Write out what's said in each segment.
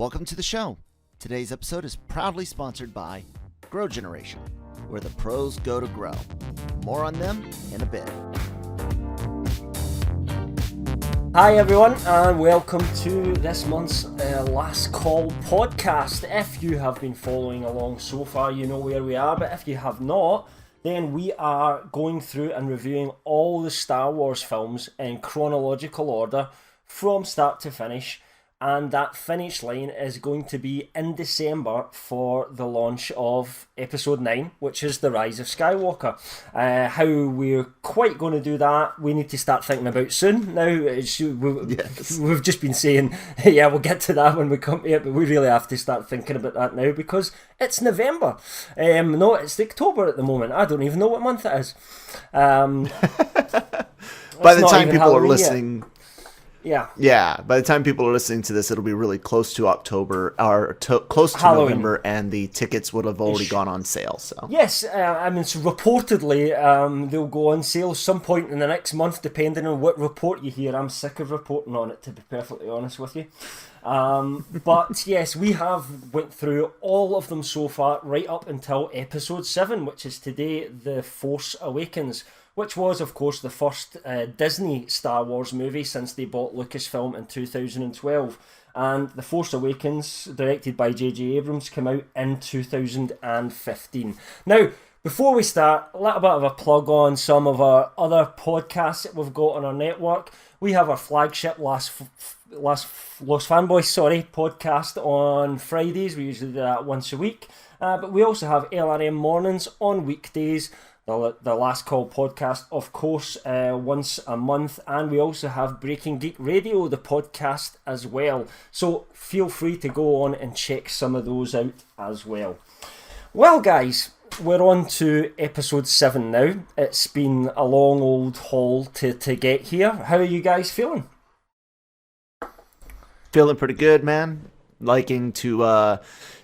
Welcome to the show. Today's episode is proudly sponsored by Grow Generation, where the pros go to grow. More on them in a bit. Hi everyone, and welcome to this month's Last Call podcast. If you have been following along so far, you know where we are, but if you have not, then we are going through and reviewing all the Star Wars films in chronological order from start to finish, and that finish line is going to be in December for the launch of Episode 9, which is the Rise of Skywalker. How we're quite going to do that, we need to start thinking about soon. Now, we've just been saying, yeah, we'll get to that when we come to it, but we really have to start thinking about that now because it's November. No, it's October at the moment. I don't even know what month it is. By the time people are listening... Yet. Yeah. By the time people are listening to this, it'll be really close to October, or close to Halloween. November, and the tickets would have already gone on sale. So yes, so reportedly they'll go on sale some point in the next month, depending on what report you hear. I'm sick of reporting on it, to be perfectly honest with you. But yes, we have went through all of them so far, right up until Episode 7, which is today, The Force Awakens, which was, of course, the first Disney Star Wars movie since they bought Lucasfilm in 2012. And The Force Awakens, directed by J.J. Abrams, came out in 2015. Now, before we start, a little bit of a plug on some of our other podcasts that we've got on our network. We have our flagship Lost Fanboys podcast on Fridays. We usually do that once a week. But we also have LRM Mornings on weekdays. The Last Call podcast, of course, once a month, and we also have Breaking Geek Radio, the podcast, as well. So feel free to go on and check some of those out as well. Well, guys, we're on to Episode 7 now. It's been a long old haul to get here. How are you guys feeling? feeling pretty good, man. Liking to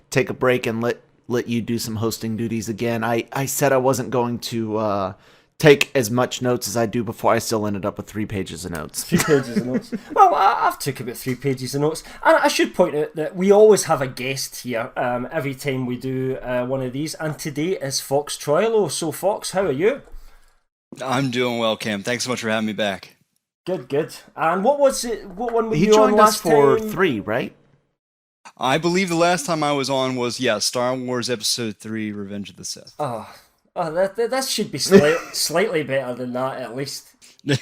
take a break and let you do some hosting duties again. I said I wasn't going to take as much notes as I do before. I still ended up with 3 pages of notes. 3 pages of notes. Well, I've took about 3 pages of notes. And I should point out that we always have a guest here every time we do one of these. And today is Fox Troilo. So, Fox, how are you? I'm doing well, Cam. Thanks so much for having me back. Good. And what was it? What one were you on last time? He joined us for 3, right? I believe the last time I was on was, Star Wars Episode 3, Revenge of the Sith. Oh, that should be slightly better than that, at least.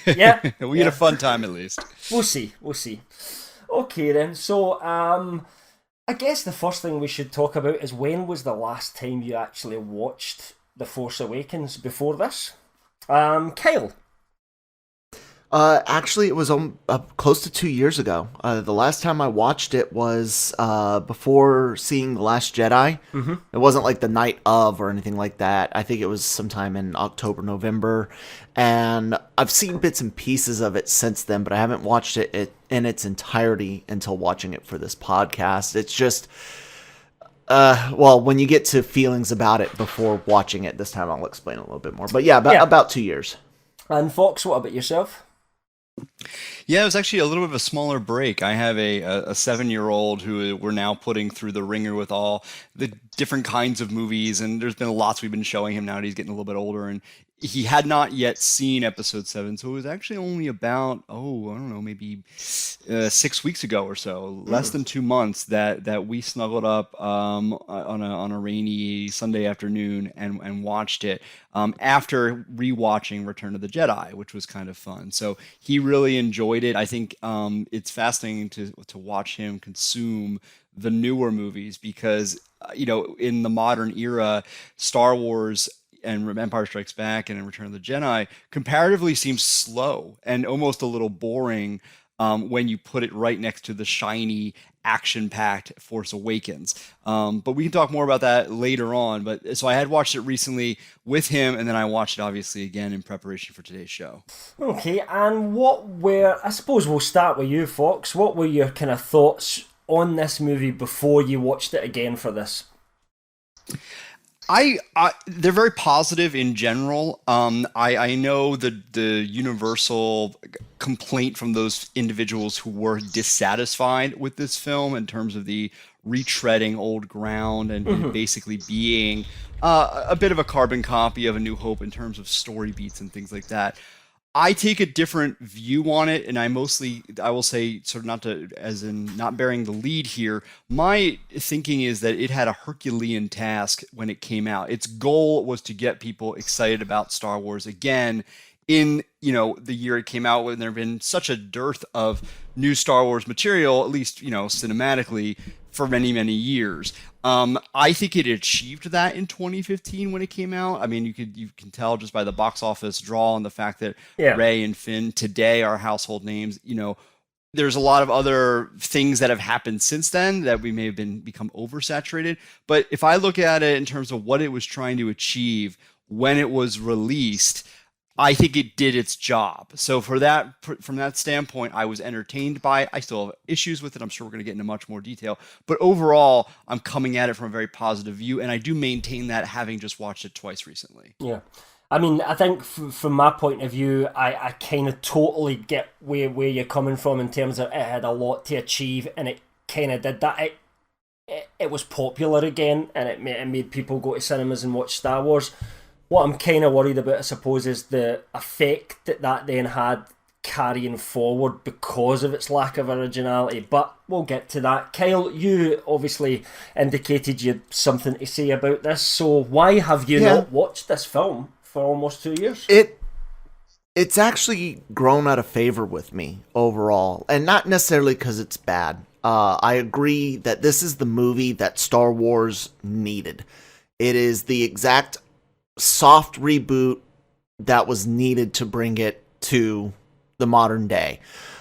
Yeah. We had a fun time, at least. We'll see. Okay, then. So, I guess the first thing we should talk about is when was the last time you actually watched The Force Awakens before this? Kyle? Actually, it was close to 2 years ago. The last time I watched it was before seeing The Last Jedi. Mm-hmm. It wasn't like the night of or anything like that. I think it was sometime in October, November. And I've seen bits and pieces of it since then, but I haven't watched it in its entirety until watching it for this podcast. It's just... when you get to feelings about it before watching it, this time I'll explain a little bit more. But about 2 years. And Fox, what about yourself? Yeah, it was actually a little bit of a smaller break. I have a 7-year-old who we're now putting through the ringer with all the different kinds of movies, and there's been lots we've been showing him now that he's getting a little bit older, and he had not yet seen Episode 7, so it was actually only about, maybe 6 weeks ago or so, less than 2 months, that we snuggled up on a rainy Sunday afternoon and watched it after rewatching Return of the Jedi, which was kind of fun. So he really enjoyed it. I think it's fascinating to watch him consume the newer movies because, in the modern era, Star Wars and Empire Strikes Back and Return of the Jedi comparatively seems slow and almost a little boring when you put it right next to the shiny, action-packed Force Awakens. But we can talk more about that later on. So I had watched it recently with him, and then I watched it obviously again in preparation for today's show. Okay, and I suppose we'll start with you, Fox. What were your kind of thoughts on this movie before you watched it again for this? They're very positive in general. I know the universal complaint from those individuals who were dissatisfied with this film in terms of the retreading old ground and basically being a bit of a carbon copy of A New Hope in terms of story beats and things like that. I take a different view on it, and I will say, sort of not bearing the lead here, my thinking is that it had a Herculean task when it came out. Its goal was to get people excited about Star Wars again in, the year it came out, when there had been such a dearth of new Star Wars material, at least, cinematically, for many, many years. I think it achieved that in 2015 when it came out. I mean, you can tell just by the box office draw and the fact that Rey and Finn today are household names. There's a lot of other things that have happened since then that we may have become oversaturated. But if I look at it in terms of what it was trying to achieve when it was released, I think it did its job. So from that standpoint, I was entertained by it. I still have issues with it. I'm sure we're going to get into much more detail. But overall, I'm coming at it from a very positive view, and I do maintain that, having just watched it twice recently. Yeah. I mean, I think from my point of view, I kind of totally get where you're coming from in terms of it had a lot to achieve, and it kind of did that. It was popular again, and it made people go to cinemas and watch Star Wars. What I'm kind of worried about, I suppose, is the effect that then had carrying forward because of its lack of originality. But we'll get to that. Kyle, you obviously indicated you had something to say about this. So why have you not watched this film for almost 2 years? It's actually grown out of favor with me overall. And not necessarily because it's bad. I agree that this is the movie that Star Wars needed. It is the exact soft reboot that was needed to bring it to the modern day.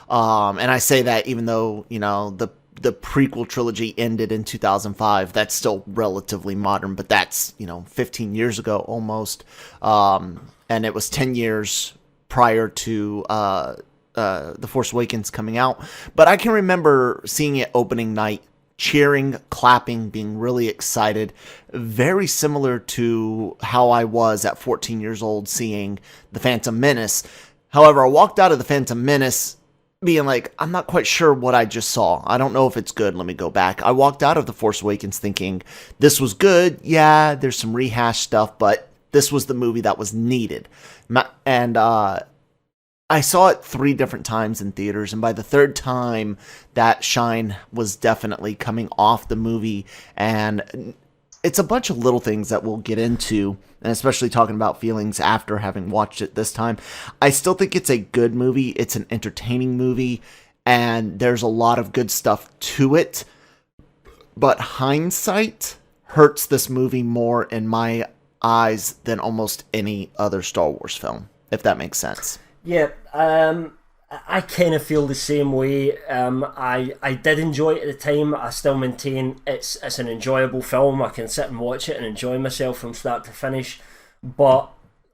And I say that even though, the prequel trilogy ended in 2005, that's still relatively modern, but that's, 15 years ago almost. And it was 10 years prior to The Force Awakens coming out. But I can remember seeing it opening night, cheering, clapping, being really excited, very similar to how I was at 14 years old seeing The Phantom Menace. However, I walked out of The Phantom Menace being like, I'm not quite sure what I just saw. I don't know if it's good. Let me go back. I walked out of The Force Awakens thinking, this was good. Yeah, there's some rehash stuff, but this was the movie that was needed. And I saw it 3 different times in theaters, and by the third time, that shine was definitely coming off the movie, and it's a bunch of little things that we'll get into, and especially talking about feelings after having watched it this time. I still think it's a good movie, it's an entertaining movie, and there's a lot of good stuff to it, but hindsight hurts this movie more in my eyes than almost any other Star Wars film, if that makes sense. Yeah, I kind of feel the same way. I did enjoy it at the time. I still maintain it's an enjoyable film. I can sit and watch it and enjoy myself from start to finish. But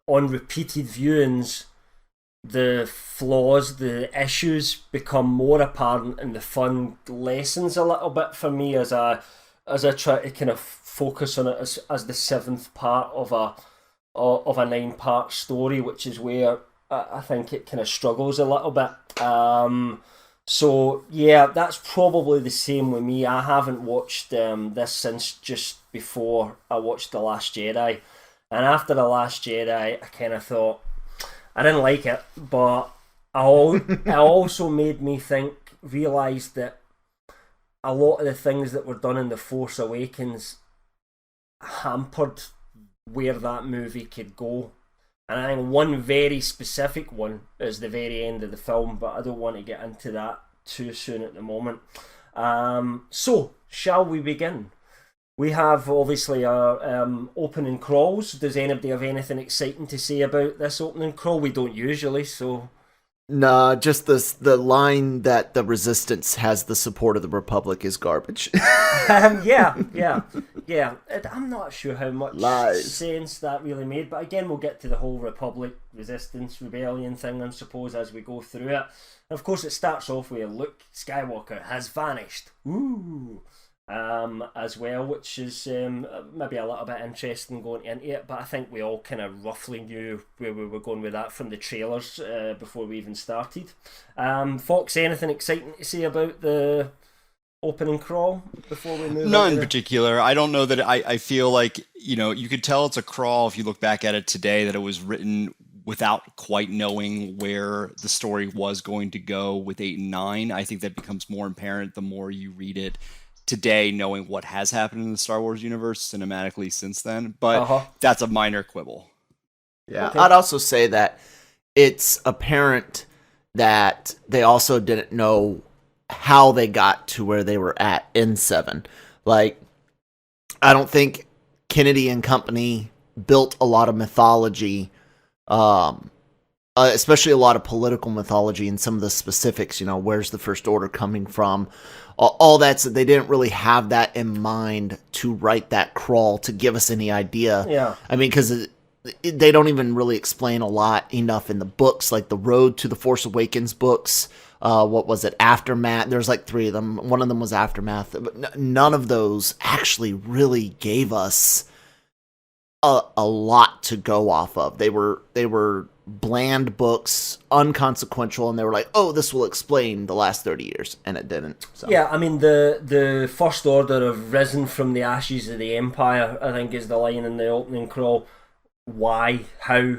on repeated viewings, the flaws, the issues become more apparent, and the fun lessens a little bit for me as I try to kind of focus on it as the 7th part of a 9-part story, which is where I think it kind of struggles a little bit. So yeah, that's probably the same with me. I haven't watched this since just before I watched The Last Jedi. And after The Last Jedi, I kind of thought, I didn't like it, but it also made me realise that a lot of the things that were done in The Force Awakens hampered where that movie could go. And I think one very specific one is the very end of the film, but I don't want to get into that too soon at the moment. So, shall we begin? We have obviously our opening crawls. Does anybody have anything exciting to say about this opening crawl? We don't usually, so... Nah, just the line that the Resistance has the support of the Republic is garbage. Yeah. I'm not sure how much Lies. sense that really made, but again, we'll get to the whole Republic, Resistance, Rebellion thing, I suppose, as we go through it. And of course, it starts off with Luke Skywalker has vanished. Ooh. as well, which is maybe a little bit interesting going into it, but I think we all kind of roughly knew where we were going with that from the trailers before we even started. Fox, anything exciting to say about the opening crawl before we move on? Not in particular. I don't know that I feel like, you could tell it's a crawl if you look back at it today, that it was written without quite knowing where the story was going to go with 8 and 9. I think that becomes more apparent the more you read it today, knowing what has happened in the Star Wars universe cinematically since then. But that's a minor quibble. Yeah, okay. I'd also say that it's apparent that they also didn't know how they got to where they were at in 7. Like, I don't think Kennedy and company built a lot of mythology, especially a lot of political mythology and some of the specifics, where's the First Order coming from, all that. So they didn't really have that in mind to write that crawl to give us any idea. Yeah. I mean, because they don't even really explain enough in the books, like the Road to the Force Awakens books. What was it? Aftermath. There's like 3 of them. One of them was Aftermath. But none of those actually really gave us a lot to go off of. They were bland books, unconsequential, and they were like, oh, this will explain the last 30 years, and it didn't. So. Yeah, I mean, the First Order have risen from the ashes of the Empire, I think is the line in the opening crawl. Why? How?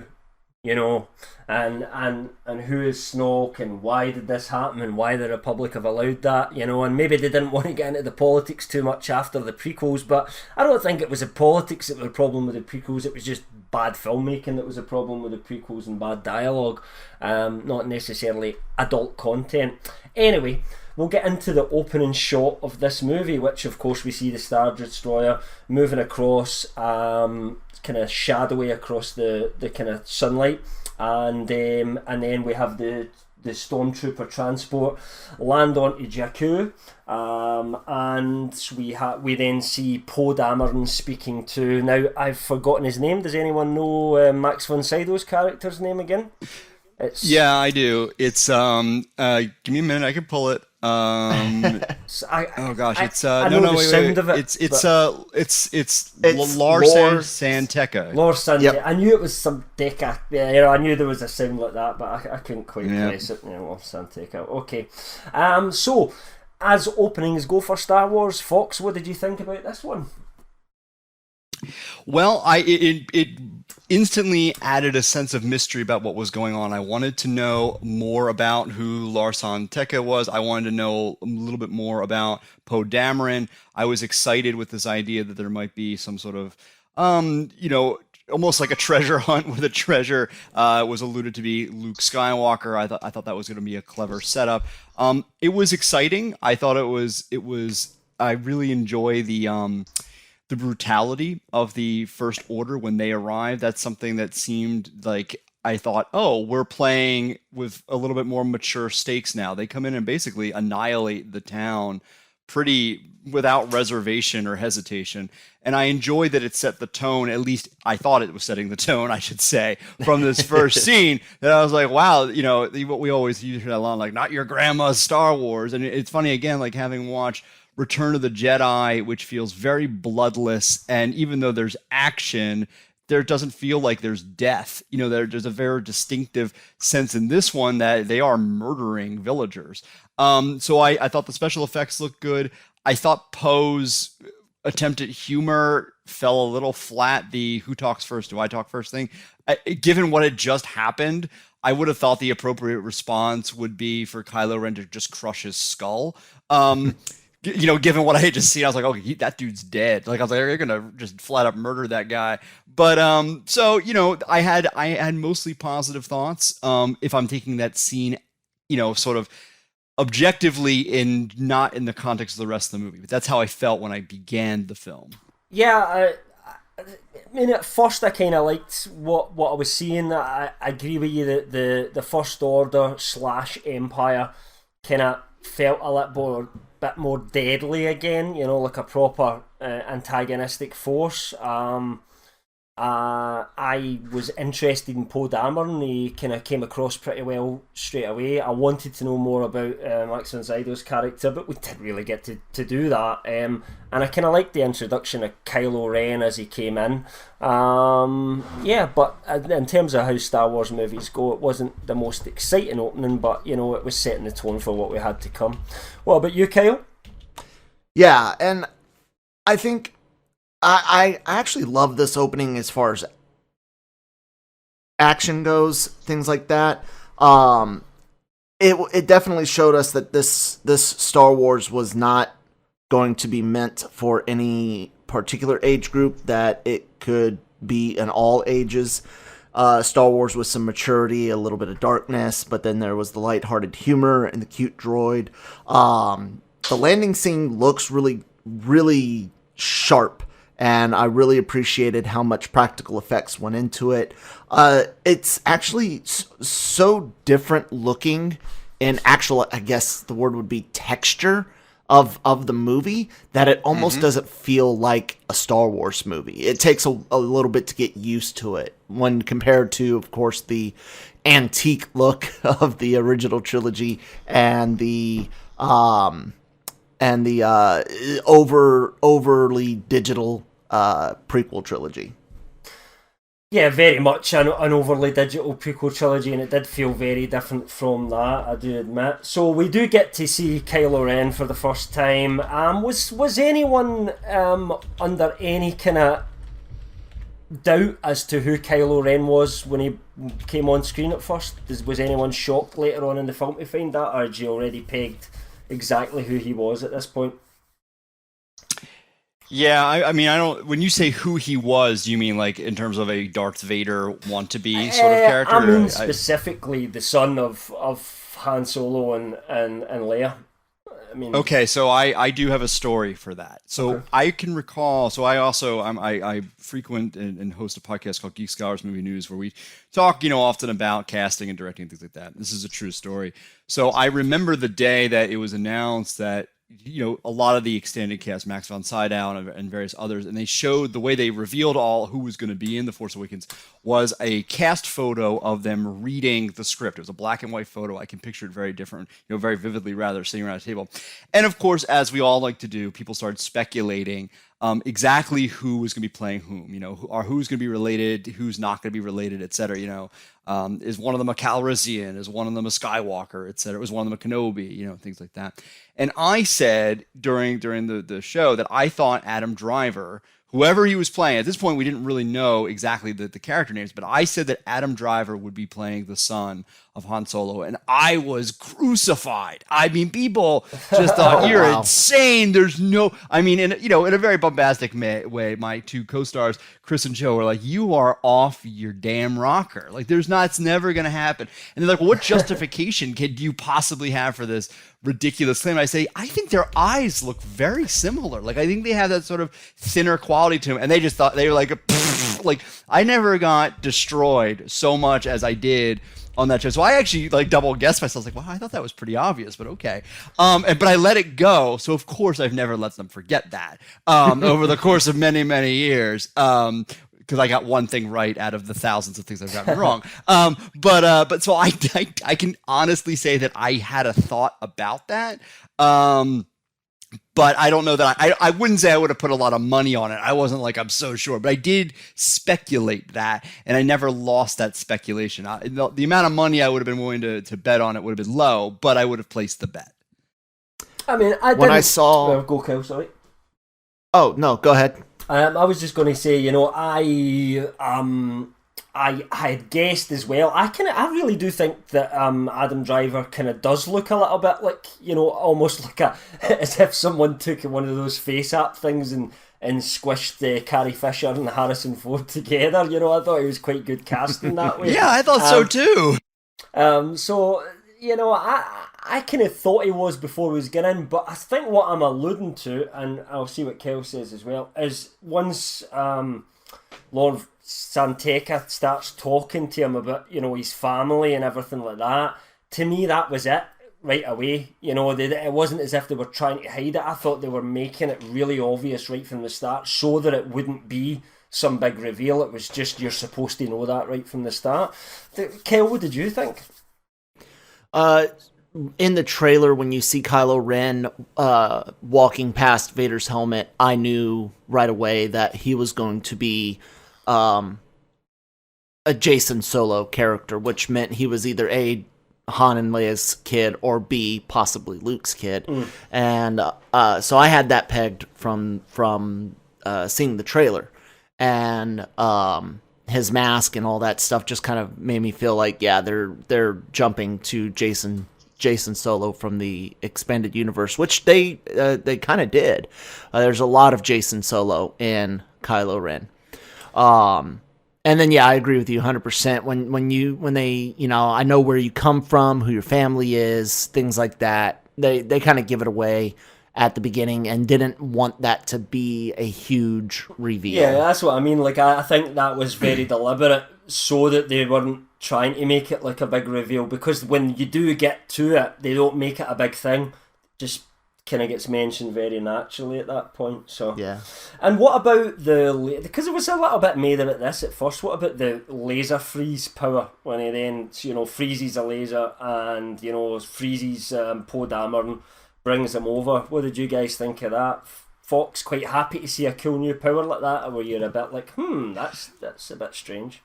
And who is Snoke, and why did this happen, and why the Republic have allowed that, and maybe they didn't want to get into the politics too much after the prequels, but I don't think it was the politics that was a problem with the prequels. It was just bad filmmaking that was a problem with the prequels, and bad dialogue, not necessarily adult content. Anyway, we'll get into the opening shot of this movie, which of course we see the Star Destroyer moving across, kind of shadowy across the kind of sunlight, and then we have the stormtrooper transport land onto Jakku, and we then see Poe Dameron speaking to, now I've forgotten his name. Does anyone know Max von Sydow's character's name again? Yeah, I do. It's give me a minute, I can pull it. It's Lars Santeca. Lars Santeca. Yep. I knew it was some Deca. Yeah, I knew there was a sound like that, but I couldn't quite place it. Lars Santeca. Okay. So as openings go for Star Wars, Fox, what did you think about this one? Well, it instantly added a sense of mystery about what was going on. I wanted to know more about who Lars Santeca was. I wanted to know a little bit more about Poe Dameron. I was excited with this idea that there might be some sort of, almost like a treasure hunt where the treasure was alluded to be Luke Skywalker. I thought that was going to be a clever setup. It was exciting. I thought it was. I really enjoy the brutality of the First Order when they arrived. That's something that seemed like, I thought, oh, we're playing with a little bit more mature stakes now. They come in and basically annihilate the town pretty without reservation or hesitation. And I enjoy that it set the tone, at least I thought it was setting the tone, I should say, from this first scene, that I was like, wow, what we always use that line, like, not your grandma's Star Wars. And it's funny, again, like having watched Return of the Jedi, which feels very bloodless, and even though there's action, there doesn't feel like there's death. There's a very distinctive sense in this one that they are murdering villagers. So I thought the special effects looked good. I thought Poe's attempt at humor fell a little flat. The who talks first, do I talk first thing. Given what had just happened, I would have thought the appropriate response would be for Kylo Ren to just crush his skull. Given what I had just seen, I was like, oh, that dude's dead. Like, I was like, you're gonna just flat up murder that guy. But I had mostly positive thoughts. If I'm taking that scene, sort of objectively, not in the context of the rest of the movie. But that's how I felt when I began the film. Yeah, I mean, at first I kind of liked what I was seeing. I agree with you that the First Order / Empire kind of felt a little bit more deadly again, like a proper antagonistic force. I was interested in Poe Dameron. He kind of came across pretty well straight away. I wanted to know more about Max von Sydow's character, but we didn't really get to do that. And I kind of liked the introduction of Kylo Ren as he came in. But in terms of how Star Wars movies go, it wasn't the most exciting opening, but it was setting the tone for what we had to come. What about you, Kyle? Yeah, and I think I actually love this opening as far as action goes, things like that. It definitely showed us that this Star Wars was not going to be meant for any particular age group, that it could be in all ages. Star Wars with some maturity, a little bit of darkness, but then there was the lighthearted humor and the cute droid. The landing scene looks really, really sharp, and I really appreciated how much practical effects went into it. It's actually so different looking in actual, I guess the word would be texture of the movie, that it almost doesn't feel like a Star Wars movie. It takes a little bit to get used to it when compared to, of course, the antique look of the original trilogy and the overly digital prequel trilogy. Yeah, very much an overly digital prequel trilogy, and it did feel very different from that, I do admit. So we do get to see Kylo Ren for the first time. Was anyone under any kind of doubt as to who Kylo Ren was when he came on screen at first? Was anyone shocked later on in the film to find that, or had you already pegged exactly who he was at this point? Yeah, I mean, I don't. When you say who he was, you mean like in terms of a Darth Vader want-to-be sort of character? I mean specifically the son of Han Solo and Leia. I mean, okay, so I do have a story for that. So okay. I can recall. So I frequent and host a podcast called Geek Scholars Movie News, where we talk, often about casting and directing and things like that. This is a true story. So I remember the day that it was announced that a lot of the extended cast, Max von Sydow and various others, and they showed the way they revealed all who was going to be in The Force Awakens was a cast photo of them reading the script. It was a black and white photo. I can picture it very different, very vividly rather, sitting around a table. And of course, as we all like to do, people started speculating exactly who was going to be playing whom, who's going to be related, who's not going to be related, et cetera. Is one of them a Calrissian? Is one of them a Skywalker, et cetera? Was one of them a Kenobi? Things like that. And I said during the show that I thought Adam Driver, whoever he was playing, at this point we didn't really know exactly the character names, but I said that Adam Driver would be playing the son of Han Solo, and I was crucified. I mean, people just thought, you're insane. There's no, I mean, in a very bombastic way, my two co-stars, Chris and Joe, were like, you are off your damn rocker. Like, it's never going to happen. And they're like, what justification could you possibly have for this ridiculous claim? I say, I think their eyes look very similar. Like, I think they have that sort of thinner quality to them. And they just thought, they were like, like, I never got destroyed so much as I did on that show. So I actually double guessed myself. Like, wow, I thought that was pretty obvious, but okay. But I let it go. So of course I've never let them forget that over the course of many, many years. Because I got one thing right out of the thousands of things I've gotten wrong. But so I can honestly say that I had a thought about that. But I don't know that I wouldn't say I would have put a lot of money on it. I wasn't like, I'm so sure. But I did speculate that, and I never lost that speculation. The amount of money I would have been willing to bet on it would have been low, but I would have placed the bet. I mean, when I saw... Go, Kel, sorry. Oh, no, go ahead. I was just going to say, I had guessed as well. I really do think that Adam Driver kind of does look a little bit like, almost like as if someone took one of those face app things and squished Carrie Fisher and Harrison Ford together. I thought he was quite good casting that way. Yeah, I thought so too. So, I kind of thought he was before he was getting in, but I think what I'm alluding to, and I'll see what Kel says as well, is once Lord Santeca starts talking to him about, his family and everything like that, to me that was it right away. It wasn't as if they were trying to hide it. I thought they were making it really obvious right from the start so that it wouldn't be some big reveal. It was just, you're supposed to know that right from the start. Kel, what did you think? In the trailer, when you see Kylo Ren walking past Vader's helmet, I knew right away that he was going to be a Jason Solo character, which meant he was either A, Han and Leia's kid, or B, possibly Luke's kid. And so I had that pegged from seeing the trailer. And his mask and all that stuff just kind of made me feel like, yeah, they're jumping to Jason Solo from the expanded universe, which they kind of did. There's a lot of Jason Solo in Kylo Ren. And then, yeah, I agree with you 100%. When they, I know where you come from, who your family is, things like that. They kind of give it away at the beginning and didn't want that to be a huge reveal. Yeah, that's what I mean. Like, I think that was very deliberate so that they weren't trying to make it like a big reveal, because when you do get to it, they don't make it a big thing. Just kind of gets mentioned very naturally at that point. So yeah. And what about because it was a little bit made about this at first, what about the laser freeze power, when he then freezes a laser and freezes Poe Dameron, brings him over? What did you guys think of that? Fox quite happy to see a cool new power like that, or were you a bit like, that's a bit strange?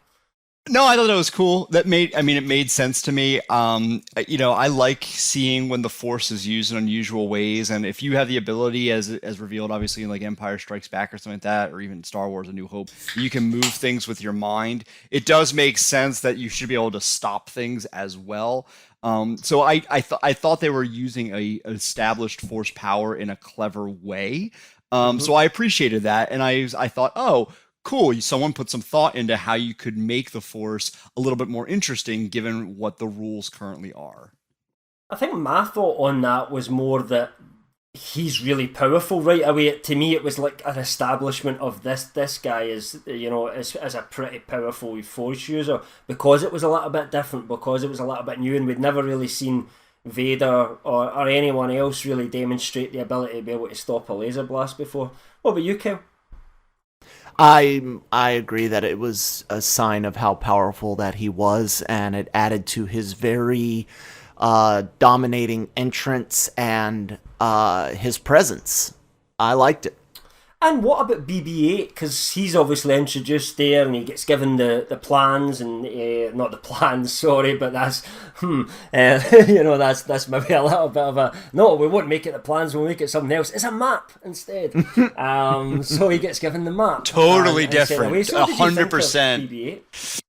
No, I thought it was cool. It made sense to me. I like seeing when the Force is used in unusual ways, and if you have the ability, as revealed, obviously in like Empire Strikes Back or something like that, or even Star Wars: A New Hope, you can move things with your mind. It does make sense that you should be able to stop things as well. So I thought they were using a established Force power in a clever way. So I appreciated that, and I thought, oh, cool, someone put some thought into how you could make the Force a little bit more interesting given what the rules currently are. I think my thought on that was more that he's really powerful right away. To me, it was like an establishment of this guy is a pretty powerful Force user, because it was a little bit different, because it was a little bit new, and we'd never really seen Vader or anyone else really demonstrate the ability to be able to stop a laser blast before. What about you, Kel? I agree that it was a sign of how powerful that he was, and it added to his very dominating entrance and his presence. I liked it. And what about BB-8? Because he's obviously introduced there, and he gets given the plans, and not the plans, sorry, but that's that's maybe a little bit of a no. We won't make it the plans. We'll make it something else. It's a map instead. So he gets given the map. Totally different. 100%. BB-8?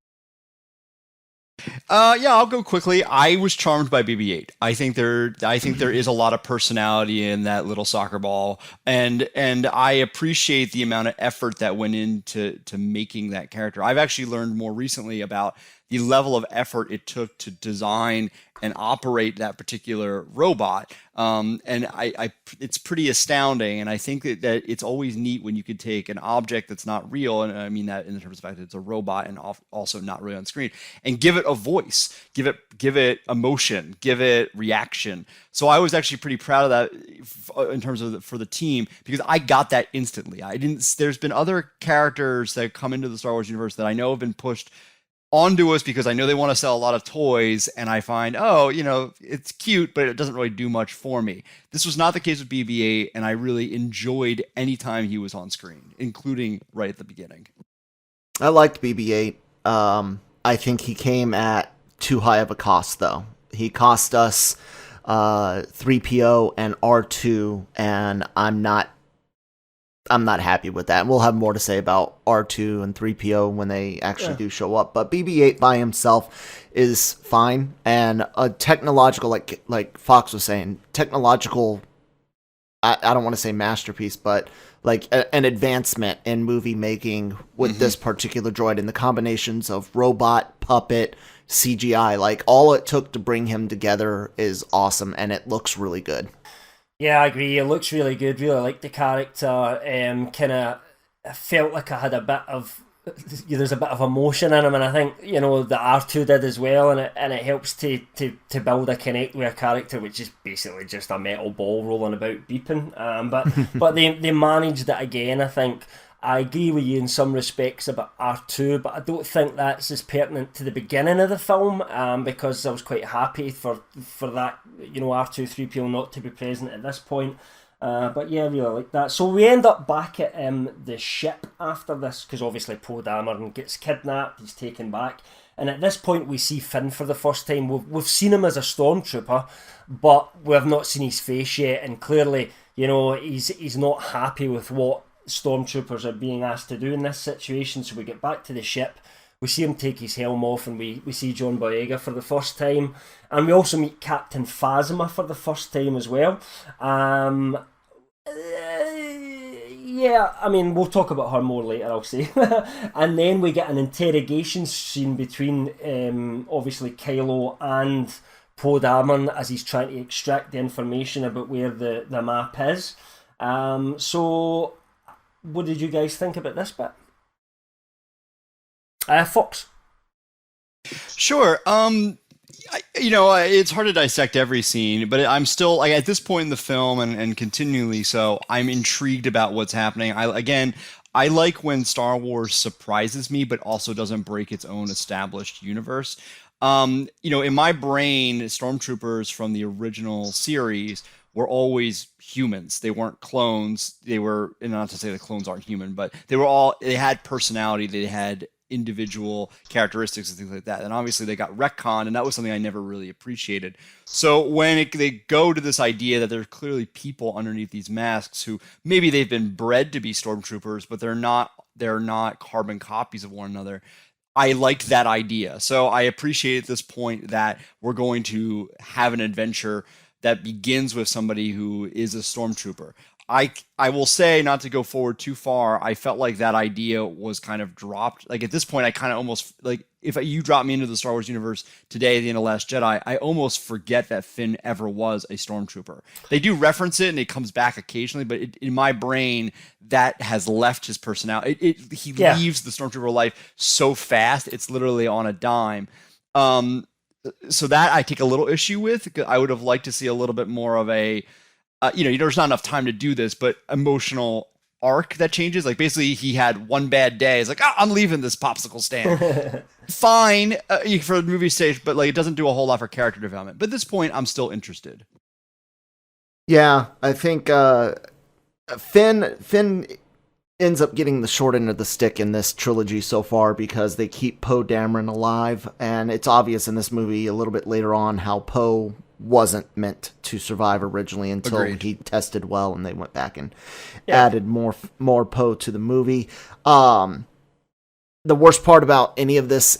Yeah, I'll go quickly. I was charmed by BB-8. I think there is a lot of personality in that little soccer ball, and I appreciate the amount of effort that went into making that character. I've actually learned more recently about the level of effort it took to design and operate that particular robot. And it's pretty astounding. And I think that it's always neat when you could take an object that's not real, and I mean that in terms of the fact that it's a robot and also not really on screen, and give it a voice, give it emotion, give it reaction. So I was actually pretty proud of that in terms of for the team, because I got that instantly. There's been other characters that come into the Star Wars universe that I know have been pushed onto us because I know they want to sell a lot of toys, and I find, it's cute, but it doesn't really do much for me. This was not the case with BB-8, and I really enjoyed any time he was on screen, including right at the beginning. I liked BB-8. I think he came at too high of a cost, though. He cost us 3PO and R2, and I'm not happy with that. And we'll have more to say about R2 and 3PO when they actually do show up. But BB-8 by himself is fine. And a technological, like Fox was saying, technological, I don't want to say masterpiece, but like an advancement in movie making with this particular droid, and the combinations of robot, puppet, CGI, like all it took to bring him together is awesome, and it looks really good. Yeah, I agree. It looks really good. Really like the character. Kind of felt like I had there's a bit of emotion in him, and I think the R2 did as well, and it helps to build a connect with a character which is basically just a metal ball rolling about beeping. But they managed it again, I think. I agree with you in some respects about R2, but I don't think that's as pertinent to the beginning of the film, because I was quite happy for that, R2-3PO not to be present at this point. But yeah, I really like that. So we end up back at the ship after this, because obviously Poe Dameron gets kidnapped, he's taken back. And at this point we see Finn for the first time. We've seen him as a stormtrooper, but we have not seen his face yet, and clearly, he's not happy with what stormtroopers are being asked to do in this situation. So we get back to the ship, we see him take his helm off, and we see John Boyega for the first time, and we also meet Captain Phasma for the first time as well. Yeah, I mean, we'll talk about her more later, I'll say. And then we get an interrogation scene between obviously Kylo and Poe Dameron as he's trying to extract the information about where the map is. So what did you guys think about this bit? Fox? Sure. It's hard to dissect every scene, but I'm still, at this point in the film and continually so, I'm intrigued about what's happening. I like when Star Wars surprises me, but also doesn't break its own established universe. In my brain, stormtroopers from the original series were always humans. They weren't clones. They were, and not to say the clones aren't human, but they had personality. They had individual characteristics and things like that. And obviously they got retconned, and that was something I never really appreciated. So when they go to this idea that there's clearly people underneath these masks who maybe they've been bred to be stormtroopers, but they're not carbon copies of one another. I liked that idea. So I appreciate at this point that we're going to have an adventure that begins with somebody who is a stormtrooper. I will say, not to go forward too far, I felt like that idea was kind of dropped. Like at this point, I kind of almost, like, if you drop me into the Star Wars universe today at the end of Last Jedi, I almost forget that Finn ever was a stormtrooper. They do reference it and it comes back occasionally, but in my brain, that has left his personality. He leaves the stormtrooper life so fast, it's literally on a dime. So that I take a little issue with. I would have liked to see a little bit more of a, there's not enough time to do this, but emotional arc that changes. Like basically he had one bad day. It's like, I'm leaving this popsicle stand. Fine for the movie stage, but like it doesn't do a whole lot for character development. But at this point, I'm still interested. Yeah, I think Finn ends up getting the short end of the stick in this trilogy so far because they keep Poe Dameron alive, and it's obvious in this movie a little bit later on how Poe wasn't meant to survive originally until he tested well, and they went back and added more Poe to the movie. The worst part about any of this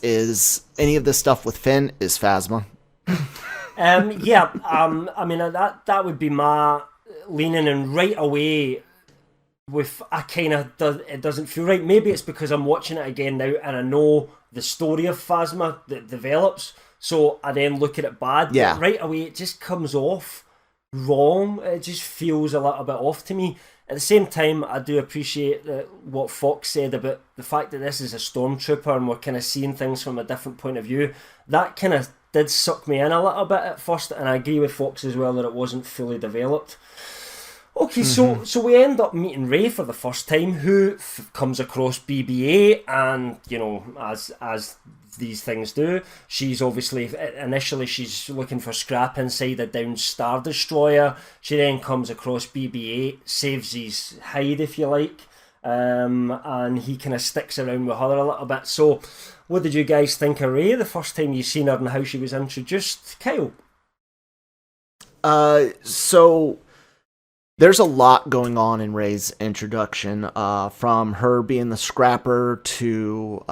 stuff with Finn is Phasma. I mean that would be my leaning, and right away with it doesn't feel right. Maybe it's because I'm watching it again now and I know the story of Phasma that develops. So I then look at it bad, but right away it just comes off wrong. It just feels a little bit off to me. At the same time, I do appreciate what Fox said about the fact that this is a stormtrooper and we're kind of seeing things from a different point of view. That kind of did suck me in a little bit at first, and I agree with Fox as well that it wasn't fully developed. Okay, so we end up meeting Rey for the first time, who comes across BB-8, and as these things do, she's obviously initially she's looking for scrap inside a downed Star Destroyer. She then comes across BB-8, saves his hide, if you like, and he kind of sticks around with her a little bit. So, what did you guys think of Rey the first time you seen her and how she was introduced, Kyle? So there's a lot going on in Rey's introduction, from her being the scrapper to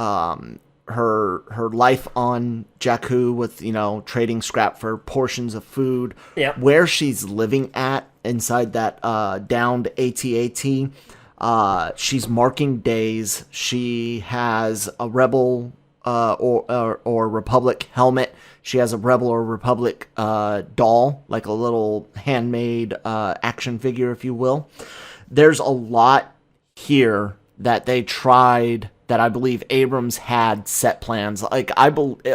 her life on Jakku with, trading scrap for portions of food, where she's living at inside that downed AT-AT. She's marking days. She has a Rebel or Republic helmet. She has a Rebel or Republic doll, like a little handmade action figure, if you will. There's a lot here that they tried that I believe Abrams had set plans. Like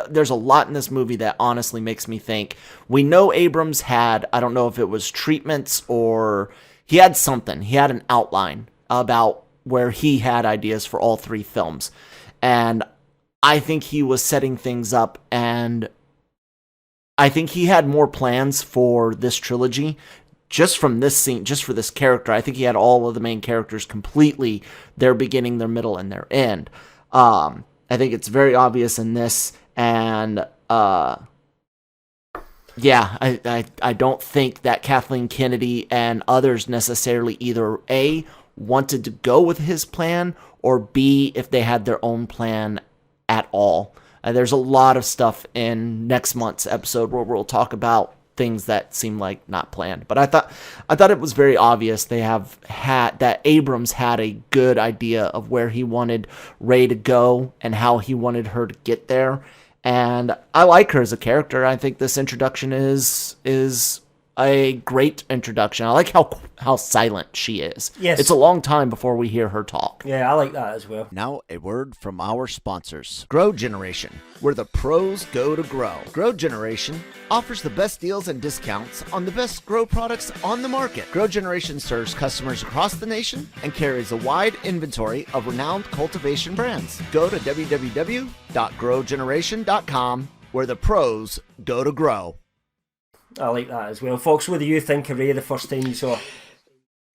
there's a lot in this movie that honestly makes me think, we know Abrams had, I don't know if it was treatments or he had something. He had an outline about where he had ideas for all 3 films. And I think he was setting things up, and I think he had more plans for this trilogy just from this scene, just for this character. I think he had all of the main characters completely, their beginning, their middle, and their end. I think it's very obvious in this, and I don't think that Kathleen Kennedy and others necessarily either A, wanted to go with his plan, or B, if they had their own plan at all. There's a lot of stuff in next month's episode where we'll talk about things that seem like not planned. But I thought it was very obvious that Abrams had a good idea of where he wanted Rey to go and how he wanted her to get there. And I like her as a character. I think this introduction is a great introduction. I like how silent she is. Yes. It's a long time before we hear her talk. Yeah, I like that as well. Now a word from our sponsors. Grow Generation, where the pros go to grow. Grow Generation offers the best deals and discounts on the best grow products on the market. Grow Generation serves customers across the nation and carries a wide inventory of renowned cultivation brands. Go to www.growgeneration.com, where the pros go to grow. I like that as well. Fox, what do you think of Rey the first time you saw?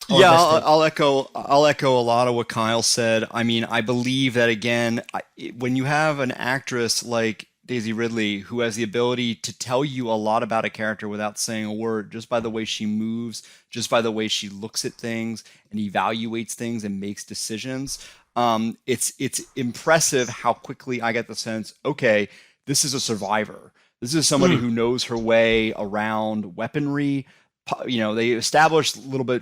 Yeah, I'll echo a lot of what Kyle said. I mean, I believe that, again, when you have an actress like Daisy Ridley who has the ability to tell you a lot about a character without saying a word, just by the way she moves, just by the way she looks at things and evaluates things and makes decisions, it's impressive how quickly I get the sense, okay, this is a survivor. This is somebody who knows her way around weaponry. You know, they established a little bit,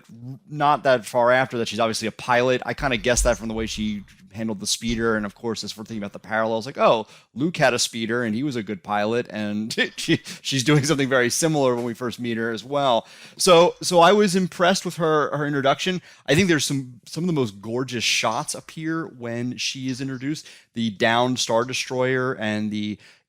not that far after, that she's obviously a pilot. I kind of guessed that from the way she handled the speeder. And of course, as we're thinking about the parallels, like, oh, Luke had a speeder and he was a good pilot. And she's doing something very similar when we first meet her as well. So I was impressed with her introduction. I think there's some of the most gorgeous shots appear when she is introduced. The downed Star Destroyer and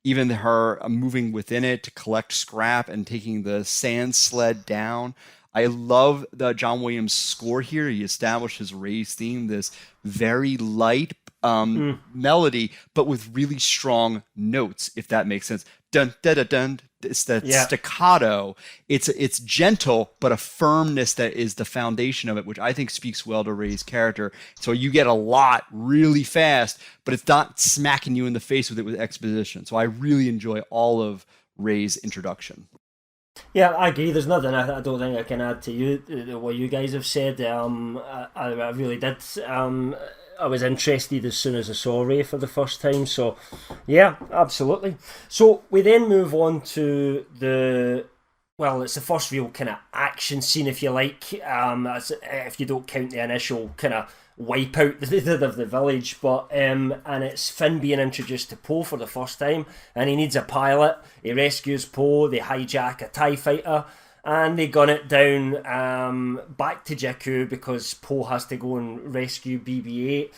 even her moving within it to collect scrap and taking the sand sled down. I love the John Williams score here. He established his Rey's theme, this very light melody, but with really strong notes, if that makes sense. Dun, dun, dun, dun. It's that staccato. It's gentle, but a firmness that is the foundation of it, which I think speaks well to Rey's character. So you get a lot really fast, but it's not smacking you in the face with it with exposition. So I really enjoy all of Rey's introduction. Yeah, I agree. There's nothing I don't think I can add to what you guys have said. I really did. I was interested as soon as I saw Rey for the first time. So, yeah, absolutely. So we then move on to it's the first real kind of action scene, if you like. If you don't count the initial kind of wipe out of the village, but and it's Finn being introduced to Poe for the first time, and he needs a pilot. He rescues Poe. They hijack a TIE fighter, and they gun it down back to Jakku because Poe has to go and rescue BB-8,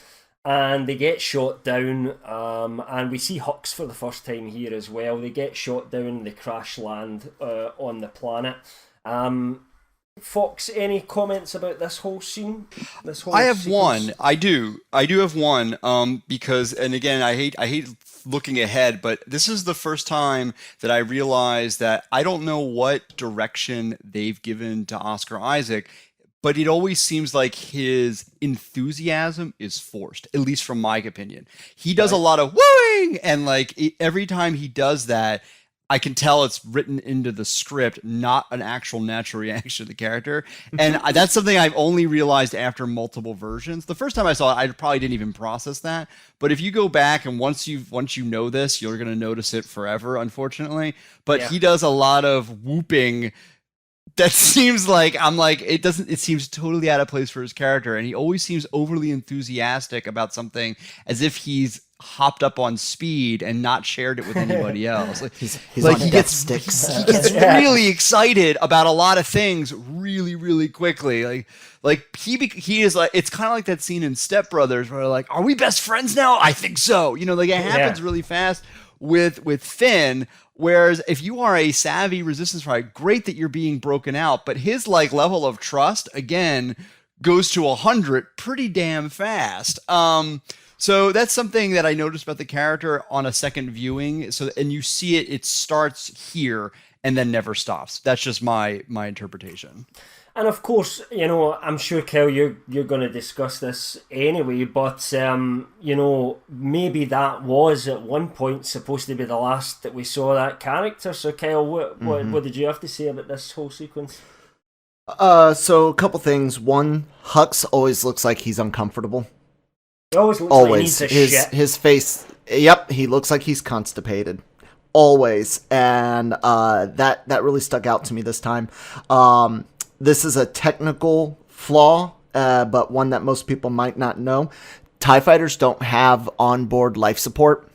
and they get shot down. And we see Hux for the first time here as well. They get shot down. They crash land on the planet. Fox, any comments about this whole scene? I have sequence? One. I do have one. Because, and again, I hate looking ahead, but this is the first time that I realized that I don't know what direction they've given to Oscar Isaac, but it always seems like his enthusiasm is forced, at least from my opinion. He does a lot of wooing, and like every time he does that, I can tell it's written into the script, not an actual natural reaction to the character. And that's something I've only realized after multiple versions. The first time I saw it, I probably didn't even process that. But if you go back and once you know this, you're going to notice it forever, unfortunately. But he does a lot of whooping that seems like, it seems totally out of place for his character. And he always seems overly enthusiastic about something as if he's hopped up on speed and not shared it with anybody else. Like, he's like he gets really excited about a lot of things really, really quickly. Like he is like, it's kind of like that scene in Step Brothers where like, are we best friends now? I think so. You know, like it happens really fast with Finn. Whereas if you are a savvy resistance fighter, great that you're being broken out, but his like level of trust again goes to 100 pretty damn fast. So that's something that I noticed about the character on a second viewing. And you see it starts here and then never stops. That's just my interpretation. And of course, I'm sure, Kel, you're going to discuss this anyway, but, maybe that was at one point supposed to be the last that we saw that character. So, Kel, what did you have to say about this whole sequence? So a couple things. One, Hux always looks like he's uncomfortable. He always looks like he needs a shit. His face, yep, he looks like he's constipated. Always. And that really stuck out to me this time. This is a technical flaw, but one that most people might not know. TIE fighters don't have onboard life support,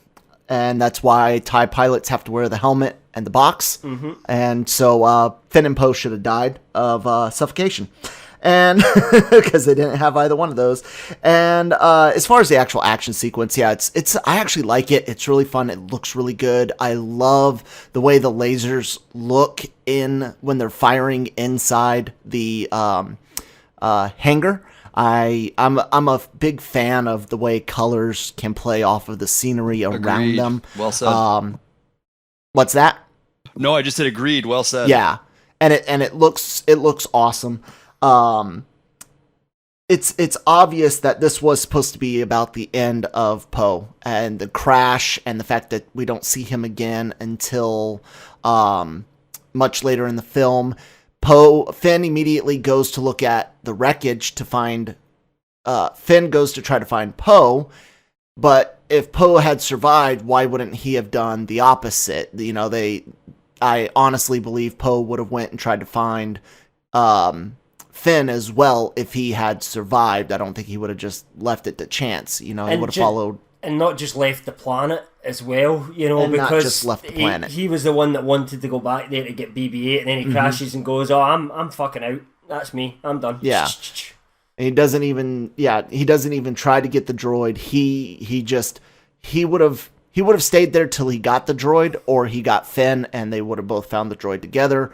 and that's why TIE pilots have to wear the helmet and the box. Mm-hmm. And so Finn and Poe should have died of suffocation, and because they didn't have either one of those. And as far as the actual action sequence, yeah, it's I actually like it. It's really fun. It looks really good. I love the way the lasers look when they're firing inside the hangar. I'm a big fan of the way colors can play off of the scenery around Agreed. them. Well said. What's that? No, I just said agreed. Well said. Yeah, and it looks awesome. It's obvious that this was supposed to be about the end of Poe and the crash and the fact that we don't see him again until much later in the film. Finn immediately goes to look at the wreckage to find Finn goes to try to find Poe, but if Poe had survived, why wouldn't he have done the opposite? I honestly believe Poe would have went and tried to find Finn as well if he had survived. I don't think he would have just left it to chance. He would have followed. And not just left the planet as well, and because not just left the planet. He was the one that wanted to go back there to get BB-8, and then he crashes and goes, "Oh, I'm fucking out. That's me. I'm done." Yeah. And he doesn't even try to get the droid. He would have stayed there till he got the droid, or he got Finn, and they would have both found the droid together.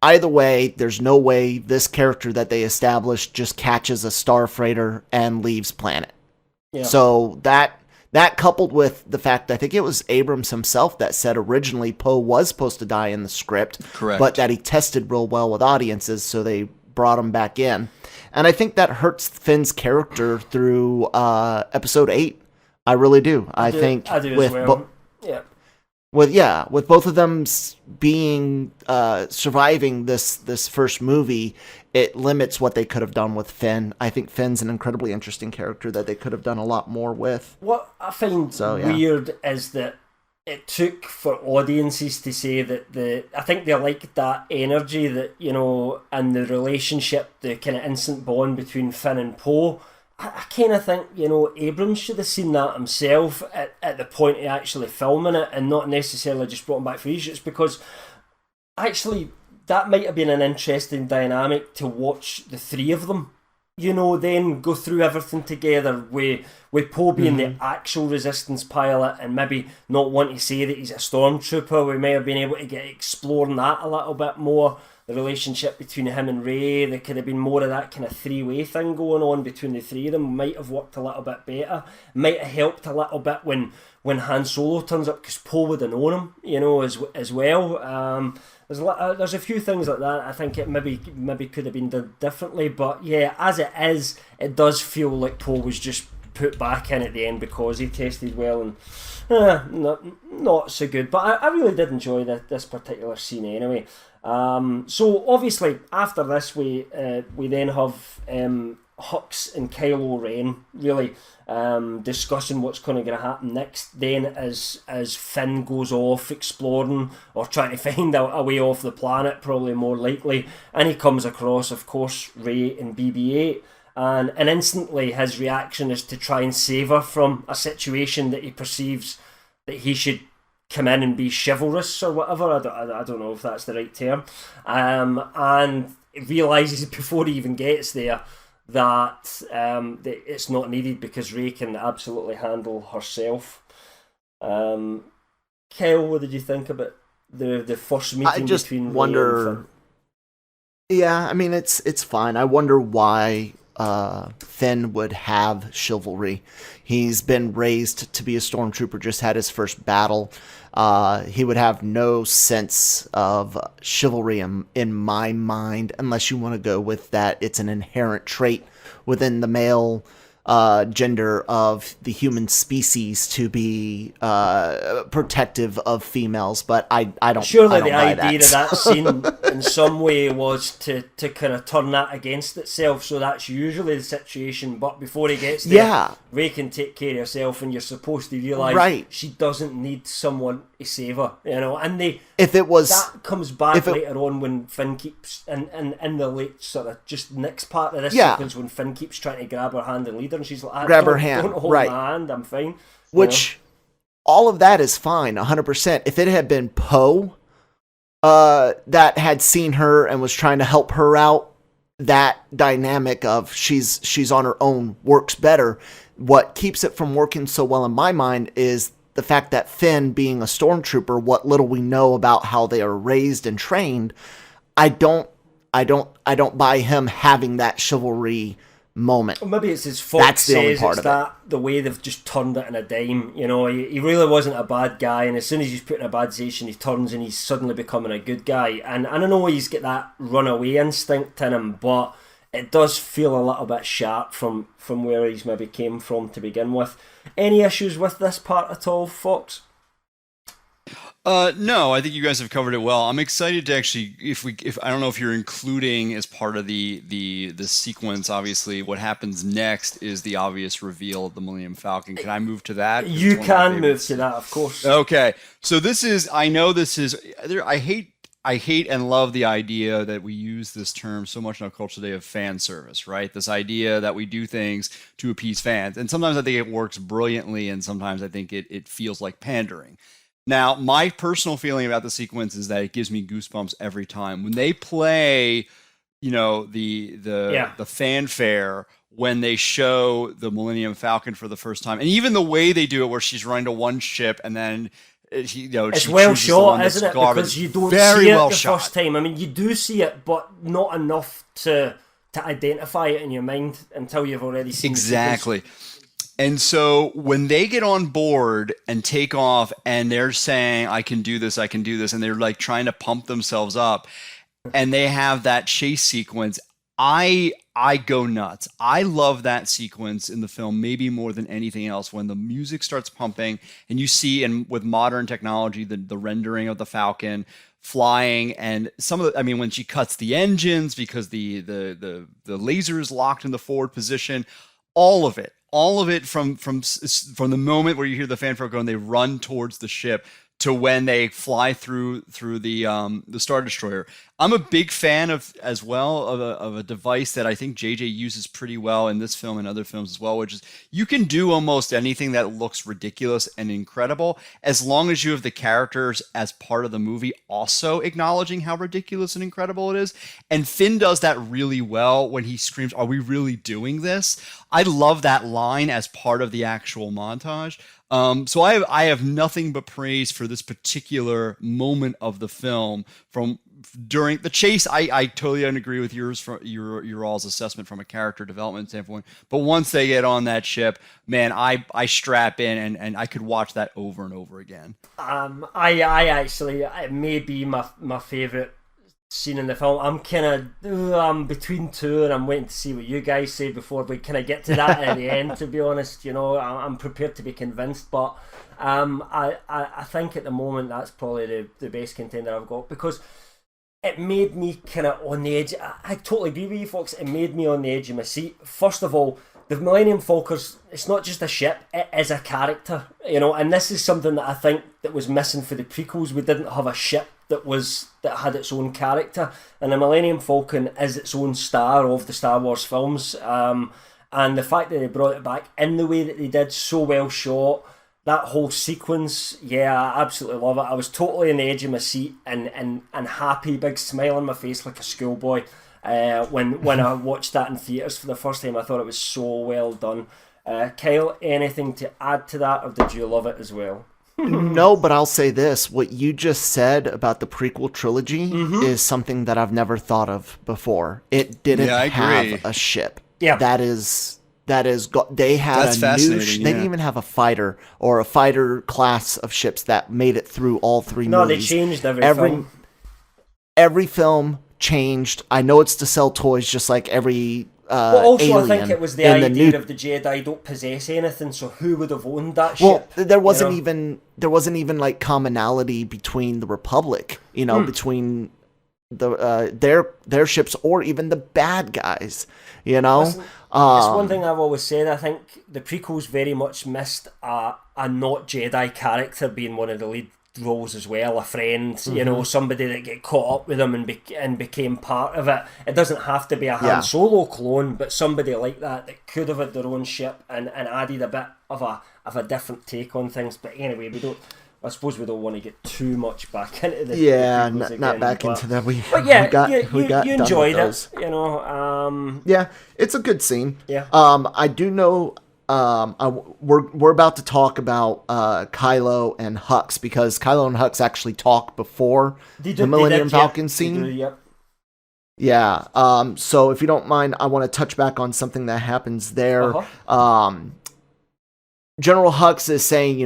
Either way, there's no way this character that they established just catches a star freighter and leaves planet. Yeah. So that coupled with the fact, I think it was Abrams himself that said originally Poe was supposed to die in the script, correct, but that he tested real well with audiences, so they brought him back in. And I think that hurts Finn's character through Episode VIII. I really do. I think I do as well. With both of them being surviving this first movie, it limits what they could have done with Finn. I think Finn's an incredibly interesting character that they could have done a lot more with. What I find weird is that it took for audiences to say that I think they liked that energy that, and the relationship, the kind of instant bond between Finn and Poe. I kind of think, Abrams should have seen that himself at the point of actually filming it and not necessarily just brought him back for reshoots, because actually that might have been an interesting dynamic to watch the three of them, then go through everything together with Poe being the actual Resistance pilot and maybe not want to say that he's a stormtrooper. We may have been able to get exploring that a little bit more. The relationship between him and Rey, there could have been more of that kind of three-way thing going on between the three of them. Might have worked a little bit better. Might have helped a little bit when Han Solo turns up, because Poe would have known him, as well. There's a few things like that. I think it maybe could have been done differently. But yeah, as it is, it does feel like Poe was just put back in at the end because he tested well, and not so good. But I really did enjoy this particular scene anyway. So obviously after this we then have Hux and Kylo Ren really discussing what's going to happen next. Then as Finn goes off exploring or trying to find a way off the planet, probably more likely, and he comes across, of course, Rey and BB-8, and instantly his reaction is to try and save her from a situation that he perceives that he should come in and be chivalrous or whatever. I don't know if that's the right term. And realises before he even gets there that it's not needed because Rey can absolutely handle herself. Kyle, what did you think about the first meeting between Rey and Finn? Yeah, I mean, it's fine. I wonder why Finn would have chivalry. He's been raised to be a stormtrooper, just had his first battle. He would have no sense of chivalry in my mind, unless you want to go with that it's an inherent trait within the male gender of the human species to be protective of females, but I don't. Surely I don't the buy idea that. of that scene in some way was to kind of turn that against itself. So that's usually the situation. But before he gets there, Rey can take care of herself, and you're supposed to realise she doesn't need someone to save her. And that comes back later on when Finn keeps in the late sort of just next part of this sequence when Finn keeps trying to grab her hand and lead her, and she's like, grab her hand, don't hold my hand, I'm fine. Which all of that is fine, 100%. If it had been Poe that had seen her and was trying to help her out, that dynamic of she's on her own works better. What keeps it from working so well in my mind is the fact that Finn, being a stormtrooper, what little we know about how they are raised and trained, I don't buy him having that chivalry moment. Well, maybe it's his fault. That's the only part it's of it. The way they've just turned it in a dime. He really wasn't a bad guy, and as soon as he's put in a bad situation, he turns and he's suddenly becoming a good guy. And I know he's got that runaway instinct in him, but it does feel a little bit sharp from where he's maybe came from to begin with. Any issues with this part at all, Fox? No, I think you guys have covered it well. I'm excited to actually, if I don't know if you're including as part of the sequence, obviously what happens next is the obvious reveal of the Millennium Falcon. Can I move to that? You can move to that, of course. Okay. So I hate and love the idea that we use this term so much in our culture today of fan service, right? This idea that we do things to appease fans. And sometimes I think it works brilliantly, and sometimes I think it feels like pandering. Now, my personal feeling about the sequence is that it gives me goosebumps every time. When they play, the fanfare, when they show the Millennium Falcon for the first time, and even the way they do it, where she's running to one ship and then it's well shot, isn't it? Because you don't see it the first time. I mean, you do see it, but not enough to identify it in your mind until you've already seen it. Exactly. And so when they get on board and take off and they're saying, I can do this, and they're like trying to pump themselves up, and they have that chase sequence, I go nuts. I love that sequence in the film maybe more than anything else, when the music starts pumping and you see, and with modern technology, the rendering of the Falcon flying, and when she cuts the engines because the laser is locked in the forward position, all of it from the moment where you hear the fanfare go and they run towards the ship to when they fly through the Star Destroyer. I'm a big fan of a device that I think JJ uses pretty well in this film and other films as well, which is you can do almost anything that looks ridiculous and incredible as long as you have the characters as part of the movie also acknowledging how ridiculous and incredible it is. And Finn does that really well when he screams, "Are we really doing this?" I love that line as part of the actual montage. So I have nothing but praise for this particular moment of the film. From during the chase, I totally agree with your all's assessment from a character development standpoint. But once they get on that ship, man, I strap in and I could watch that over and over again. It may be my favourite scene in the film. I'm between two, and I'm waiting to see what you guys say before we kind of get to that at the end. To be honest, I'm prepared to be convinced, but I think at the moment that's probably the best contender I've got, because it made me kind of on the edge. I totally agree with you, folks. It made me on the edge of my seat. First of all, the Millennium Falcon, it's not just a ship, it is a character, and this is something that I think that was missing for the prequels. We didn't have a ship that had its own character, and the Millennium Falcon is its own star of the Star Wars films, and the fact that they brought it back in the way that they did, so well shot, that whole sequence, I absolutely love it. I was totally on the edge of my seat and happy, big smile on my face like a schoolboy when I watched that in theatres for the first time. I thought it was so well done. Kyle, anything to add to that, or did you love it as well? No, but I'll say this. What you just said about the prequel trilogy is something that I've never thought of before. It didn't have a ship. they had That's a new fascinating, they yeah. didn't even have a fighter or a fighter class of ships that made it through all three No, movies. they changed every film. Every film changed. I know it's to sell toys, just like every But also, alien I think it was the in idea new. of the Jedi don't possess anything, so who would have owned that Well, ship? there wasn't you know? even like commonality between the Republic, between the their ships or even the bad guys, Listen, it's one thing I've always said. I think the prequels very much missed a not Jedi character being one of the lead roles as well, a friend, somebody that get caught up with them and became part of it. It doesn't have to be a Han Solo clone, but somebody like that could have had their own ship and added a bit of a different take on things. But anyway, I suppose we don't want to get too much back into the prequels again, not back into that. But yeah, we got you done enjoyed with those. it, Yeah, it's a good scene. Yeah. I do know. We're about to talk about Kylo and Hux because Kylo and Hux actually talk before the Millennium Falcon scene. Yep. Yeah. So if you don't mind, I want to touch back on something that happens there. General Hux is saying,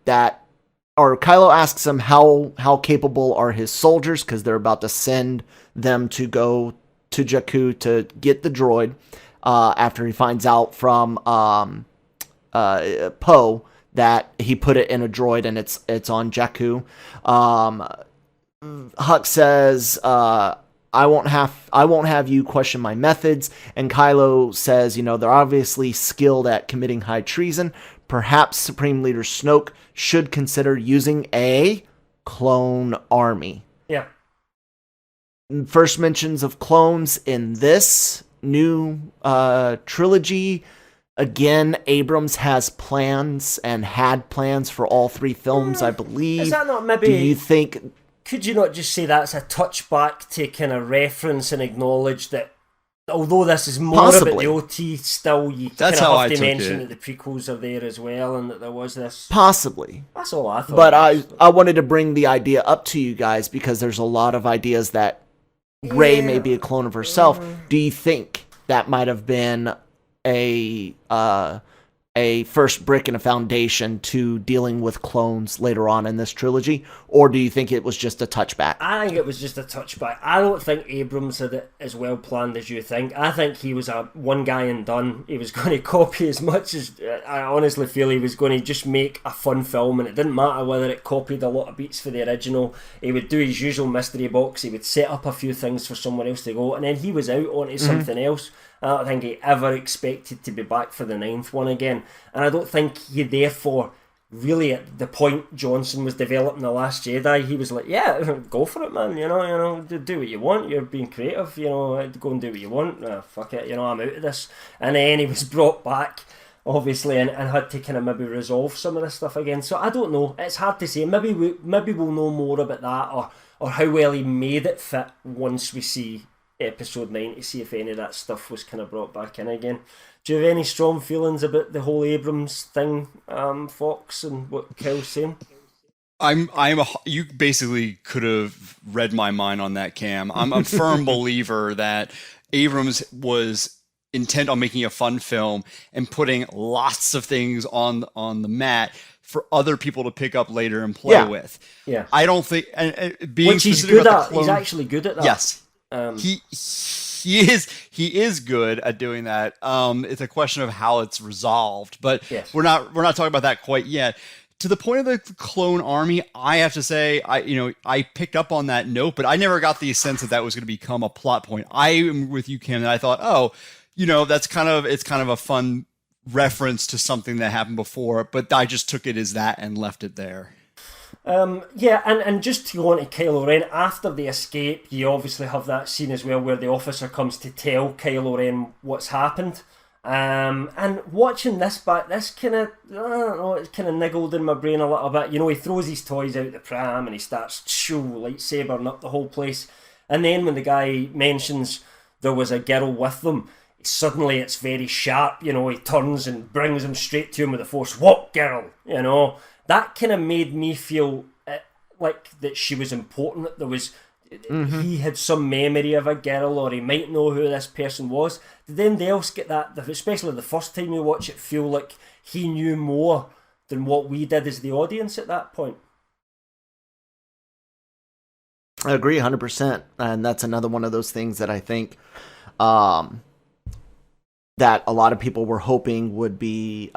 that, or Kylo asks him how capable are his soldiers because they're about to send them to go to Jakku to get the droid. After he finds out from Poe that he put it in a droid and it's on Jakku. Hux says, I won't have you question my methods. And Kylo says, they're obviously skilled at committing high treason. Perhaps Supreme Leader Snoke should consider using a clone army. Yeah. First mentions of clones in this new trilogy. Again, Abrams has plans and had plans for all three films, I believe. Is that not maybe... Do you think... Could you not just say that's a touchback to kind of reference and acknowledge that although this is more Possibly. about the OT, still you That's kind how of I have to took mention it. that the prequels are there as well and that there was this... Possibly. That's all I thought. But I wanted to bring the idea up to you guys because there's a lot of ideas that Rey may be a clone of herself. Do you think that might have been a first brick in a foundation to dealing with clones later on in this trilogy? Or do you think it was just a touchback? I think it was just a touchback. I don't think Abrams had it as well planned as you think. I think he was a one guy and done. He was going to copy as much as... I honestly feel he was going to just make a fun film, and it didn't matter whether it copied a lot of beats for the original. He would do his usual mystery box. He would set up a few things for someone else to go, and then he was out onto something else. I don't think he ever expected to be back for the 9th one again. And I don't think he therefore, really at the point Johnson was developing The Last Jedi, he was like, yeah, go for it, man, do what you want, you're being creative, go and do what you want, fuck it, I'm out of this. And then he was brought back, obviously, and had to kind of maybe resolve some of this stuff again. So I don't know, it's hard to say. Maybe we'll know more about that, or how well he made it fit once we see Episode 9 to see if any of that stuff was kind of brought back in again. Do you have any strong feelings about the whole Abrams thing, Fox, and what Kyle's saying? You basically could have read my mind on that, Cam. I'm a firm believer that Abrams was intent on making a fun film and putting lots of things on the mat for other people to pick up later and play with. Yeah. I don't think, being which he's specific good about at. the clone, He's actually good at that. Yes. He is good at doing that. It's a question of how it's resolved, but yes. we're not talking about that quite yet. To the point of the clone army, I have to say, I picked up on that note, but I never got the sense that was going to become a plot point. I am with you, Kim, and I thought, it's kind of a fun reference to something that happened before, but I just took it as that and left it there. And just to go on to Kylo Ren, after the escape, you obviously have that scene as well where the officer comes to tell Kylo Ren what's happened. And watching this back, this kind of, I don't know, it's kind of niggled in my brain a little bit. He throws his toys out the pram and he starts lightsabering up the whole place. And then when the guy mentions there was a girl with them, suddenly it's very sharp, he turns and brings him straight to him with the Force. What girl? That kind of made me feel like that she was important, that there was he had some memory of a girl, or he might know who this person was. Did anybody else get that, especially the first time you watch it, feel like he knew more than what we did as the audience at that point? I agree 100%. And that's another one of those things that I think that a lot of people were hoping would be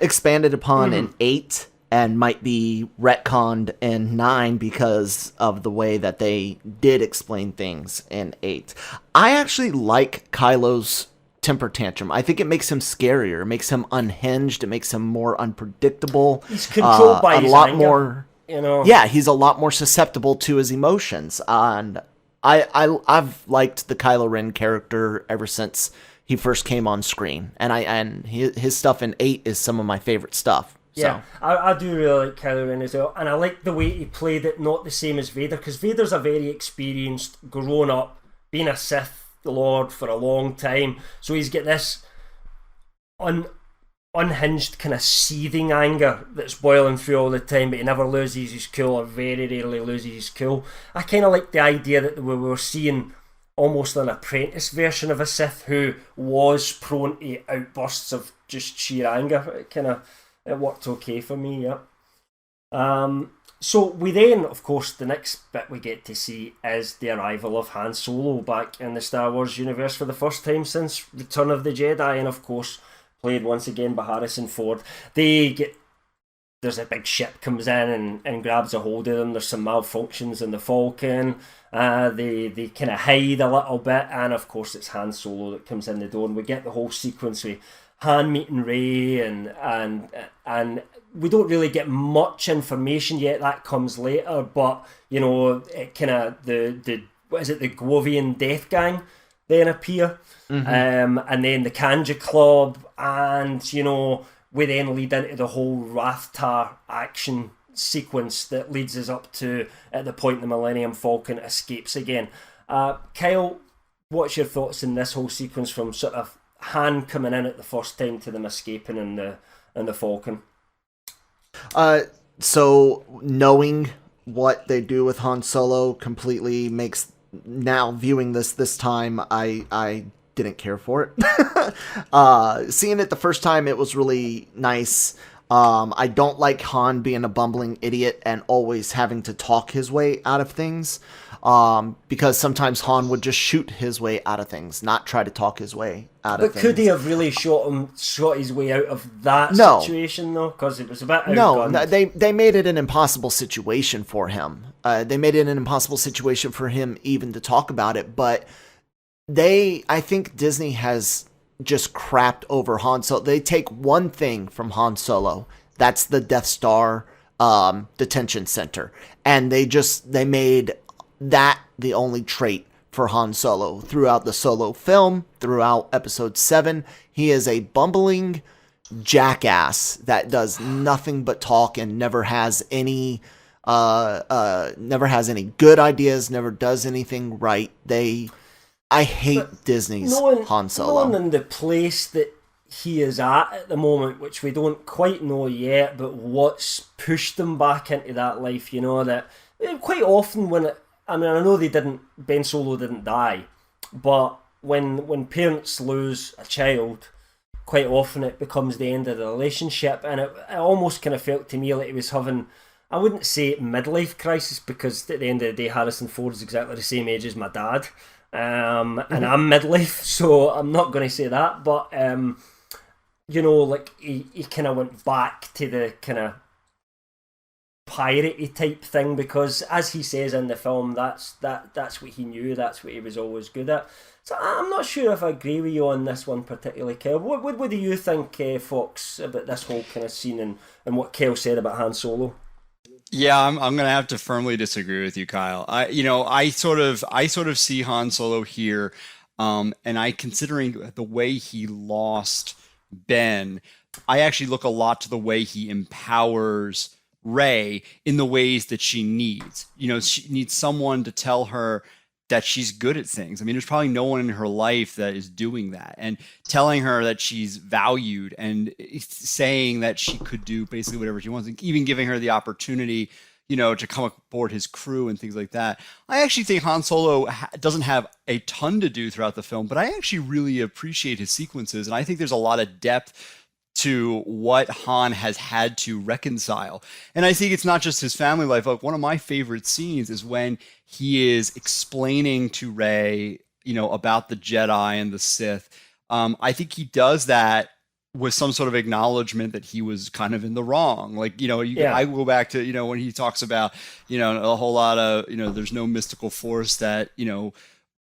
expanded upon in 8 and might be retconned in 9 because of the way that they did explain things in 8. I actually like Kylo's temper tantrum. I think it makes him scarier. It makes him unhinged. It makes him more unpredictable. He's controlled by his anger, more, you know. Yeah, he's a lot more susceptible to his emotions. And I've liked the Kylo Ren character ever since he first came on screen. And his stuff in 8 is some of my favorite stuff. Yeah, so. I do really like Kylo Ren as well, and I like the way he played it, not the same as Vader, because Vader's a very experienced, grown up, been a Sith Lord for a long time, so he's got this unhinged kind of seething anger that's boiling through all the time, but he never loses his cool, or very rarely loses his cool. I kind of like the idea that we were seeing almost an apprentice version of a Sith who was prone to outbursts of just sheer anger. It worked okay for me, yeah. So we then, of course, the next bit we get to see is the arrival of Han Solo back in the Star Wars universe for the first time since Return of the Jedi, and of course, played once again by Harrison Ford. There's a big ship comes in and grabs a hold of them. There's some malfunctions in the Falcon. They kind of hide a little bit, and of course, it's Han Solo that comes in the door, and we get the whole sequence with Han meeting Rey, and we don't really get much information yet. That comes later, but you know, it kind of the what is it, the Guovian Death Gang then appear, and then the Kanja Club, and you know, we then lead into the whole Rathtar action sequence that leads us up to at the point the Millennium Falcon escapes again. Kyle, what's your thoughts in this whole sequence from sort of Han coming in at the first time to them escaping in the Falcon? So knowing what they do with Han Solo completely makes, now viewing this time, I didn't care for it. Seeing it the first time, it was really nice. I don't like Han being a bumbling idiot and always having to talk his way out of things. Because sometimes Han would just shoot his way out of things, not try to talk his way out of things. But could he have really shot his way out of that situation though? Because it was a bit outgunned. No, they made it an impossible situation for him. They made it an impossible situation for him even to talk about it. But I think Disney has just crapped over Han Solo. They take one thing from Han Solo. That's the Death Star detention center, and they made that the only trait for Han Solo throughout the Solo film, throughout Episode VII. He is a bumbling jackass that does nothing but talk and never has any good ideas, never does anything right. I hate Disney's Han Solo. Knowing the place that he is at the moment, which we don't quite know yet, but what's pushed him back into that life, you know, that quite often I know Ben Solo didn't die, but when parents lose a child, quite often it becomes the end of the relationship, and it almost kind of felt to me like he was having, I wouldn't say midlife crisis, because at the end of the day Harrison Ford is exactly the same age as my dad, and I'm midlife, so I'm not going to say that, but you know, like he kind of went back to the kind of piratey type thing, because as he says in the film, that's what he knew, that's what he was always good at. So I'm not sure if I agree with you on this one particularly, Kel. What do you think, Fox, about this whole kind of scene and what Kel said about Han Solo? Yeah, I'm gonna have to firmly disagree with you, Kyle. I sort of see Han Solo here, and considering the way he lost Ben, I actually look a lot to the way he empowers Rey in the ways that she needs. You know, she needs someone to tell her that she's good at things. I mean, there's probably no one in her life that is doing that, and telling her that she's valued and saying that she could do basically whatever she wants, and even giving her the opportunity, to come aboard his crew and things like that. I actually think Han Solo doesn't have a ton to do throughout the film, but I actually really appreciate his sequences, and I think there's a lot of depth to what Han has had to reconcile. And I think it's not just his family life. Like, one of my favorite scenes is when he is explaining to Rey, about the Jedi and the Sith. I think he does that with some sort of acknowledgement that he was kind of in the wrong. Like, I go back to, when he talks about, a whole lot of, there's no mystical force that,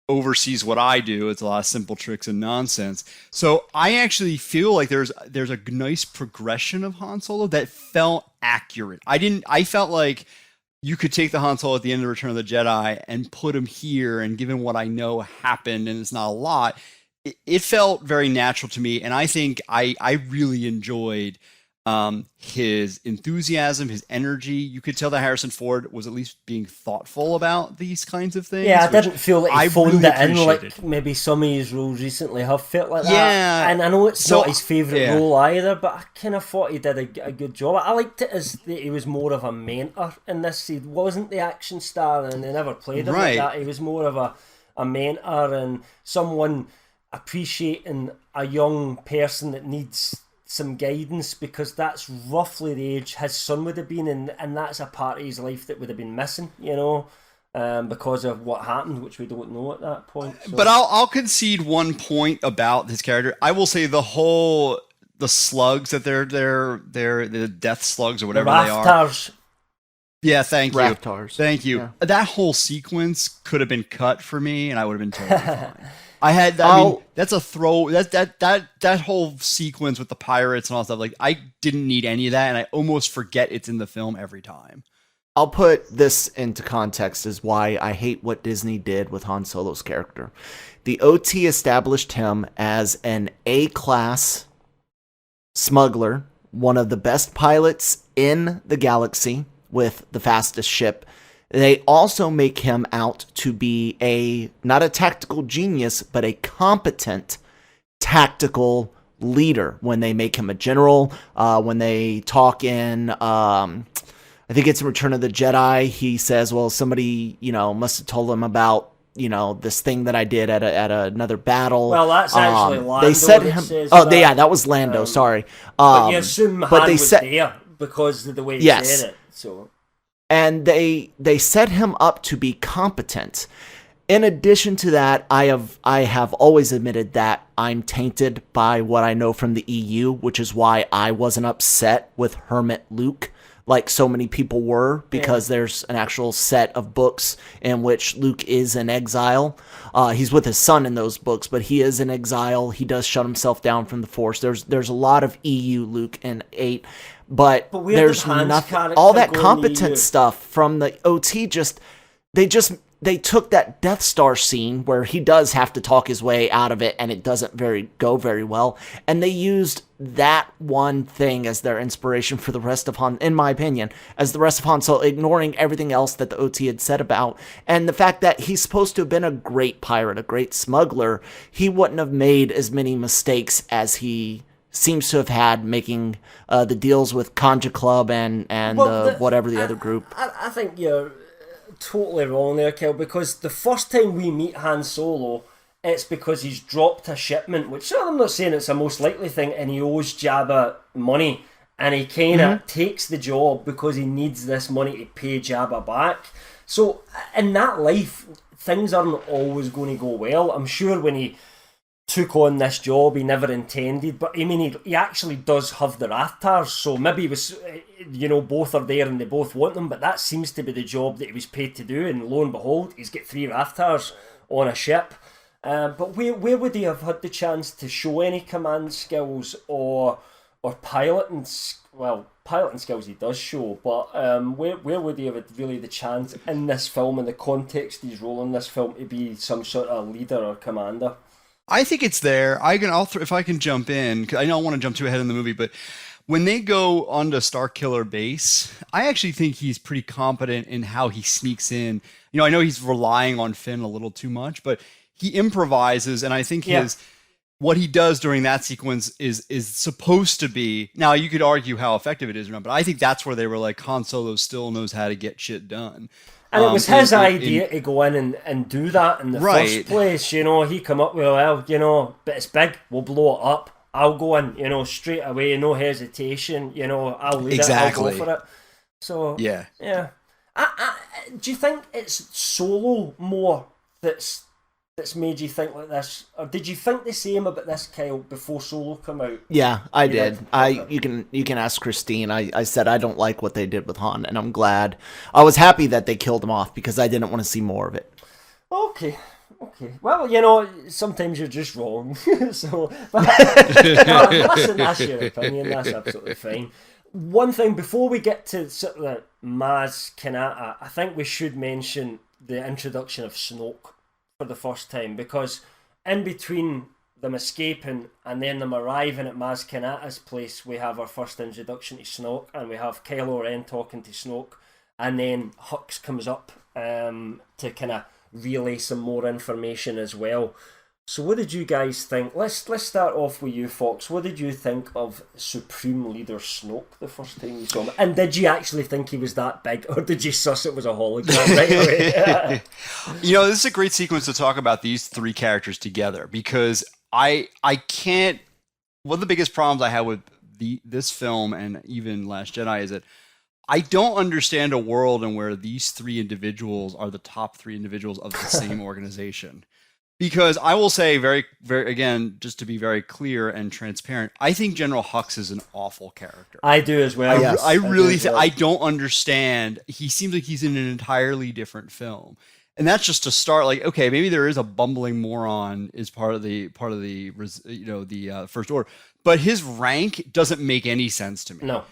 oversees what I do. It's a lot of simple tricks and nonsense. So I actually feel like there's a nice progression of Han Solo that felt accurate. I felt like you could take the Han Solo at the end of Return of the Jedi and put him here, and given what I know happened, and it's not a lot, it felt very natural to me. And I think I really enjoyed his enthusiasm, his energy. You could tell that Harrison Ford was at least being thoughtful about these kinds of things. Yeah, I didn't feel like he phoned really it in like maybe some of his roles recently have felt like that. Yeah. And I know it's not his favourite role either, but I kind of thought he did a good job. I liked it as that he was more of a mentor in this. He wasn't the action star, and they never played him like that. He was more of a mentor and someone appreciating a young person that needs some guidance, because that's roughly the age his son would have been, and that's a part of his life that would have been missing, because of what happened, which we don't know at that point. So. But I'll concede one point about his character. I will say the slugs that they're the death slugs or whatever they are. Yeah, thank you. Raftars. Thank you. Yeah. That whole sequence could have been cut for me, and I would have been totally fine. I mean, that's a throw. That whole sequence with the pirates and all that stuff. Like, I didn't need any of that, and I almost forget it's in the film every time. I'll put this into context as why I hate what Disney did with Han Solo's character. The OT established him as an A-class smuggler, one of the best pilots in the galaxy with the fastest ship. They also make him out to be not a tactical genius, but a competent tactical leader when they make him a general. When they talk in, I think it's in Return of the Jedi, he says, well, somebody, must have told him about, this thing that I did at another battle. Well, that's actually Lando. They said him. That was Lando. Sorry. But you assume Han was there because of the way he said it. So. And they set him up to be competent. In addition to that, I have always admitted that I'm tainted by what I know from the EU, which is why I wasn't upset with Hermit Luke like so many people were, because there's an actual set of books in which Luke is in exile. He's with his son in those books, but he is in exile. He does shut himself down from the Force. There's a lot of EU Luke in 8. But there's nothing. All that competent stuff from the OT they took that Death Star scene where he does have to talk his way out of it, and it doesn't go very well. And they used that one thing as their inspiration for the rest of Han, in my opinion, as the rest of Han Solo, ignoring everything else that the OT had said about. And the fact that he's supposed to have been a great pirate, a great smuggler, he wouldn't have made as many mistakes as he seems to have had making the deals with Conja Club and whatever the other group. I think you're totally wrong there, Kel, because the first time we meet Han Solo, it's because he's dropped a shipment, which I'm not saying it's a most likely thing, and he owes Jabba money, and he kind of takes the job because he needs this money to pay Jabba back. So in that life, things aren't always going to go well. I'm sure when he took on this job he never intended, but I mean he actually does have the Raftars, so maybe he was, both are there and they both want them, but that seems to be the job that he was paid to do, and lo and behold, he's got 3 Raftars on a ship. But where would he have had the chance to show any command skills or piloting? Well, piloting skills he does show, but where would he have had really the chance in this film, in the context he's role in this film, to be some sort of leader or commander? I think it's there. If I can jump in, 'cause I don't want to jump too ahead in the movie, but when they go onto Starkiller Base, I actually think he's pretty competent in how he sneaks in. I know he's relying on Finn a little too much, but he improvises, and I think what he does during that sequence is supposed to be, now you could argue how effective it is or not, but I think that's where they were like, Han Solo still knows how to get shit done. And it was his idea to go in and do that in the first place. You know, he come up with, well, you know, but it's big, we'll blow it up. I'll go in, you know, straight away, no hesitation. You know, I'll lead it, I'll go for it. So yeah. Do you think it's Solo more that's made you think like this, or did you think the same about this, Kyle, before Solo came out? Yeah, I did. You can ask Christine. I said I don't like what they did with Han, and I'm glad. I was happy that they killed him off because I didn't want to see more of it. Okay. Well, you know, sometimes you're just wrong. So, but, listen, that's your opinion. That's absolutely fine. One thing before we get to sort of the Maz Kanata, I think we should mention the introduction of Snoke for the first time, because in between them escaping and then them arriving at Maz Kanata's place, we have our first introduction to Snoke, and we have Kylo Ren talking to Snoke, and then Hux comes up to kind of relay some more information as well. So what did you guys think? Let's start off with you, Fox. What did you think of Supreme Leader Snoke the first time you saw him? And did you actually think he was that big, or did you suss it was a hologram right away? You know, this is a great sequence to talk about these three characters together, because I can't... One of the biggest problems I have with this film and even Last Jedi is that I don't understand a world in where these three individuals are the top three individuals of the same organization. Because I will say very, very, again, just to be very clear and transparent, I think General Hux is an awful character. I do as well. I really I don't understand. He seems like he's in an entirely different film. And that's just to start, like, okay, maybe there is a bumbling moron is part of the First Order, but his rank doesn't make any sense to me. No.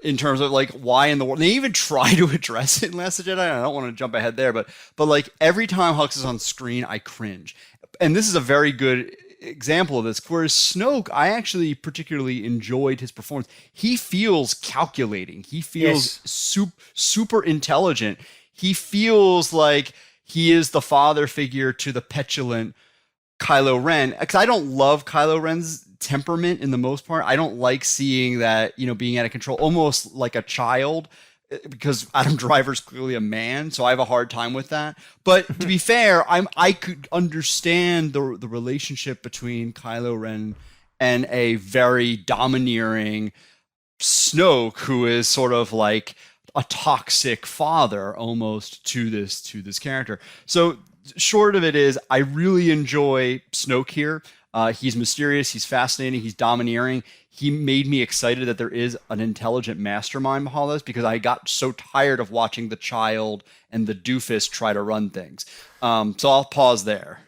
In terms of like why in the world they even try to address it in Last Jedi. I don't want to jump ahead there, but like every time Hux is on screen, I cringe. And this is a very good example of this. Whereas Snoke, I actually particularly enjoyed his performance. He feels calculating. He feels super intelligent. He feels like he is the father figure to the petulant Kylo Ren. Because I don't love Kylo Ren's temperament in the most part. I don't like seeing that, you know, being out of control, almost like a child, because Adam Driver's clearly a man, so I have a hard time with that. But to be fair, I could understand the relationship between Kylo Ren and a very domineering Snoke, who is sort of like a toxic father almost to this character. So short of it is, I really enjoy Snoke here. He's mysterious, he's fascinating, he's domineering. He made me excited that there is an intelligent mastermind behind this, because I got so tired of watching the child and the doofus try to run things. So I'll pause there.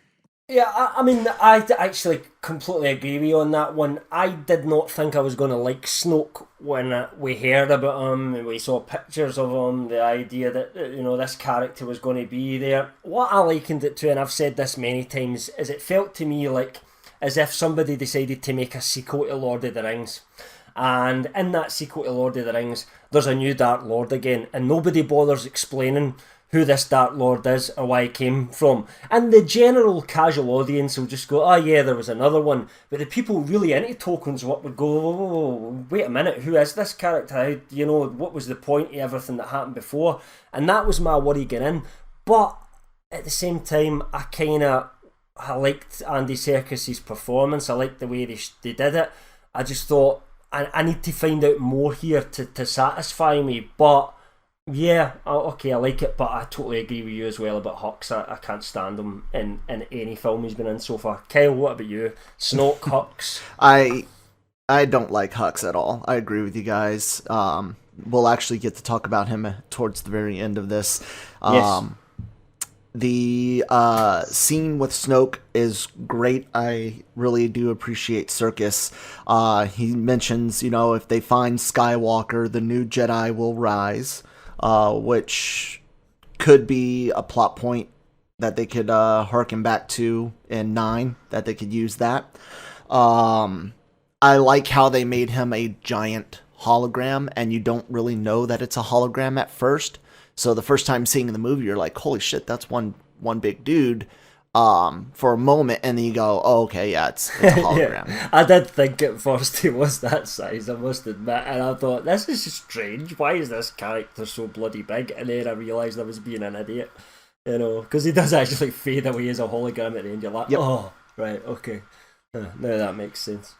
Yeah, I mean, I actually completely agree with you on that one. I did not think I was going to like Snoke when we heard about him and we saw pictures of him, the idea that, you know, this character was going to be there. What I likened it to, and I've said this many times, is it felt to me like as if somebody decided to make a sequel to Lord of the Rings. And in that sequel to Lord of the Rings, there's a new Dark Lord again, and nobody bothers explaining who this Dark Lord is or why he came from. And the general casual audience will just go, oh yeah, there was another one. But the people really into Tolkien's work would go, oh, wait a minute, who is this character? How, you know, what was the point of everything that happened before? And that was my worry getting in. But at the same time, I liked Andy Serkis's performance. I liked the way they did it. I just thought, I need to find out more here to satisfy me. But yeah, okay, I like it, but I totally agree with you as well about Hux. I can't stand him in any film he's been in so far. Kyle, what about you? Snoke, Hux? I don't like Hux at all. I agree with you guys. We'll actually get to talk about him towards the very end of this. Yes. The scene with Snoke is great. I really do appreciate Serkis. He mentions, you know, if they find Skywalker, the new Jedi will rise, which could be a plot point that they could harken back to in 9, that they could use that. I like how they made him a giant hologram, and you don't really know that it's a hologram at first. So the first time seeing the movie, you're like, holy shit, that's one big dude. for a moment, and then you go, oh, okay, yeah, it's a hologram. Yeah. I did think at first he was that size, I must admit, and I thought, this is strange, why is this character so bloody big? And then I realised I was being an idiot, because he does actually fade away as a hologram at the end. You're like, oh, right, okay. Now that makes sense.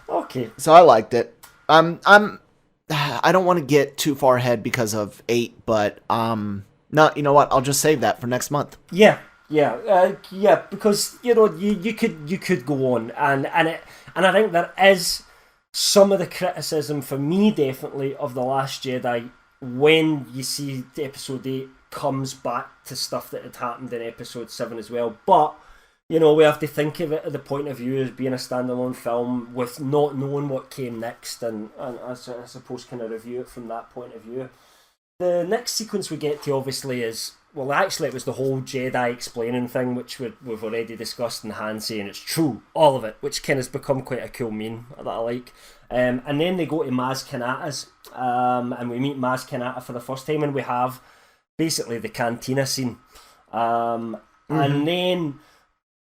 Okay. So I liked it. I don't want to get too far ahead because of 8, but no, you know what? I'll just save that for next month. Yeah, because you could go on, and I think there is some of the criticism for me definitely of The Last Jedi when you see the Episode 8 comes back to stuff that had happened in Episode 7 as well, but. We have to think of it at the point of view as being a standalone film with not knowing what came next, and I suppose kind of review it from that point of view. The next sequence we get to obviously is, well, actually it was the whole Jedi explaining thing, which we've already discussed, and Han saying it's true, all of it, which kind of has become quite a cool meme that I like. And then they go to Maz Kanata's, and we meet Maz Kanata for the first time, and we have basically the Cantina scene. And then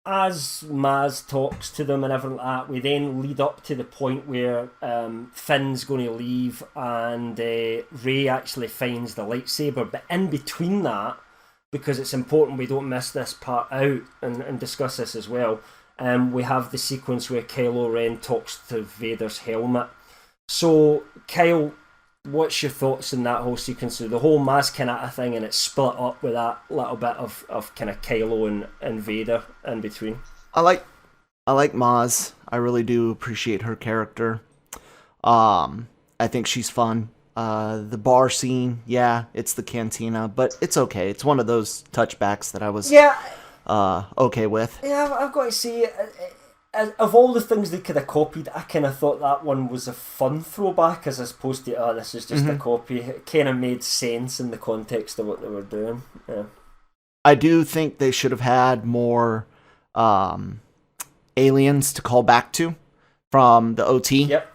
as Maz talks to them and everything like that, we then lead up to the point where Finn's going to leave and Rey actually finds the lightsaber. But in between that, because it's important we don't miss this part out and discuss this as well, we have the sequence where Kylo Ren talks to Vader's helmet. So, Kyle, what's your thoughts on that whole sequence of the whole Maz Kanata thing, and it's split up with that little bit of kind of Kylo and Vader in between? I like Maz. I really do appreciate her character. I think she's fun. The bar scene, yeah, it's the cantina, but it's okay. It's one of those touchbacks that I was okay with. Yeah, I've got to say, of all the things they could have copied, I kind of thought that one was a fun throwback as opposed to, this is just a copy. It kind of made sense in the context of what they were doing. Yeah. I do think they should have had more aliens to call back to from the OT. Yep.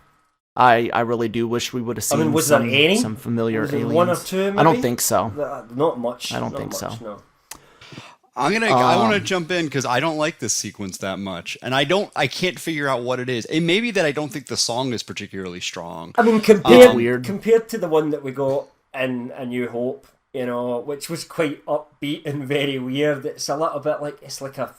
I really do wish we would have seen some familiar aliens. One or two, maybe? I don't think so. Not much. I don't think so. No. I want to jump in because I don't like this sequence that much, and I can't figure out what it is. It may be that I don't think the song is particularly strong. I mean, compared to the one that we got in A New Hope, which was quite upbeat and very weird. It's a little bit like, it's like a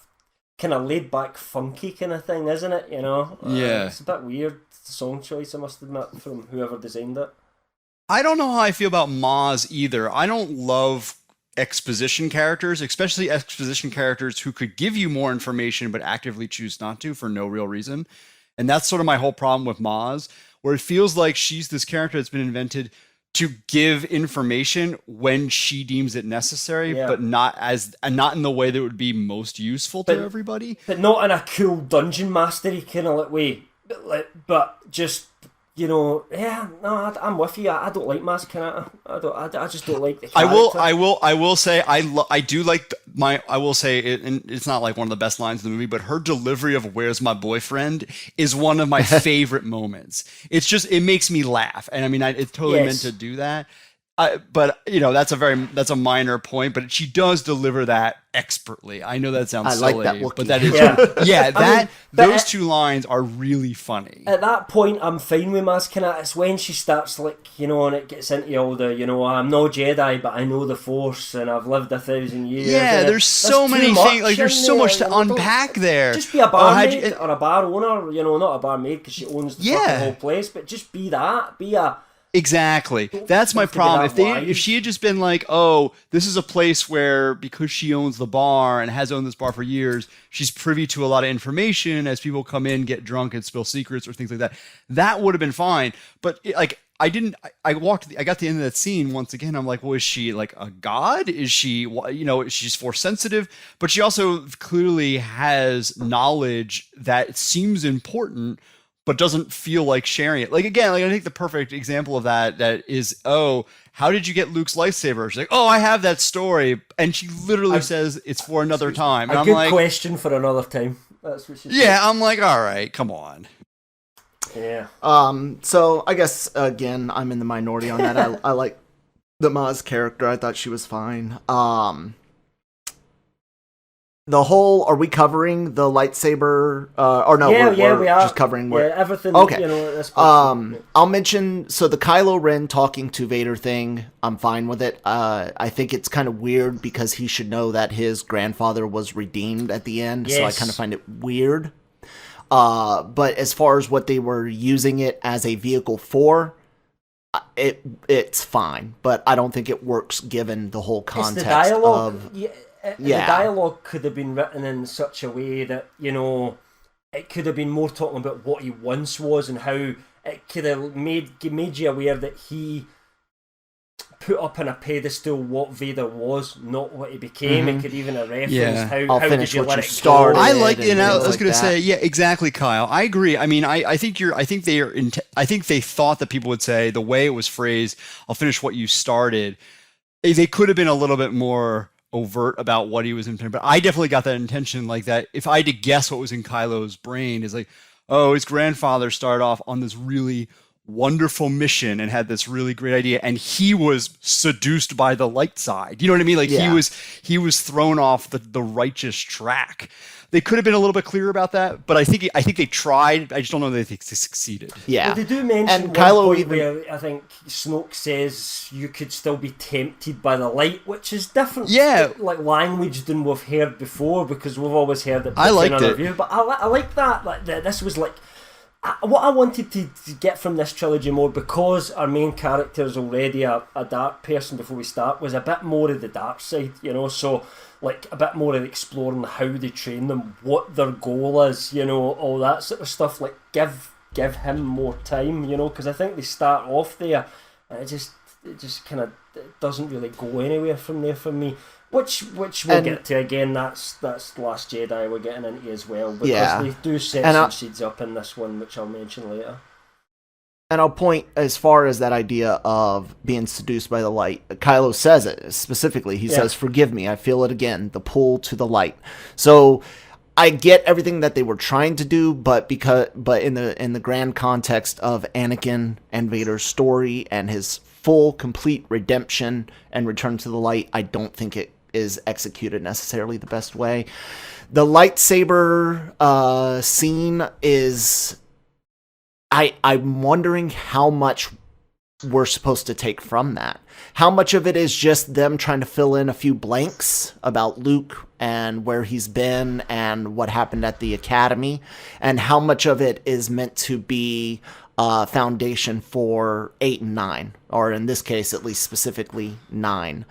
kind of laid back, funky kind of thing, isn't it? Yeah, it's a bit weird. The song choice, I must admit, from whoever designed it. I don't know how I feel about Maz either. I don't love exposition characters, especially exposition characters who could give you more information but actively choose not to for no real reason. And that's sort of my whole problem with Maz, where it feels like she's this character that's been invented to give information when she deems it necessary, but not in the way that would be most useful to everybody. But not in a cool dungeon mastery kind of way. But just, I'm with you. I don't like Maz Kanata. I just don't like the character. I will say I do like I will say it, and it's not like one of the best lines in the movie, but her delivery of "Where's my boyfriend" is one of my favorite moments. It's just, it makes me laugh, and I mean, it's totally meant to do that. But that's a minor point, but she does deliver that expertly. I know that sounds silly, like that Wookiee. But that is those two lines are really funny. At that point, I'm fine with Maz Kanata. It's when she starts and it gets into all the, I'm no Jedi, but I know the Force, and I've lived 1,000 years. Yeah, there's so many things. Like, there's so much to unpack there. Just be a barmaid or a bar owner. Not a barmaid because she owns the fucking whole place, but just be that. Be a. Exactly. That's my problem. If she had just been like, oh, this is a place where, because she owns the bar and has owned this bar for years, she's privy to a lot of information as people come in, get drunk, and spill secrets or things like that. That would have been fine. But I got to the end of that scene once again. I'm like, well, is she like a god? Is she, she's Force sensitive, but she also clearly has knowledge that seems important, but doesn't feel like sharing it. Like, again, I think the perfect example of that is, oh, how did you get Luke's lightsaber? She's like, oh, I have that story. And she literally says it's for another time. And I'm like, question for another time. That's what she said. Yeah, I'm like, all right, come on. Yeah. So I guess, again, I'm in the minority on that. I like the Maz character. I thought she was fine. the whole, are we covering the lightsaber? Or no, Yeah, we're we are. just covering Yeah, where. everything. Okay. You know, at this point. I'll mention, so the Kylo Ren talking to Vader thing, I'm fine with it. I think it's kind of weird because he should know that his grandfather was redeemed at the end, so I Yes. kind of find it weird. But as far as what they were using it as a vehicle for, it's fine. But I don't think it works given the whole It's context the dialogue. of... The dialogue could have been written in such a way that, you know, it could have been more talking about what he once was and how it could have made you aware that he put up on a pedestal what Vader was, not what he became. It could even have referenced Yeah. how I'll did finish you what let you it started. go. I like, and and I things was like going to that. say, yeah, exactly, Kyle. I agree. I mean, I think I think they thought that people would say the way it was phrased, I'll finish what you started. They could have been a little bit more overt about what he was intending, but I definitely got that intention, like that. If I had to guess what was in Kylo's brain, is like, oh, his grandfather started off on this really wonderful mission and had this really great idea, and he was seduced by the light side. You know what I mean? Like Yeah. he was thrown off the righteous track. They could have been a little bit clearer about that, but I think they tried. I just don't know that they succeeded. Yeah. Well, they do mention And one Kylo point even... where I think Snoke says you could still be tempted by the light, which is different, Yeah. like language than we've heard before, because we've always heard it. I liked in our it. review, but I like that. Like this was like what I wanted to get from this trilogy more, because our main character is already a dark person before we start, was a bit more of the dark side, you know. So like a bit more of exploring how they train them, what their goal is, you know, all that sort of stuff. Like give him more time, you know, because I think they start off there and it just kind of doesn't really go anywhere from there for me. Which we'll get to again. That's Last Jedi we're getting into as well, because they do set some seeds up in this one, which I'll mention later. And I'll point, as far as that idea of being seduced by the light, Kylo says it specifically. He says, "Forgive me, I feel it again, the pull to the light." So I get everything that they were trying to do, but in the grand context of Anakin and Vader's story and his full, complete redemption and return to the light, I don't think it is executed necessarily the best way. The lightsaber scene is... I'm wondering how much we're supposed to take from that. How much of it is just them trying to fill in a few blanks about Luke and where he's been and what happened at the academy, and how much of it is meant to be foundation for 8 and 9, or in this case, at least specifically 9.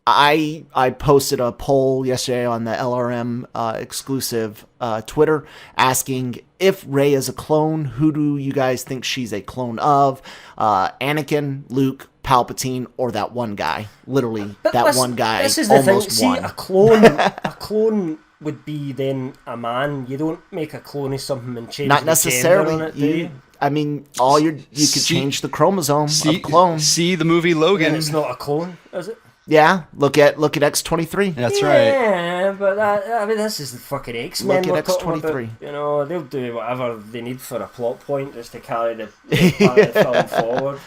I posted a poll yesterday on the LRM exclusive Twitter asking, if Rey is a clone, who do you guys think she's a clone of? Anakin, Luke, Palpatine, or that one guy? Literally, one guy. This is the almost thing. won. See, a clone would be then a man. You don't make a clone of something and change Not the necessarily. gender on it, do you? I mean, you could change the chromosome of clone. See the movie Logan. And it's not a clone, is it? Yeah, look at X-23. That's right. Yeah, but I mean, this is the fucking X-Men. Look we're at talking X-23. about. You know, they'll do whatever they need for a plot point just to carry the film forward.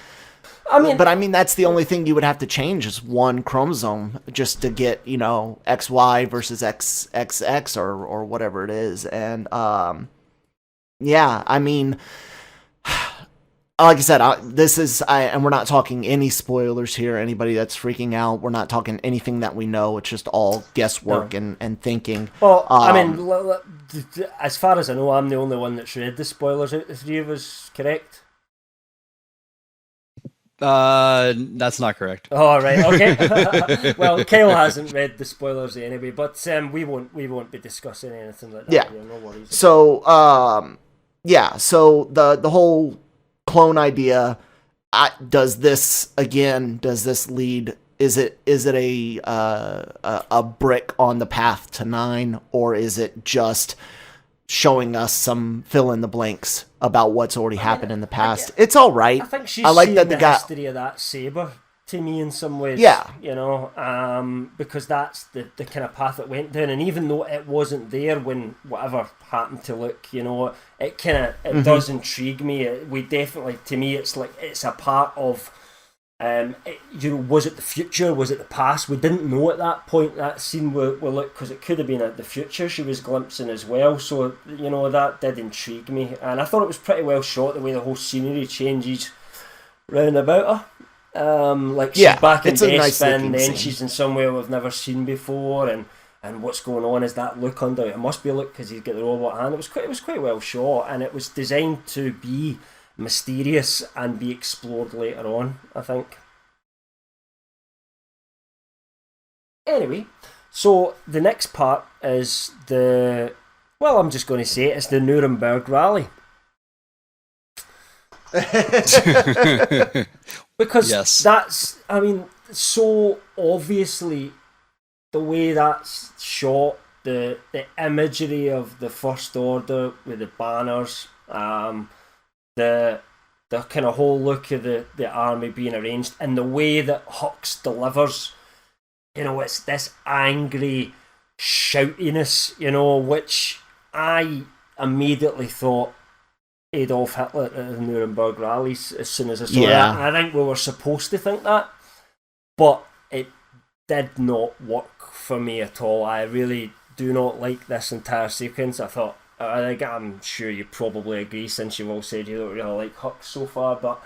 I mean, that's the only thing you would have to change is one chromosome just to get, XY versus XXX or whatever it is. And, yeah, I mean, like I said, and we're not talking any spoilers here. Anybody that's freaking out, we're not talking anything that we know. It's just all guesswork and thinking. Well, I mean, as far as I know, I'm the only one that's read the spoilers out the three of us, correct? That's not correct. Oh, right, okay. Well, Kyle hasn't read the spoilers anyway, but we won't be discussing anything like that. Yeah. Here, no worries. So, so the whole clone idea, does this lead, is it a brick on the path to 9, or is it just showing us some fill in the blanks about what's already happened in the past? It's all right. I think she's like seeing that the the guy... history of that saber to me in some ways. Yeah. Because that's the kind of path it went down, and even though it wasn't there when whatever happened to Luke, it kind of does intrigue me. We definitely, to me, it's like it's a part of Was it the future? Was it the past? We didn't know at that point. That scene where look, because it could have been the future she was glimpsing as well. So that did intrigue me, and I thought it was pretty well shot the way the whole scenery changes round about her. She's back in Bespin, then she's in somewhere we've never seen before, and what's going on is that Luke under it. It must be Luke because he's got the robot hand. It was quite well shot, and it was designed to be mysterious and be explored later on, I think. Anyway, so the next part is I'm just going to say it's the Nuremberg Rally. Because that's, so obviously the way that's shot, the imagery of the First Order with the banners, the kind of whole look of the army being arranged, and the way that Hux delivers, it's this angry shoutiness, which I immediately thought Adolf Hitler at the Nuremberg rallies as soon as I saw that. And I think we were supposed to think that, but it did not work for me at all. I really do not like this entire sequence. I'm sure you probably agree, since you've all said you don't really like Hux so far, but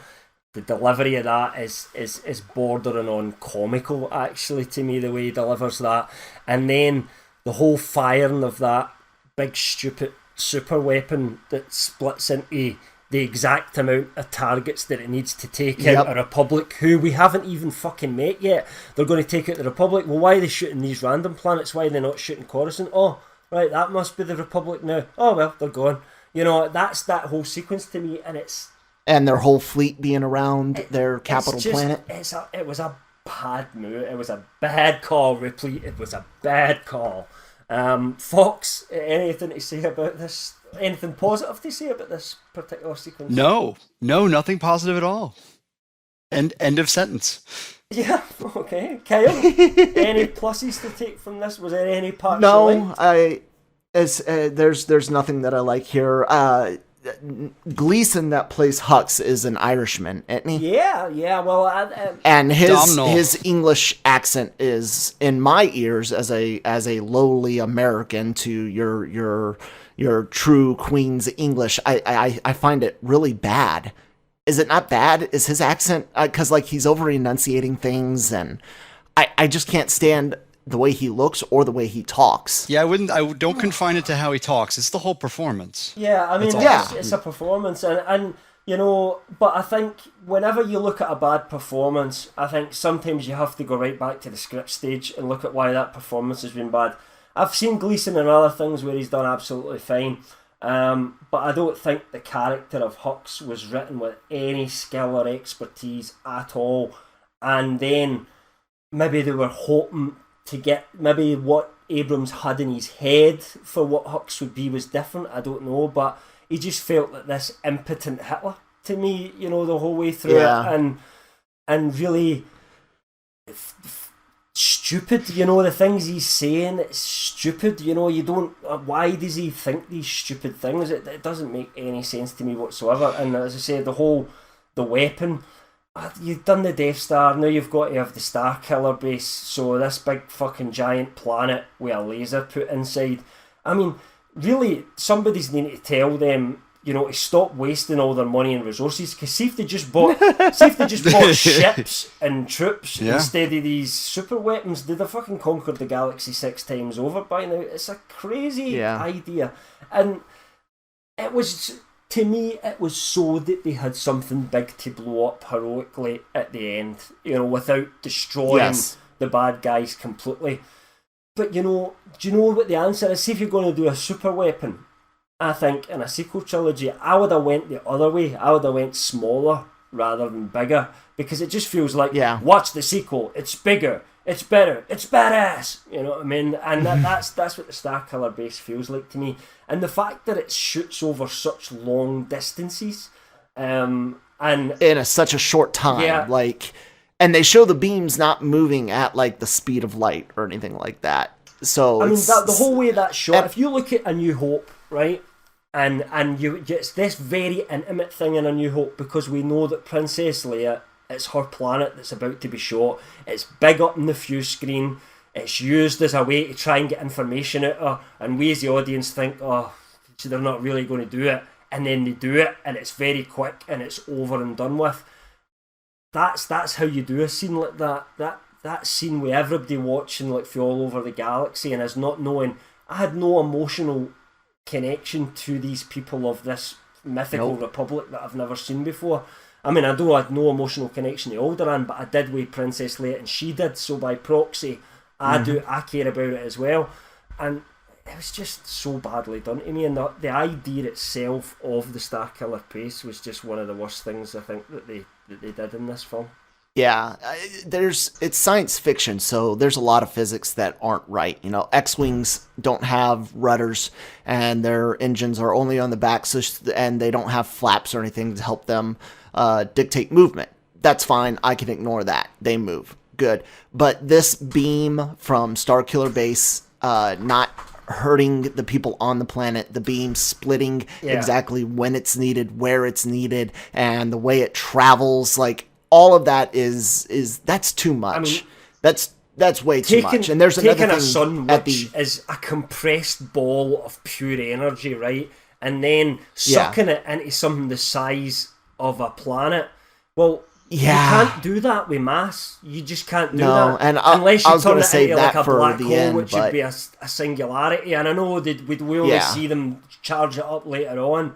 the delivery of that is bordering on comical, actually, to me, the way he delivers that. And then the whole firing of that big stupid super weapon that splits into the exact amount of targets that it needs to take out a Republic who we haven't even fucking met yet. They're going to take out the Republic. Well, why are they shooting these random planets? Why are they not shooting Coruscant? Oh, right, that must be the Republic now. Oh, well, they're gone. That's that whole sequence to me, and their whole fleet being around their capital planet. It was a bad move. It was a bad call, Ripley. It was a bad call. Fox, anything to say about this? Anything positive to say about this particular sequence? No, nothing positive at all. End of sentence. Yeah, okay. Kyle, any pluses to take from this? Was there any parts you liked? There's nothing that I like here. Gleason, that plays Hux, is an Irishman, isn't he? Yeah. Well, and his English accent is in my ears as a lowly American to your true Queen's English. I find it really bad. Is it not bad? Is his accent because he's over enunciating things, and I just can't stand the way he looks or the way he talks. Yeah, I don't confine it to how he talks. It's the whole performance. Yeah, it's a performance, and but I think whenever you look at a bad performance, I think sometimes you have to go right back to the script stage and look at why that performance has been bad. I've seen Gleason in other things where he's done absolutely fine, but I don't think the character of Hux was written with any skill or expertise at all. And then maybe they were hoping to get maybe what Abrams had in his head for what Hux would be was different. I don't know, but he just felt like this impotent Hitler to me, the whole way through it, and really stupid. The things he's saying, it's stupid. You don't. Why does he think these stupid things? It doesn't make any sense to me whatsoever. And as I said, the weapon. You've done the Death Star, now you've got to have the Star Killer base, so this big fucking giant planet with a laser put inside. Really, somebody's needing to tell them, to stop wasting all their money and resources, because see if they just bought ships and troops instead of these super weapons, they'd have fucking conquered the galaxy 6 times over by now. It's a crazy idea. And it was... To me, it was so that they had something big to blow up heroically at the end, without destroying the bad guys completely. But, do you know what the answer is? See if you're going to do a super weapon, I think, in a sequel trilogy, I would have went the other way. I would have went smaller rather than bigger, because it just feels like, watch the sequel, it's bigger, it's better, it's badass, you know what I mean? And that's what the Star Killer base feels like to me. And the fact that it shoots over such long distances, and in such a short time, and they show the beams not moving at the speed of light or anything like that. So the whole way that's shot. If you look at A New Hope, right, and it's this very intimate thing in A New Hope, because we know that Princess Leia It's her planet that's about to be shot. It's big up in the view screen. It's used as a way to try and get information out of her, and we as the audience think, oh, they're not really going to do it, and then they do it, and it's very quick, and it's over and done with. That's how you do a scene like that. That scene with everybody watching like from all over the galaxy and us not knowing. I had no emotional connection to these people of this mythical republic that I've never seen before. I mean, I had no emotional connection to Alderaan, but I did with Princess Leia, and she did, so by proxy, I care about it as well. And it was just so badly done to me, and the idea itself of the Starkiller Base was just one of the worst things I think that they did in this film. Yeah, it's science fiction, so there's a lot of physics that aren't right. You know, X-Wings don't have rudders, and their engines are only on the back, and they don't have flaps or anything to help them dictate movement. That's fine, I can ignore that. They move. Good. But this beam from Starkiller Base not hurting the people on the planet, the beam splitting exactly when it's needed, where it's needed, and the way it travels, like, all of that is that's too much. I mean, that's way too much. And there's another thing a sun which is a compressed ball of pure energy, right? And then sucking it into something the size of a planet. Well, you can't do that with mass. You just can't do that. And unless you turn it into like a black hole, end, which would be a singularity. And I know we only see them charge it up later on.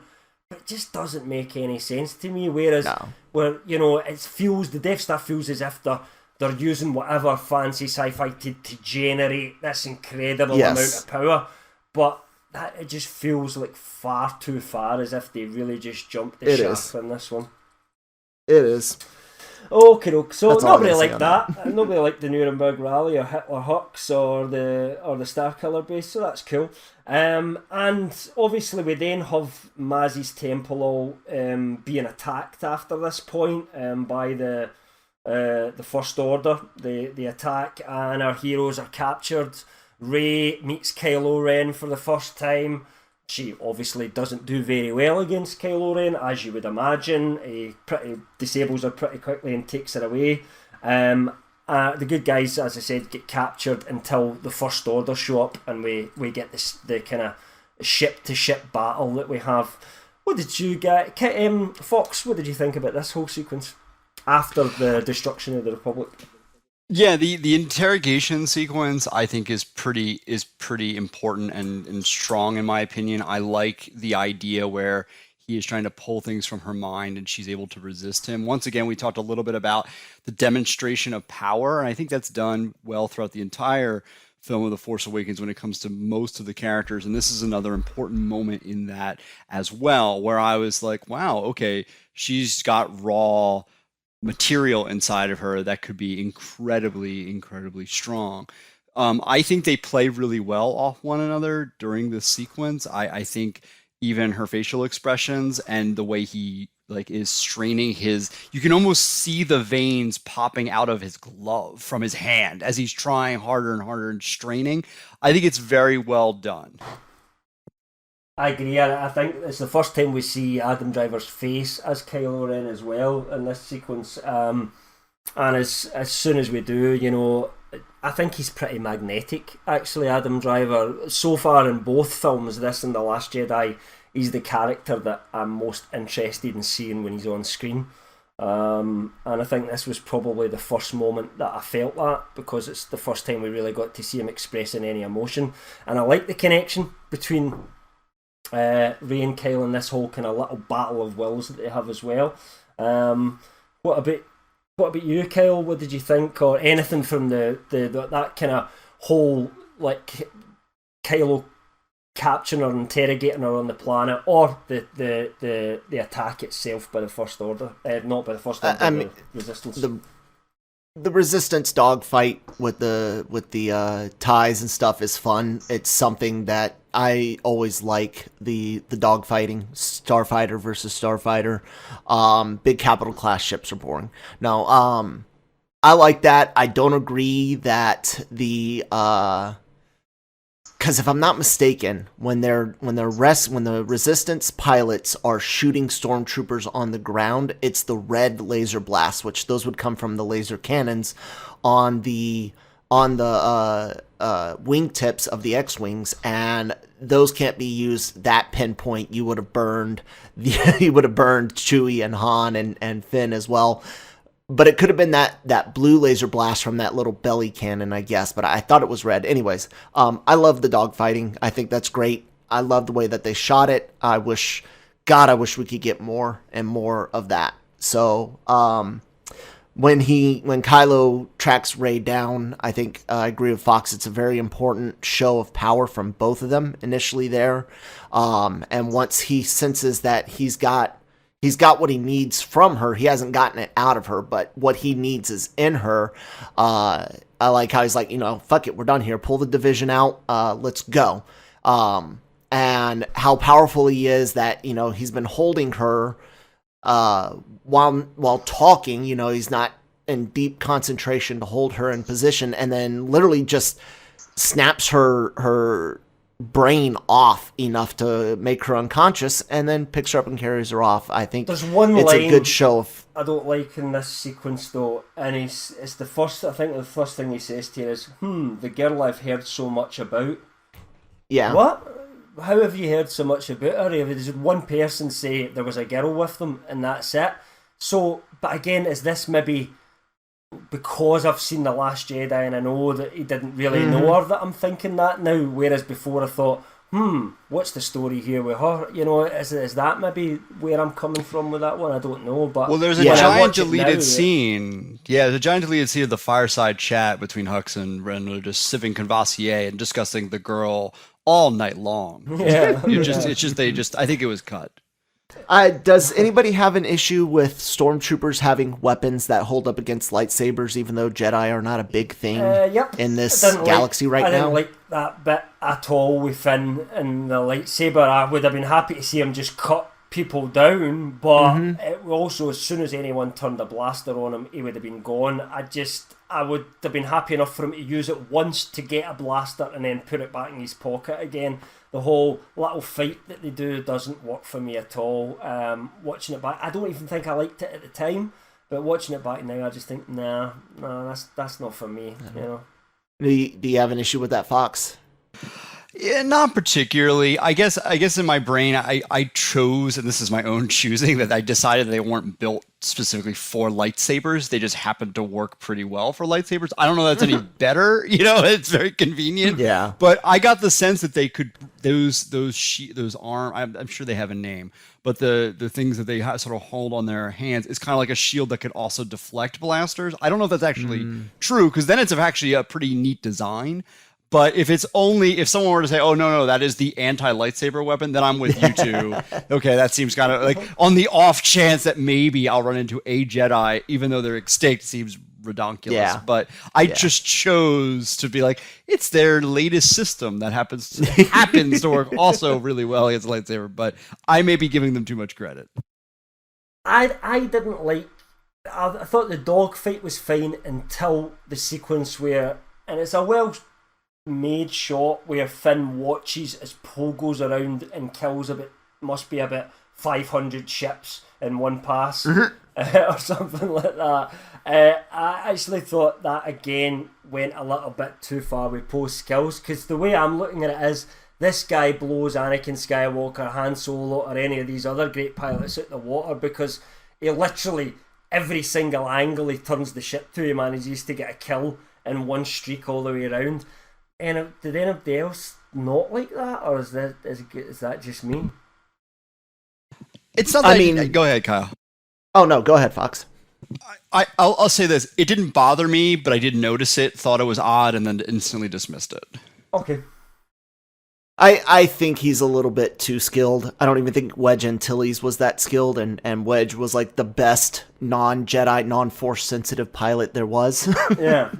But it just doesn't make any sense to me. Whereas, where it feels, the Death Star feels as if they're using whatever fancy sci-fi to generate this incredible amount of power. But it just feels like far too far, as if they really just jumped the shark on this one. It is. Okay, so nobody liked that. Nobody liked the Nuremberg Rally or Hitler Hux or the Starkiller Base, so that's cool. And obviously we then have Maz's temple all being attacked after this point by the First Order. The attack, and our heroes are captured. Rey meets Kylo Ren for the first time. She obviously doesn't do very well against Kylo Ren, as you would imagine. He disables her pretty quickly and takes her away. The good guys, as I said, get captured until the First Order show up, and we get the kind of ship-to-ship battle that we have. What did you get? Fox, what did you think about this whole sequence after the destruction of the Republic? Yeah, the interrogation sequence I think is pretty important and strong in my opinion. I like the idea where he is trying to pull things from her mind and she's able to resist him. Once again, we talked a little bit about the demonstration of power, and I think that's done well throughout the entire film of The Force Awakens when it comes to most of the characters, and this is another important moment in that as well, where I was like, wow, okay, she's got raw material inside of her that could be incredibly strong. I think they play really well off one another during this sequence. I think even her facial expressions and the way he is straining you can almost see the veins popping out of his glove from his hand as he's trying harder and harder and straining. I think it's very well done. I agree. I think it's the first time we see Adam Driver's face as Kylo Ren as well in this sequence. And as soon as we do, I think he's pretty magnetic, actually, Adam Driver. So far in both films, this and The Last Jedi, he's the character that I'm most interested in seeing when he's on screen. And I think this was probably the first moment that I felt that, because it's the first time we really got to see him expressing any emotion. And I like the connection between Rey and Kyle in this whole kind of little battle of wills that they have as well. What about you, Kyle? What did you think, or anything from that kind of whole Kylo capturing her, interrogating her on the planet, or the attack itself by the First Order? Not by the First Order, the Resistance. The Resistance dogfight with the ties and stuff is fun. It's something that I always like, the dogfighting, Starfighter versus Starfighter. Big capital class ships are boring. No, I like that. I don't agree that the Kylo because if I'm not mistaken, when the Resistance pilots are shooting stormtroopers on the ground, it's the red laser blast, which those would come from the laser cannons on the wingtips of the X-wings, and those can't be used that pinpoint. You would have burned Chewie and Han and Finn as well. But it could have been that blue laser blast from that little belly cannon, I guess. But I thought it was red. Anyways, I love the dogfighting. I think that's great. I love the way that they shot it. I wish we could get more and more of that. So when Kylo tracks Rey down, I think I agree with Fox. It's a very important show of power from both of them initially there. And once he senses that he's got what he needs from her. He hasn't gotten it out of her, but what he needs is in her. I like how he's like, fuck it, we're done here. Pull the division out. Let's go. And how powerful he is that, he's been holding her while talking. He's not in deep concentration to hold her in position, and then literally just snaps her brain off enough to make her unconscious, and then picks her up and carries her off. I think there's one it's line a good show of I don't like in this sequence though, and it's the first thing he says to her is, the girl I've heard so much about. Yeah. What? How have you heard so much about her? There's one person say there was a girl with them and that's it. So, but again, is this maybe because I've seen The Last Jedi and I know that he didn't really know her that I'm thinking that now, whereas before I thought, what's the story here with her? Is that maybe where I'm coming from with that one? I don't know, but there's a giant deleted scene. Yeah, there's a giant deleted scene of the fireside chat between Hux and Ren, just sipping Convassier and discussing the girl all night long. Yeah, I think it was cut. Does anybody have an issue with stormtroopers having weapons that hold up against lightsabers, even though Jedi are not a big thing in this galaxy right now? I didn't like that bit at all with Finn and the lightsaber. I would have been happy to see him just cut people down, but it also, as soon as anyone turned a blaster on him, he would have been gone. I would have been happy enough for him to use it once to get a blaster and then put it back in his pocket again. The whole little fight that they do doesn't work for me at all. Watching it back, I don't even think I liked it at the time, but watching it back now, I just think, nah, that's not for me. Do you have an issue with that, Fox? Yeah, not particularly. I guess in my brain, I chose, and this is my own choosing, that I decided they weren't built specifically for lightsabers. They just happened to work pretty well for lightsabers. I don't know if that's any better. It's very convenient. Yeah. But I got the sense that they could those arm. I'm sure they have a name, but the things that they sort of hold on their hands is kind of like a shield that could also deflect blasters. I don't know if that's actually true, because then it's actually a pretty neat design. But if someone were to say, oh, no, that is the anti-lightsaber weapon, then I'm with you too. Okay, that seems kind of like, on the off chance that maybe I'll run into a Jedi, even though they're extinct, seems redonkulous. Yeah. But I just chose to be like, it's their latest system that happens to work also really well against a lightsaber, but I may be giving them too much credit. I didn't like, I thought the dogfight was fine until the sequence where, and it's a well-made shot where Finn watches as Poe goes around and kills must be about 500 ships in one pass, or something like that. I actually thought that again went a little bit too far with Poe's skills, because the way I'm looking at it is, this guy blows Anakin Skywalker, Han Solo, or any of these other great pilots out the water, because he literally, every single angle he turns the ship to, he manages to get a kill in one streak all the way around. And did anybody else not like that, or is that just me? It's not. Go ahead, Kyle. Oh no, go ahead, Fox. I'll say this: it didn't bother me, but I did notice it, thought it was odd, and then instantly dismissed it. Okay. I think he's a little bit too skilled. I don't even think Wedge Antilles was that skilled, and Wedge was like the best non-Jedi, non-Force sensitive pilot there was. Yeah.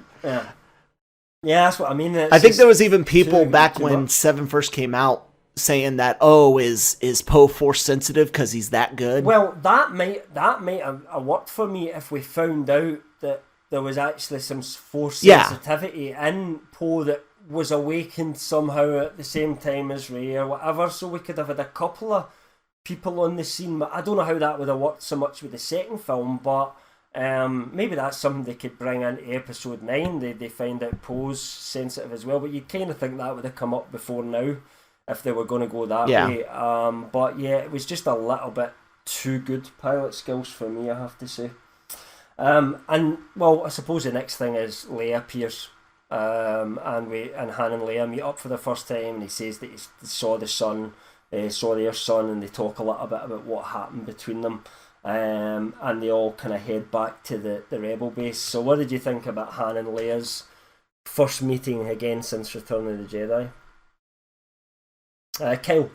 Yeah, that's what I mean. I think there was even people back when 7 first came out saying that, is Poe Force sensitive because he's that good? Well, that might have worked for me if we found out that there was actually some Force sensitivity in Poe that was awakened somehow at the same time as Rey or whatever, so we could have had a couple of people on the scene. I don't know how that would have worked so much with the second film, but maybe that's something they could bring into episode 9. They find out Poe's sensitive as well, but you'd kind of think that would have come up before now if they were going to go that way. But yeah, it was just a little bit too good pilot skills for me, I have to say. And well, I suppose the next thing is Leia appears, and Han and Leia meet up for the first time, and he says that he saw the son, saw their son, and they talk a little bit about what happened between them. And they all kind of head back to the Rebel base. So what did you think about Han and Leia's first meeting again since Return of the Jedi? Kyle?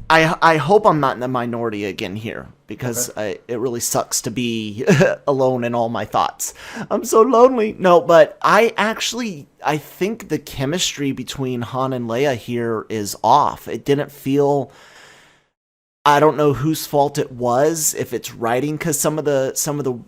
I hope I'm not in the minority again here, because it really sucks to be alone in all my thoughts. I'm so lonely. No, but I think the chemistry between Han and Leia here is off. It didn't feel... I don't know whose fault it was, if it's writing, because some of the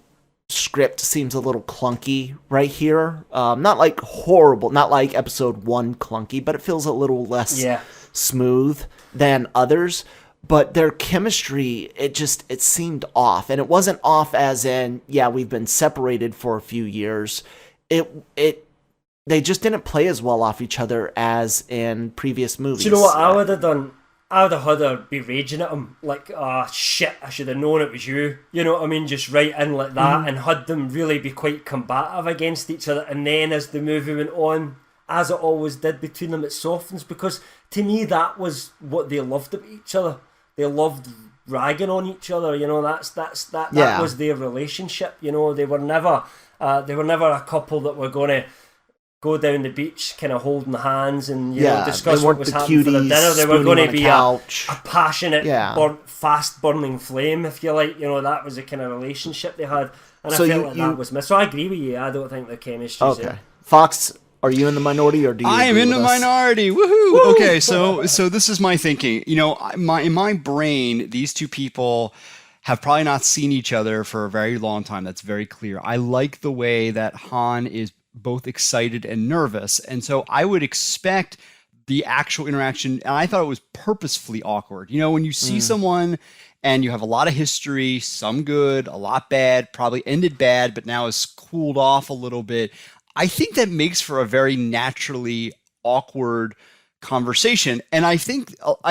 script seems a little clunky right here. Not like horrible, not like episode 1 clunky, but it feels a little less smooth than others. But their chemistry, it seemed off. And it wasn't off as in, yeah, we've been separated for a few years. They just didn't play as well off each other as in previous movies. Do you know what I would have done? I would have had her be raging at him, like, shit, I should have known it was you. You know what I mean? Just right in like that, and had them really be quite combative against each other. And then as the movie went on, as it always did between them, it softens. Because to me, that was what they loved about each other. They loved ragging on each other. You know, that was their relationship. You know, they were never a couple that were going to go down the beach kind of holding hands and discuss what was happening for the dinner. They were going to be a passionate, fast burning flame, if you like. You know, that was the kind of relationship they had, and so I felt that was missed. So I agree with you. I don't think the chemistry is there. Fox, are you in the minority, or do you? I am in the minority. Woohoo! Woo! Okay, so this is my thinking. You know, in my brain, these two people have probably not seen each other for a very long time. That's very clear. I like the way that Han is both excited and nervous, and so I would expect the actual interaction, and I thought it was purposefully awkward. You know, when you see someone and you have a lot of history, some good, a lot bad, probably ended bad, but now has cooled off a little bit, I think that makes for a very naturally awkward conversation. And I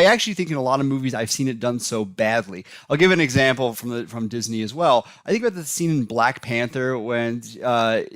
actually think in a lot of movies I've seen it done so badly. I'll give an example from Disney as well. I think about the scene in Black Panther when Black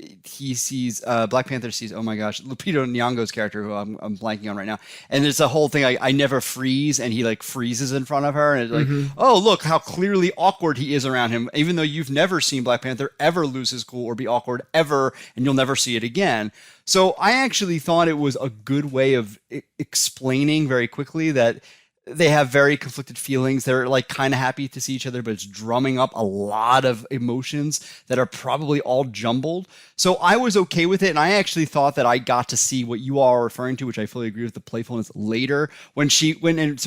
Panther sees, oh my gosh, Lupita Nyong'o's character, who I'm blanking on right now, and there's a whole thing, I never freeze, and he like freezes in front of her, and it's like, oh look how clearly awkward he is around him, even though you've never seen Black Panther ever lose his cool or be awkward ever, and you'll never see it again. So I actually thought it was a good way of explaining very quickly that they have very conflicted feelings. They're like kind of happy to see each other, but it's drumming up a lot of emotions that are probably all jumbled. So I was okay with it, and I actually thought that I got to see what you all are referring to, which I fully agree with, the playfulness later and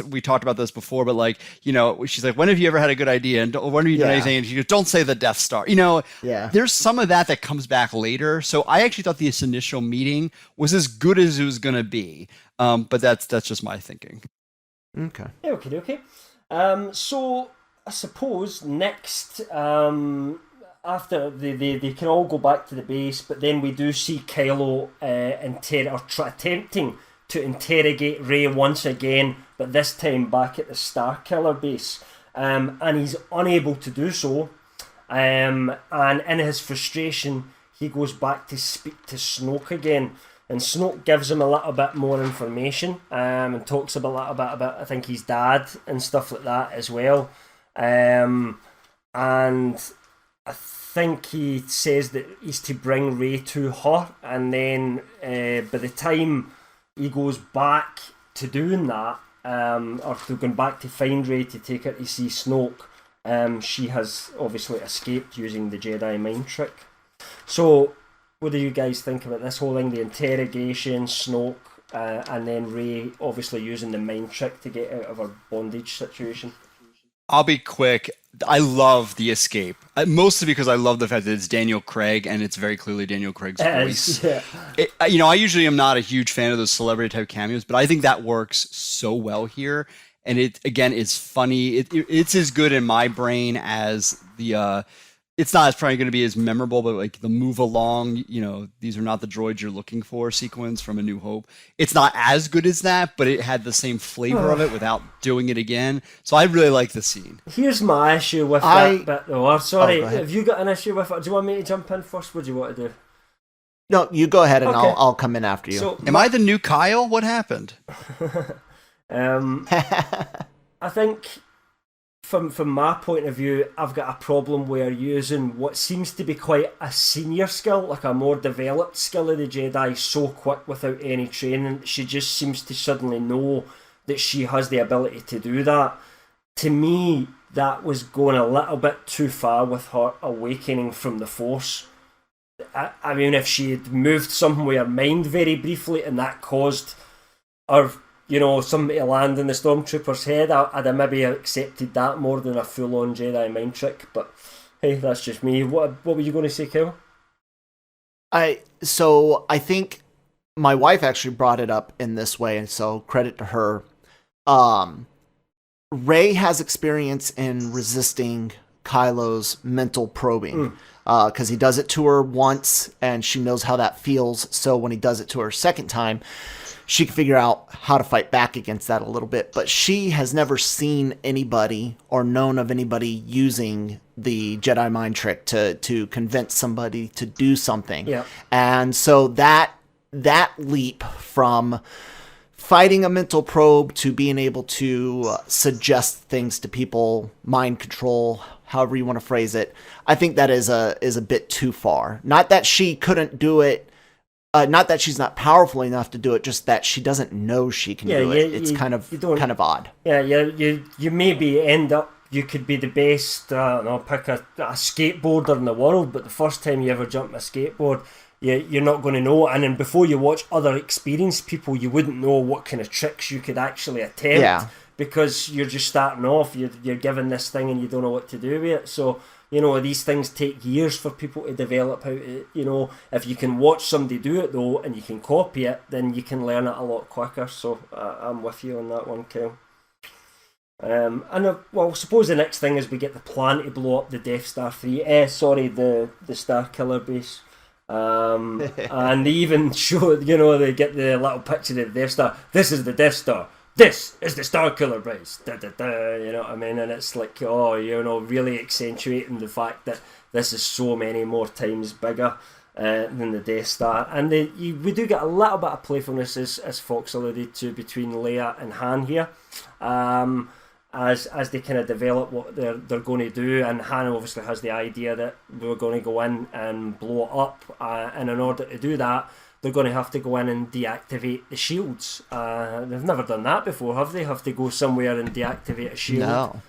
we talked about this before, but like, you know, she's like, when have you ever had a good idea? And when have you done anything? And she goes, don't say the Death Star. You know, there's some of that comes back later. So I actually thought this initial meeting was as good as it was going to be. But that's just my thinking. Okay. Okay. So I suppose next, after they can all go back to the base, but then we do see Kylo attempting to interrogate Rey once again, but this time back at the Starkiller base, and he's unable to do so. And in his frustration, he goes back to speak to Snoke again. And Snoke gives him a little bit more information, and talks a little bit about, I think, his dad and stuff like that as well. And I think he says that he's to bring Rey to her, and then by the time he goes back to doing that, or to going back to find Rey to take her to see Snoke, she has obviously escaped using the Jedi mind trick. So what do you guys think about this whole thing, the interrogation, Snoke, and then Rey obviously using the mind trick to get out of her bondage situation? I'll be quick. I love the escape, mostly because I love the fact that it's Daniel Craig and it's very clearly Daniel Craig's voice. Yeah. I usually am not a huge fan of those celebrity type cameos, but I think that works so well here. And it again, it's funny. It's as good in my brain as the. It's not as probably going to be as memorable, but like the move along, these are not the droids you're looking for sequence from A New Hope. It's not as good as that, but it had the same flavor of it without doing it again. So I really like the scene. Here's my issue with that bit though. Sorry, have you got an issue with it? Do you want me to jump in first? What do you want to do? No, you go ahead and I'll come in after you. So, am I the new Kyle? What happened? I think from my point of view, I've got a problem where using what seems to be quite a senior skill, like a more developed skill of the Jedi, so quick without any training. She just seems to suddenly know that she has the ability to do that. To me, that was going a little bit too far with her awakening from the Force. I mean, if she had moved somewhere mind very briefly and that caused her, somebody to land in the Stormtrooper's head, I'd have maybe accepted that more than a full-on Jedi mind trick. But hey, that's just me. What were you going to say, Kyle? So I think my wife actually brought it up in this way, and so credit to her. Rey has experience in resisting Kylo's mental probing because he does it to her once, and she knows how that feels. So when he does it to her a second time, she can figure out how to fight back against that a little bit. But she has never seen anybody or known of anybody using the Jedi mind trick to convince somebody to do something. Yeah. And so that leap from fighting a mental probe to being able to suggest things to people, mind control, however you want to phrase it, I think that is a bit too far. Not that she couldn't do it. Not that she's not powerful enough to do it, just that she doesn't know she can do it. It's kind of odd. Yeah, you maybe end up, you could be the best, pick a skateboarder in the world, but the first time you ever jump a skateboard, you're not going to know. And then before you watch other experienced people, you wouldn't know what kind of tricks you could actually attempt because you're just starting off. You're given this thing and you don't know what to do with it. So, these things take years for people to develop how to, if you can watch somebody do it though and you can copy it, then you can learn it a lot quicker. So I'm with you on that one, Kyle. I suppose the next thing is we get the plan to blow up the Death Star 3. The Star Killer base. And they even show, they get the little picture of the Death Star. This is the Death Star. This is the Star Killer base. You know what I mean? And it's like, really accentuating the fact that this is so many more times bigger than the Death Star. And we do get a little bit of playfulness, as Fox alluded to, between Leia and Han here. As they kind of develop what they're going to do, and Han obviously has the idea that we're going to go in and blow it up, and in order to do that, they're going to have to go in and deactivate the shields. They've never done that before, have they? Have to go somewhere and deactivate a shield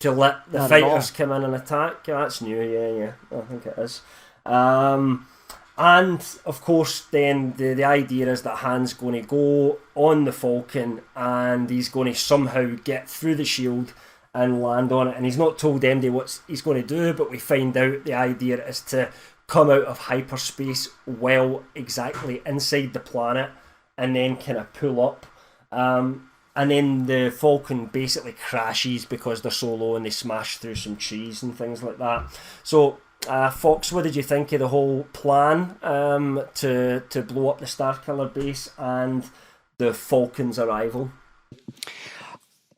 to let the fighters come in and attack? Yeah, that's new, yeah, I think it is. And of course, then the idea is that Han's going to go on the Falcon and he's going to somehow get through the shield and land on it. And he's not told MD what he's going to do, but we find out the idea is to come out of hyperspace well exactly inside the planet and then kind of pull up. And then the Falcon basically crashes because they're so low and they smash through some trees and things like that. So, Fox, what did you think of the whole plan to blow up the Starkiller base and the Falcon's arrival?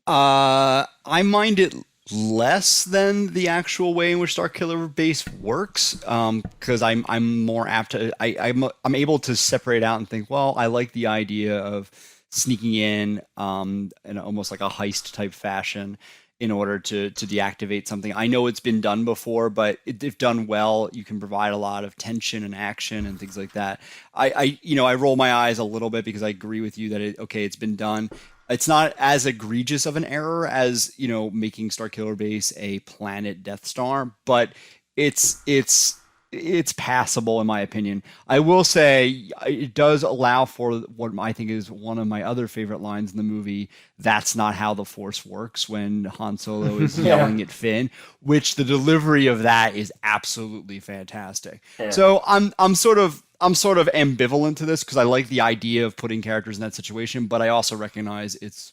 I mind it less than the actual way in which Starkiller base works, because I'm more apt to I'm able to separate out and think, well, I like the idea of sneaking in almost like a heist type fashion in order to deactivate something. I know it's been done before, but if done well, you can provide a lot of tension and action and things like that. I roll my eyes a little bit because I agree with you that it's been done. It's not as egregious of an error as, making Starkiller Base a planet Death Star, but it's it's passable in my opinion. I will say it does allow for what I think is one of my other favorite lines in the movie. That's not how the Force works, when Han Solo is yelling at Finn, which the delivery of that is absolutely fantastic. Yeah. So I'm sort of ambivalent to this because I like the idea of putting characters in that situation, but I also recognize it's,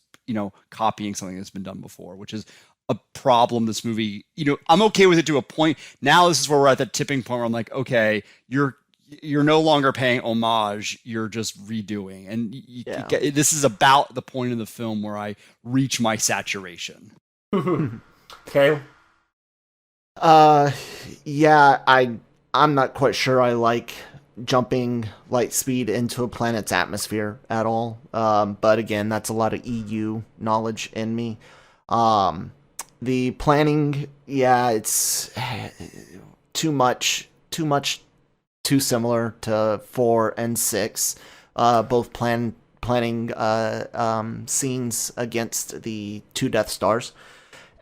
copying something that's been done before, which is a problem this movie. I'm okay with it to a point. Now this is where we're at that tipping point where I'm like, okay, you're no longer paying homage, you're just redoing. And this is about the point of the film where I reach my saturation. Okay. I'm not quite sure I like jumping light speed into a planet's atmosphere at all. But again, that's a lot of EU knowledge in me. The planning, it's too much, too similar to 4 and 6. Both planning scenes against the 2 Death Stars.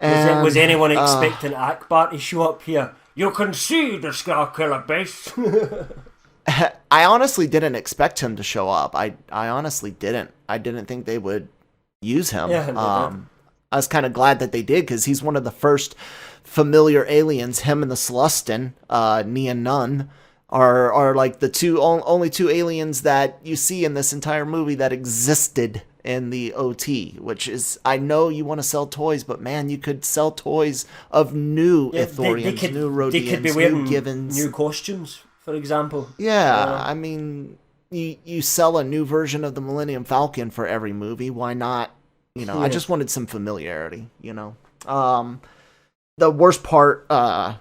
And, was anyone expecting Akbar to show up here? You can see the Starkiller base. I honestly didn't expect him to show up. I honestly didn't. I didn't think they would use him. Yeah, I was kind of glad that they did, because he's one of the first familiar aliens. Him and the Celestin, Nia Nun, are like the only 2 aliens that you see in this entire movie that existed in the OT, which is, I know you want to sell toys, but man, you could sell toys of new Ithorians, new Rhodians, they could be wearing new Givens. New costumes, for example. Yeah, I mean, you sell a new version of the Millennium Falcon for every movie. Why not? I just wanted some familiarity. The worst part about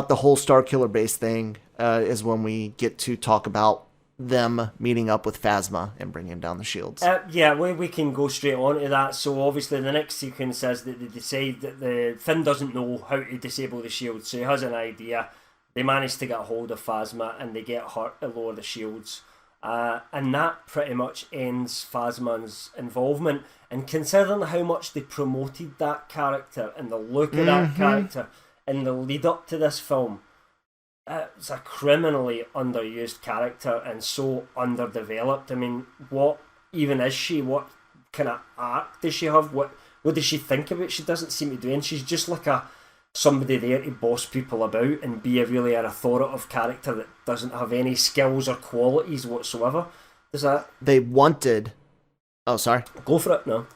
the whole Starkiller base thing is when we get to talk about them meeting up with Phasma and bringing down the shields. We can go straight on to that. So obviously the next sequence says that they decide that Finn doesn't know how to disable the shields, so he has an idea. They manage to get a hold of Phasma and they get her to lower the shields. And that pretty much ends Phasma's involvement. And considering how much they promoted that character and the look of that character in the lead up to this film, it's a criminally underused character and so underdeveloped. I mean, what even is she? What kind of arc does she have? What does she think about? She doesn't seem to do, and she's just like somebody there to boss people about and be an authoritative character that doesn't have any skills or qualities whatsoever. They wanted... Oh, sorry. Go for it, no.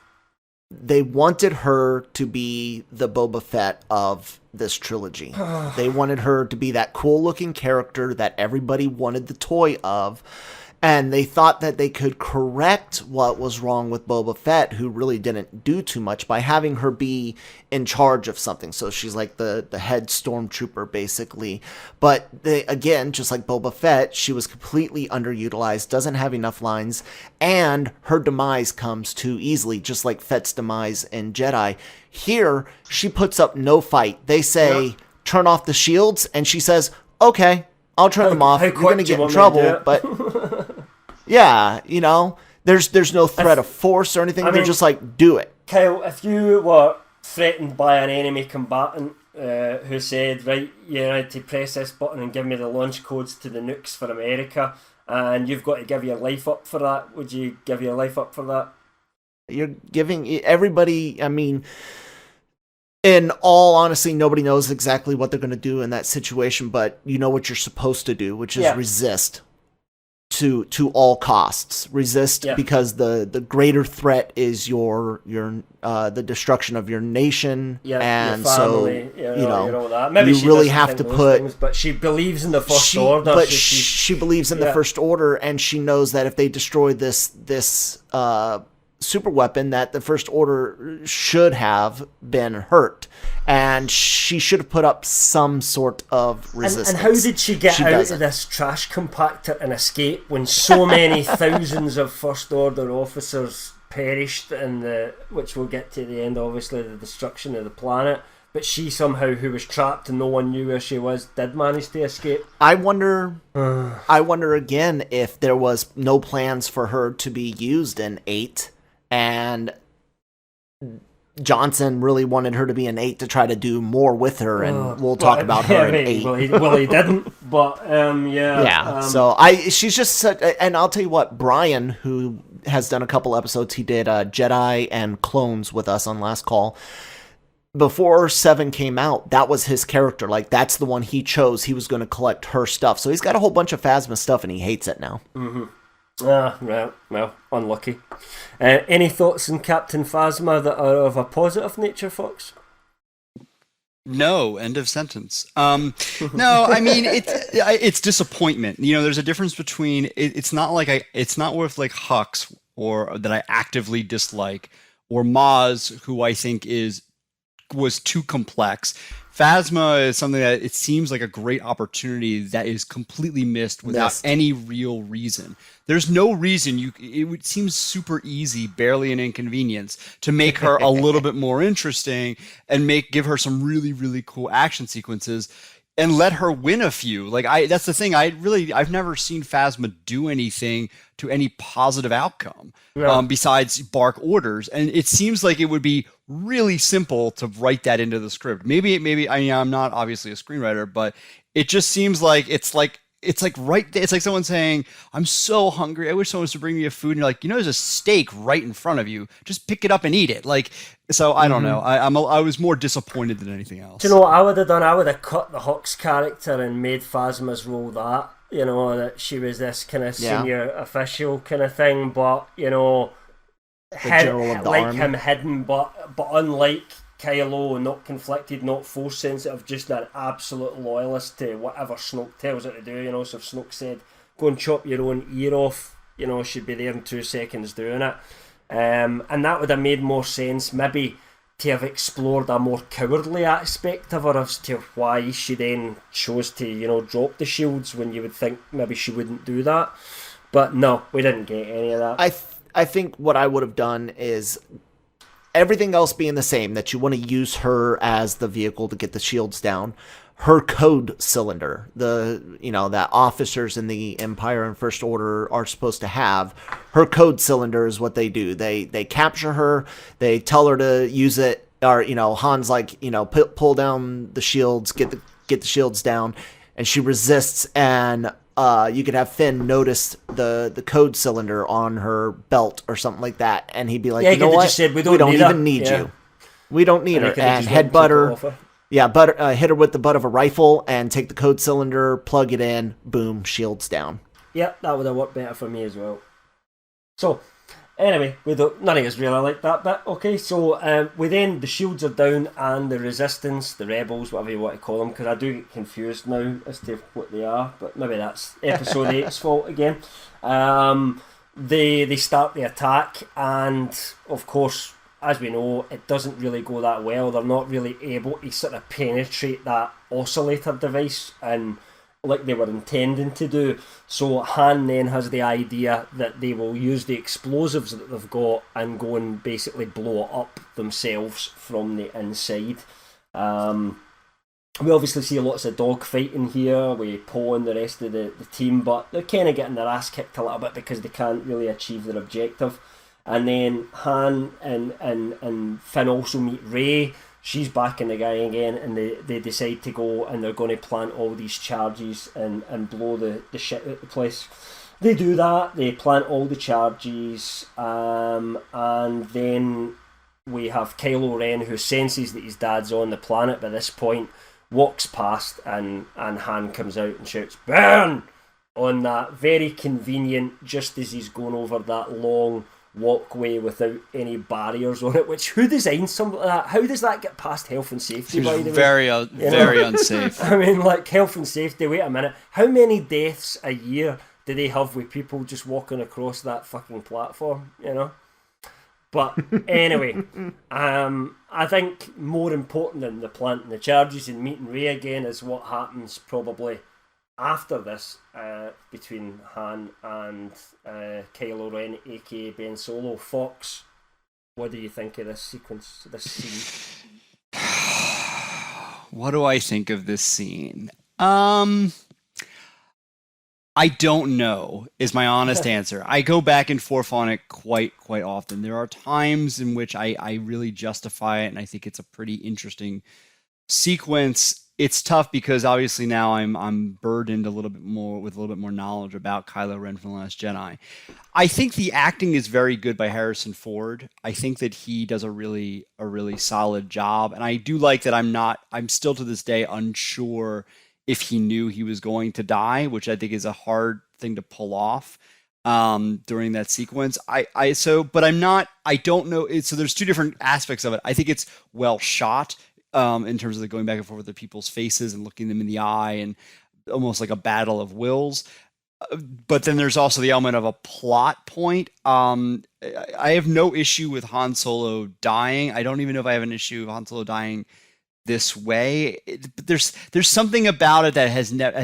They wanted her to be the Boba Fett of this trilogy. They wanted her to be that cool-looking character that everybody wanted the toy of. And they thought that they could correct what was wrong with Boba Fett, who really didn't do too much, by having her be in charge of something. So she's like the head stormtrooper, basically. But again, just like Boba Fett, she was completely underutilized, doesn't have enough lines, and her demise comes too easily, just like Fett's demise in Jedi. Here, she puts up no fight. They say, turn off the shields, and she says, okay, I'll turn them off. You're going to get in trouble, but... Yeah, there's no threat of force or anything. They're just like, do it. Kyle, if you were threatened by an enemy combatant who said, right, you need to press this button and give me the launch codes to the nukes for America, and you've got to give your life up for that, would you give your life up for that? You're giving everybody, in all honesty, nobody knows exactly what they're going to do in that situation, but you know what you're supposed to do, which is resist. To all costs, resist, because the greater threat is the destruction of your nation, and your family, so Maybe you she really have to put. Things, but she believes in the First Order. But she believes in the First Order, and she knows that if they destroy this super weapon, that the First Order should have been hurt, and she should have put up some sort of resistance. And how did she get out of this trash compactor and escape when so many thousands of First Order officers perished in which we'll get to the end, obviously, the destruction of the planet? But she somehow, who was trapped and no one knew where she was, did manage to escape. I wonder again if there was no plans for her to be used in 8, and Johnson really wanted her to be an 8 to try to do more with her, and we'll talk about her in 8. Well, he didn't, but yeah. Yeah, so she's just such, and I'll tell you what, Brian, who has done a couple episodes, he did Jedi and Clones with us on Last Call. Before 7 came out, that was his character. Like, that's the one he chose. He was going to collect her stuff. So he's got a whole bunch of Phasma stuff, and he hates it now. Mm-hmm. Well, unlucky. Any thoughts on Captain Phasma that are of a positive nature, Fox? No, end of sentence. No, I mean it's disappointment. You know, there's a difference between it's not with like Hux or that I actively dislike, or Maz, who I think was too complex. Phasma is something that it seems like a great opportunity that is completely missed without any real reason. There's no reason it would seem super easy, barely an inconvenience, to make her a little bit more interesting and give her some really, really cool action sequences and let her win a few. Like that's the thing. I've never seen Phasma do anything to any positive outcome besides bark orders. And it seems like it would be really simple to write that into the script. Maybe I mean, I'm not obviously a screenwriter, but it just seems like it's like someone saying, "I'm so hungry. I wish someone was to bring me a food." And you're like, there's a steak right in front of you. Just pick it up and eat it. Like, so I don't know. I was more disappointed than anything else. Do you know what I would have done? I would have cut the Hux character and made Phasma's role that. That she was this kind of senior official kind of thing, but him hidden, but unlike Kylo, not conflicted, not force sensitive, just an absolute loyalist to whatever Snoke tells her to do. So if Snoke said, "Go and chop your own ear off," she'd be there in 2 seconds doing it. And that would have made more sense, maybe, to have explored a more cowardly aspect of her as to why she then chose to, drop the shields when you would think maybe she wouldn't do that. But no, we didn't get any of that. I think what I would have done is, everything else being the same, that you want to use her as the vehicle to get the shields down, her code cylinder, that officers in the Empire and First Order are supposed to have, her code cylinder is what they do. They capture her, they tell her to use it, or Han's like, pull down the shields, get the shields down, and she resists, and you could have Finn notice the code cylinder on her belt or something like that, and he'd be like, "You know what? Just said, we don't even need you. We don't need her." And headbutt her. Yeah, hit her with the butt of a rifle and take the code cylinder, plug it in, boom, shields down. Yeah, that would have worked better for me as well. So, anyway, none of us really like that bit. Okay, so the shields are down, and the resistance, the rebels, whatever you want to call them, because I do get confused now as to what they are, but maybe that's episode 8's fault again. They start the attack, and of course, as we know, it doesn't really go that well. They're not really able to sort of penetrate that oscillator device and like they were intending to do. So Han then has the idea that they will use the explosives that they've got and go and basically blow it up themselves from the inside. We obviously see lots of dogfighting here with Poe and the rest of the team, but they're kind of getting their ass kicked a little bit because they can't really achieve their objective. And then Han and Finn also meet Rey. She's back in the gang again, and they decide to go, and they're going to plant all these charges and blow the shit out of the place. They do that, they plant all the charges, and then we have Kylo Ren, who senses that his dad's on the planet by this point, walks past, and Han comes out and shouts, "Burn!" on that very convenient, just as he's going over that long walkway without any barriers on it, which, who designed something like that? How does that get past health and safety, by the way? Very unsafe. I mean, like, health and safety, wait a minute, how many deaths a year do they have with people just walking across that fucking platform, But anyway, I think more important than the planting the charges and meeting Rey again is what happens probably after this between Han and Kylo Ren, aka Ben Solo. Fox, what do you think of this sequence, this scene? What do I think of this scene? I don't know is my honest answer. I go back and forth on it quite often. There are times in which I really justify it, and I think it's a pretty interesting sequence. It's tough because obviously now I'm burdened a little bit more with a little bit more knowledge about Kylo Ren from The Last Jedi. I think the acting is very good by Harrison Ford. I think that he does a really solid job, and I do like that I'm still to this day unsure if he knew he was going to die, which I think is a hard thing to pull off during that sequence. But I don't know. So there's two different aspects of it. I think it's well shot in terms of going back and forth with the people's faces and looking them in the eye and almost like a battle of wills. But then there's also the element of a plot point. I have no issue with Han Solo dying. I don't even know if I have an issue with Han Solo dying this way. There's something about it that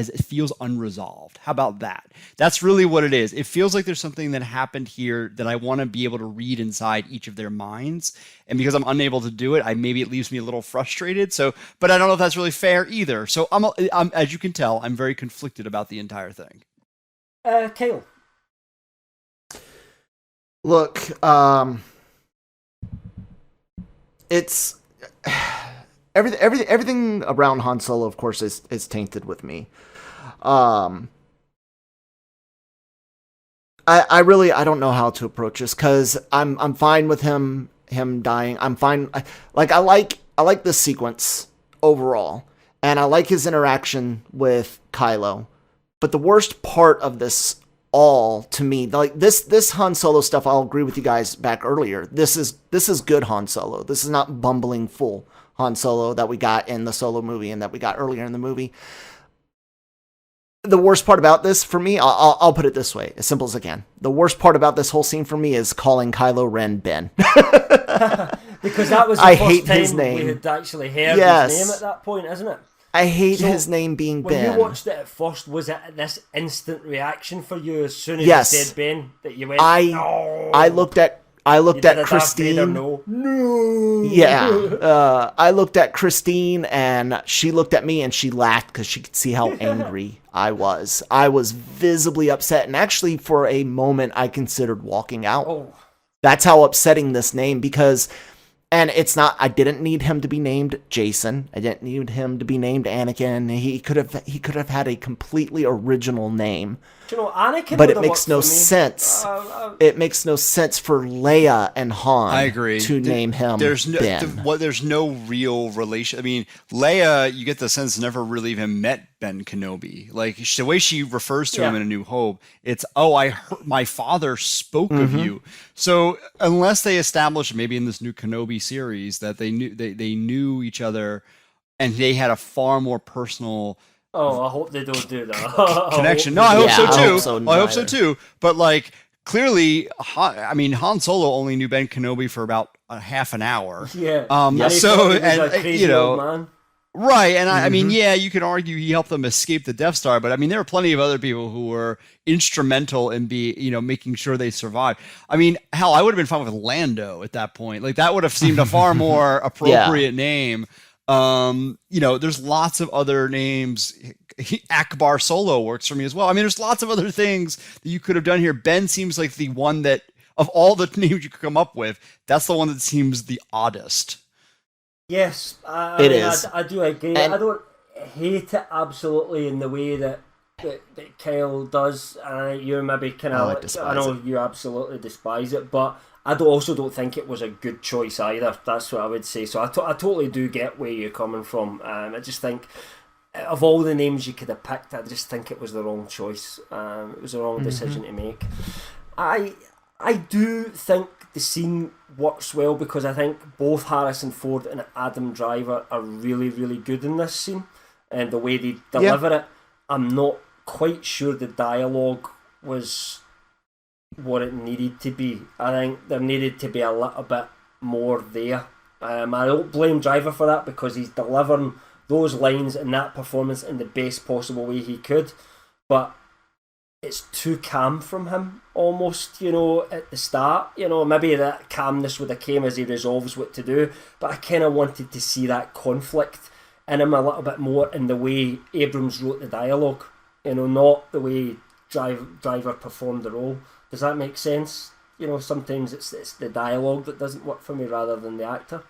it feels unresolved. How about that? That's really what it is. It feels like there's something that happened here that I want to be able to read inside each of their minds, and because I'm unable to do it, maybe it leaves me a little frustrated. So, but I don't know if that's really fair either. So I'm as you can tell, I'm very conflicted about the entire thing. Kyle. Look, it's everything around Han Solo, of course, is tainted with me. I don't know how to approach this because I'm fine with him dying. I'm fine. I like this sequence overall, and I like his interaction with Kylo. But the worst part of this all, to me, like this Han Solo stuff, I'll agree with you guys back earlier. This is good Han Solo. This is not bumbling fool Han Solo that we got in the Solo movie and that we got earlier in the movie. The worst part about this for me, I'll put it this way, as simple as I can. The worst part about this whole scene for me is calling Kylo Ren Ben. Because that was the first time his name. We had actually heard his name at that point, isn't it? I hate his name being Ben. When you watched it at first, was it this instant reaction for you as soon as you said Ben that you went? I looked at Christine. No. Yeah. I looked at Christine and she looked at me and she laughed because she could see how angry I was. I was visibly upset, and actually for a moment I considered walking out. Oh. That's how upsetting this name because. And it's not, I didn't need him to be named Jason. I didn't need him to be named Anakin. He could have had a completely original name. You know, Anakin, but it makes no sense. It makes no sense for Leia and Han. I agree. To name him Ben. There's no real relation. I mean, Leia, you get the sense, never really even met Ben Kenobi. Like the way she refers to him in A New Hope, it's I heard my father spoke of you. So unless they establish maybe in this new Kenobi series that they knew each other and they had a far more personal. Oh, I hope they don't do that. Connection. No, I hope so too. I hope so too. But like clearly, Han Solo only knew Ben Kenobi for about a half an hour. Yeah. So and you know, man. Right, and I mean, yeah, you could argue he helped them escape the Death Star, but I mean, there were plenty of other people who were instrumental in making sure they survived. I mean, hell, I would have been fine with Lando at that point. Like that would have seemed a far more appropriate name. There's lots of other names. Akbar Solo works for me as well. I mean, there's lots of other things that you could have done here. Ben seems like the one that, of all the names you could come up with, that's the one that seems the oddest. Yes, it is. I do agree. And I don't hate it absolutely in the way that Kyle does. You maybe kind of, I know you absolutely despise it, but I also don't think it was a good choice either. That's what I would say. So I totally do get where you're coming from. I just think of all the names you could have picked, I just think it was the wrong choice. It was the wrong decision to make. I do think the scene works well because I think both Harrison Ford and Adam Driver are really, really good in this scene, and the way they deliver it. I'm not quite sure the dialogue was what it needed to be. I think there needed to be a little bit more there. I don't blame Driver for that because he's delivering those lines and that performance in the best possible way he could, but it's too calm from him almost, at the start. Maybe that calmness would have came as he resolves what to do, but I kind of wanted to see that conflict in him a little bit more in the way Abrams wrote the dialogue, not the way driver performed the role. Does that make sense? Sometimes it's the dialogue that doesn't work for me rather than the actor.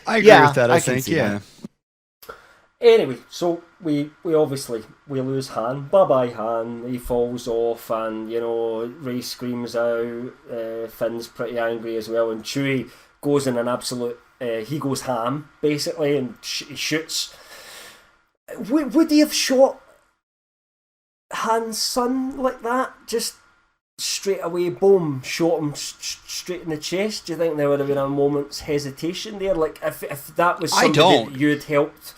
I agree with that. I think, that. Anyway, so we obviously lose Han. Bye Han. He falls off, and Rey screams out. Finn's pretty angry as well, and Chewie goes in an absolute. He goes ham basically, and he shoots. Would he have shot Han's son like that? Just straight away, boom, shot him straight in the chest. Do you think there would have been a moment's hesitation there? Like if that was something that you'd helped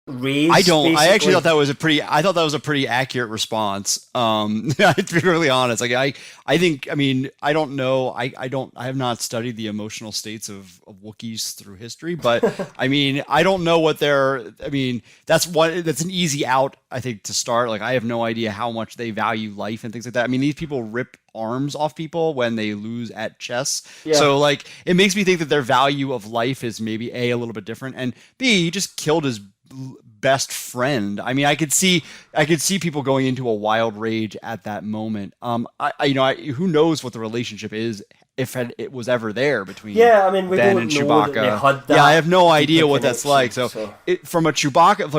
raise? I don't. Basically? I actually thought that was a pretty accurate response. To be really honest, like I think. I mean, I don't know. I have not studied the emotional states of Wookiees through history, but I mean, I don't know what they're. I mean, that's an easy out. I think to start. Like, I have no idea how much they value life and things like that. I mean, these people rip arms off people when they lose at chess. Yeah. So like, it makes me think that their value of life is maybe a little bit different, and B, he just killed his best friend. I mean, I could see people going into a wild rage at that moment. Who knows what the relationship is if it was ever there between Ben and Chewbacca. Yeah, I have no idea what that's like. So. From a Chewbacca,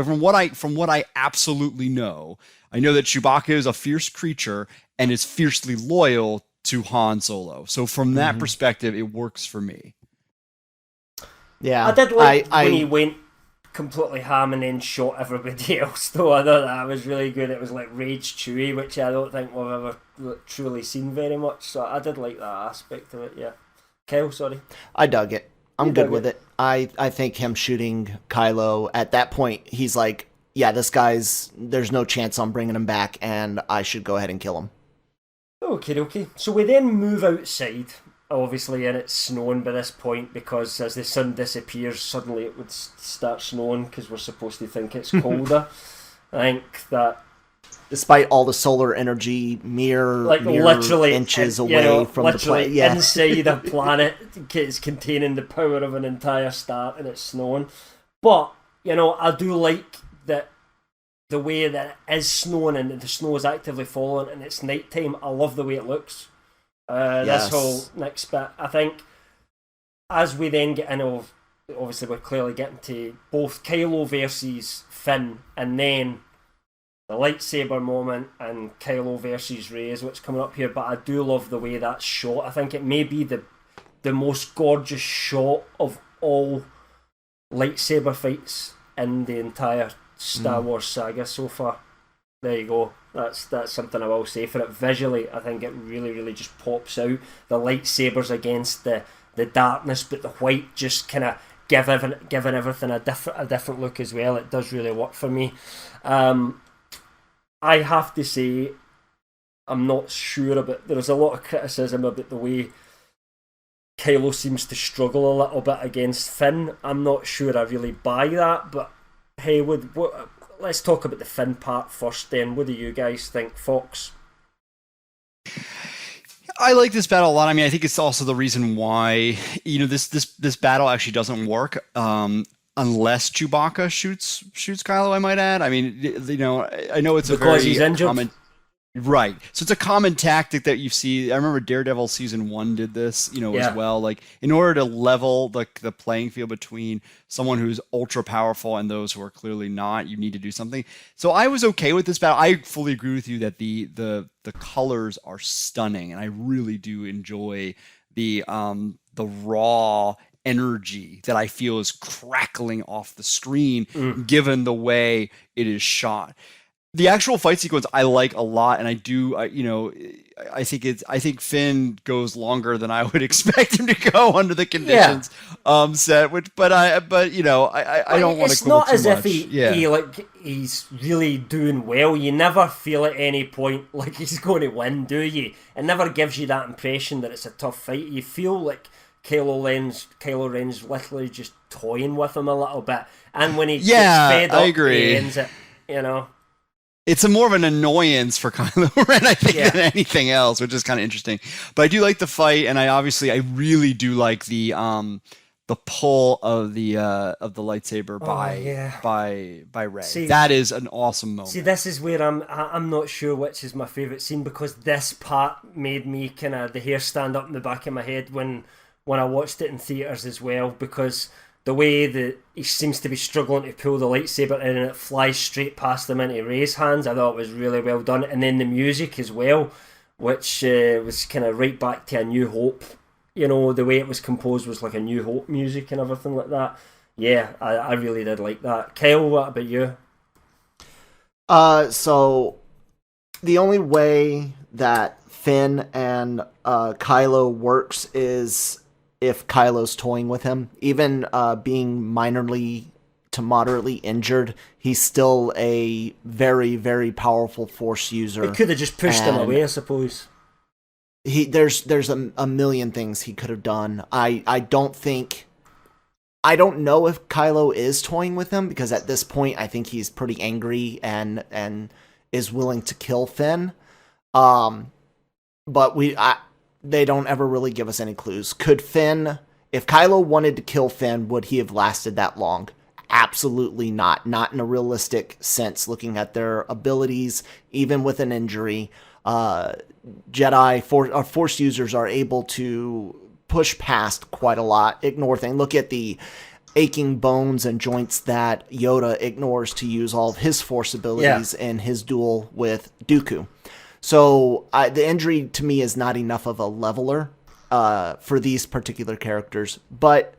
from what I absolutely know, I know that Chewbacca is a fierce creature and is fiercely loyal to Han Solo. So from that perspective, it works for me. Yeah, I did like when he went completely ham and then shot everybody else, though. I thought that was really good. It was like Rage Chewie, which I don't think we've ever truly seen very much, so I did like that aspect of it. Yeah. Kyle, sorry. I dug it. I'm good with it. I think him shooting Kylo at that point, he's like, yeah, there's no chance I'm bringing him back, and I should go ahead and kill him. Okay. So we then move outside, obviously, and it's snowing by this point, because as the sun disappears, suddenly it would start snowing because we're supposed to think it's colder. I think that despite all the solar energy, mere literally inches away from the planet, inside a planet is containing the power of an entire star, and it's snowing. But I do like that the way that it is snowing and the snow is actively falling and it's nighttime. I love the way it looks. This whole next bit, I think, as we then get into, obviously we're clearly getting to both Kylo versus Finn, and then the lightsaber moment and Kylo versus Rey is what's coming up here. But I do love the way that's shot. I think it may be the most gorgeous shot of all lightsaber fights in the entire Star Wars saga so far. There you go. That's something I will say for it. Visually, I think it really, really just pops out. The lightsabers against the darkness, but the white just kind of giving everything a different look as well. It does really work for me. I have to say, I'm not sure about. There's a lot of criticism about the way Kylo seems to struggle a little bit against Finn. I'm not sure I really buy that, but hey, let's talk about the Finn part first then. What do you guys think, Fox? I like this battle a lot. I mean, I think it's also the reason why, this battle actually doesn't work unless Chewbacca shoots Kylo, I might add. I mean, I know it's because he's injured. Right. So it's a common tactic that you see. I remember Daredevil season 1 did this, as well. Like, in order to level the playing field between someone who's ultra powerful and those who are clearly not, you need to do something. So I was okay with this battle. I fully agree with you that the colors are stunning, and I really do enjoy the raw energy that I feel is crackling off the screen, given the way it is shot. The actual fight sequence I like a lot, and I think Finn goes longer than I would expect him to go under the conditions set. But I don't want to. It's not as if he's really doing well. You never feel at any point like he's going to win, do you? It never gives you that impression that it's a tough fight. You feel like Kylo Ren's literally just toying with him a little bit, and when he gets fed up, he ends it. It's more of an annoyance for Kylo Ren, I think, than anything else, which is kind of interesting. But I do like the fight, and I really do like the the pull of the lightsaber by Rey. See, that is an awesome moment. See, this is where I'm not sure which is my favourite scene, because this part made me kind of the hair stand up in the back of my head when I watched it in theatres as well, because the way that he seems to be struggling to pull the lightsaber in and it flies straight past him into Rey's hands, I thought it was really well done. And then the music as well, which was kind of right back to A New Hope. You know, the way it was composed was like A New Hope music and everything like that. Yeah, I really did like that. Kyle, what about you? So the only way that Finn and Kylo works is if Kylo's toying with him. Even being minorly to moderately injured, he's still a very, very powerful Force user. He could have just pushed him away, I suppose. There's a million things he could have done. I don't know if Kylo is toying with him, because at this point I think he's pretty angry and is willing to kill Finn. But they don't ever really give us any clues. Could Finn, if Kylo wanted to kill Finn, would he have lasted that long? Absolutely not. Not in a realistic sense, looking at their abilities, even with an injury. Force users are able to push past quite a lot, ignore things. Look at the aching bones and joints that Yoda ignores to use all of his Force abilities in his duel with Dooku. So the injury to me is not enough of a leveler for these particular characters, but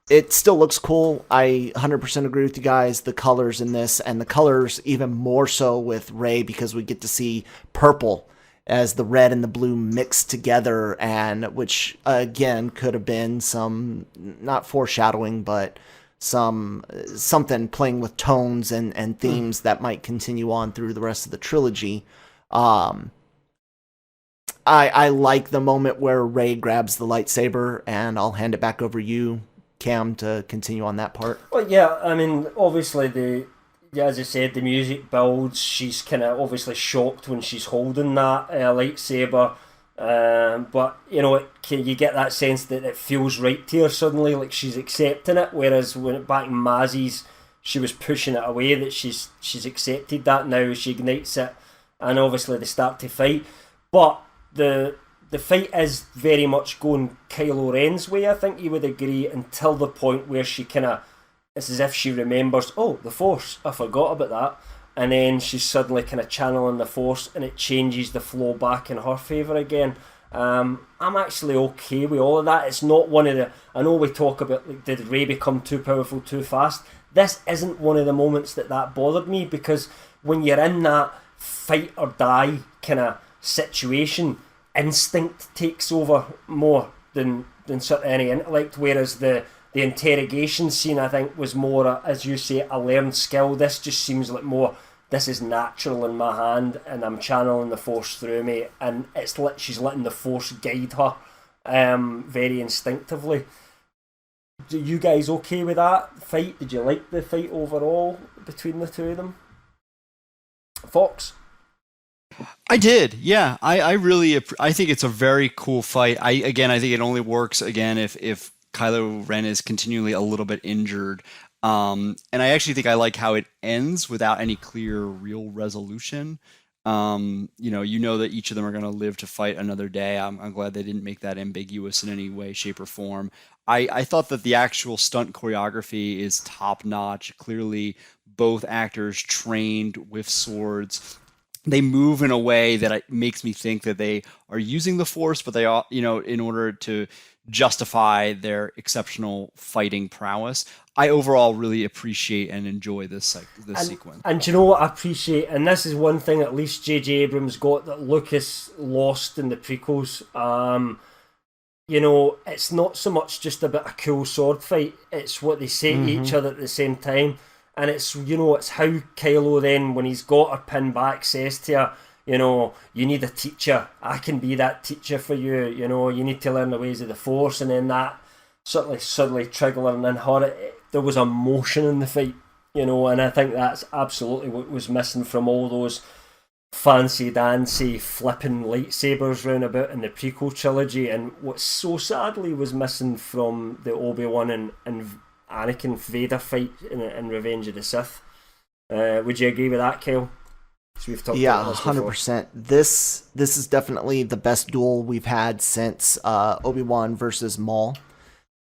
it still looks cool. I 100% agree with you guys. The colors in this, and the colors even more so with Rey, because we get to see purple as the red and the blue mixed together, and which again could have been some, not foreshadowing, but something playing with tones and themes that might continue on through the rest of the trilogy. I like the moment where Rey grabs the lightsaber, and I'll hand it back over you, Cam, to continue on that part. Well, yeah, I mean, obviously as I said, the music builds. She's kind of obviously shocked when she's holding that lightsaber, but you know, you get that sense that it feels right to her suddenly, like she's accepting it. Whereas when back in Mazzy's, she was pushing it away. That she's accepted that now. She ignites it, and obviously they start to fight. But the fight is very much going Kylo Ren's way, I think you would agree, until the point where she kind of, it's as if she remembers, oh, the Force, I forgot about that, and then she's suddenly kind of channeling the Force, and it changes the flow back in her favour again. I'm actually okay with all of that. It's not one of the, I know we talk about, like, did Rey become too powerful too fast? This isn't one of the moments that bothered me, because when you're in that fight or die kind of situation, instinct takes over more than sort of any intellect, whereas the interrogation scene, I think, was more, as you say, a learned skill. This just seems like more, this is natural in my hand, and I'm channeling the Force through me, and it's she's letting the Force guide her very instinctively. Are you guys okay with that fight? Did you like the fight overall between the two of them? Fox? I did, yeah. I think it's a very cool fight. I think it only works again if Kylo Ren is continually a little bit injured. And I actually think I like how it ends without any clear real resolution. You know that each of them are going to live to fight another day. I'm glad they didn't make that ambiguous in any way, shape, or form. I thought that the actual stunt choreography is top notch. Clearly, both actors trained with swords. They move in a way that makes me think that they are using the Force, but they are, in order to justify their exceptional fighting prowess. I overall really appreciate and enjoy this sequence. And do you know what I appreciate? And this is one thing at least J.J. Abrams got that Lucas lost in the prequels. It's not so much just about a cool sword fight. It's what they say to each other at the same time. And it's how Kylo then, when he's got her pinned back, says to her, you need a teacher. I can be that teacher for you. You need to learn the ways of the Force. And then that suddenly triggering in her, there was emotion in the fight, and I think that's absolutely what was missing from all those fancy dancy flipping lightsabers round about in the prequel trilogy, and what so sadly was missing from the Obi-Wan and Anakin Vader fight in Revenge of the Sith. Would you agree with that, Kyle? So we've talked about this 100%. This is definitely the best duel we've had since Obi-Wan versus Maul.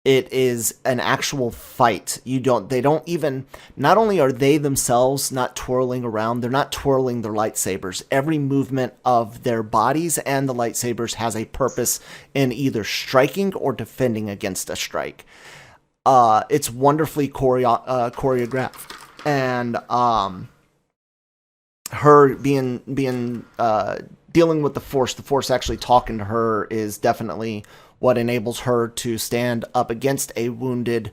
It is an actual fight. Not only are they themselves not twirling around, they're not twirling their lightsabers. Every movement of their bodies and the lightsabers has a purpose in either striking or defending against a strike. It's wonderfully choreographed. And her being dealing with the Force actually talking to her is definitely what enables her to stand up against a wounded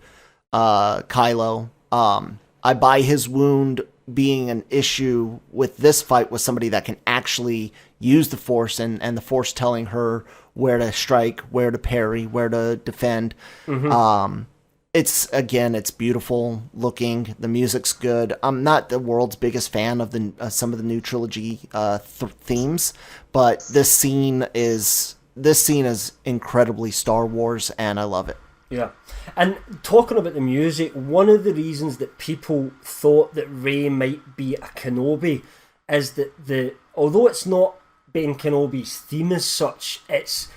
Kylo. I buy his wound being an issue with this fight with somebody that can actually use the Force, and the Force telling her where to strike, where to parry, where to defend. It's beautiful looking. The music's good. I'm not the world's biggest fan of some of the new trilogy themes, but this scene is incredibly Star Wars, and I love it. Yeah. And talking about the music, one of the reasons that people thought that Rey might be a Kenobi is that although it's not Ben Kenobi's theme as such, it's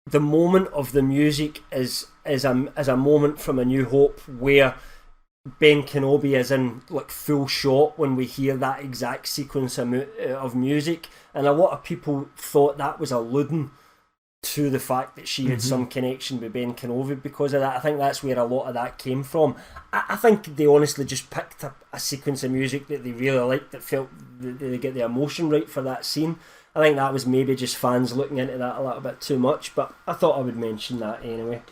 the moment of the music is a moment from A New Hope where Ben Kenobi is in like full shot when we hear that exact sequence of music, and a lot of people thought that was alluding to the fact that she had some connection with Ben Kenobi because of that. I think that's where a lot of that came from. I think they honestly just picked up a sequence of music that they really liked, that felt that they get the emotion right for that scene. I think that was maybe just fans looking into that a little bit too much, but I thought I would mention that anyway.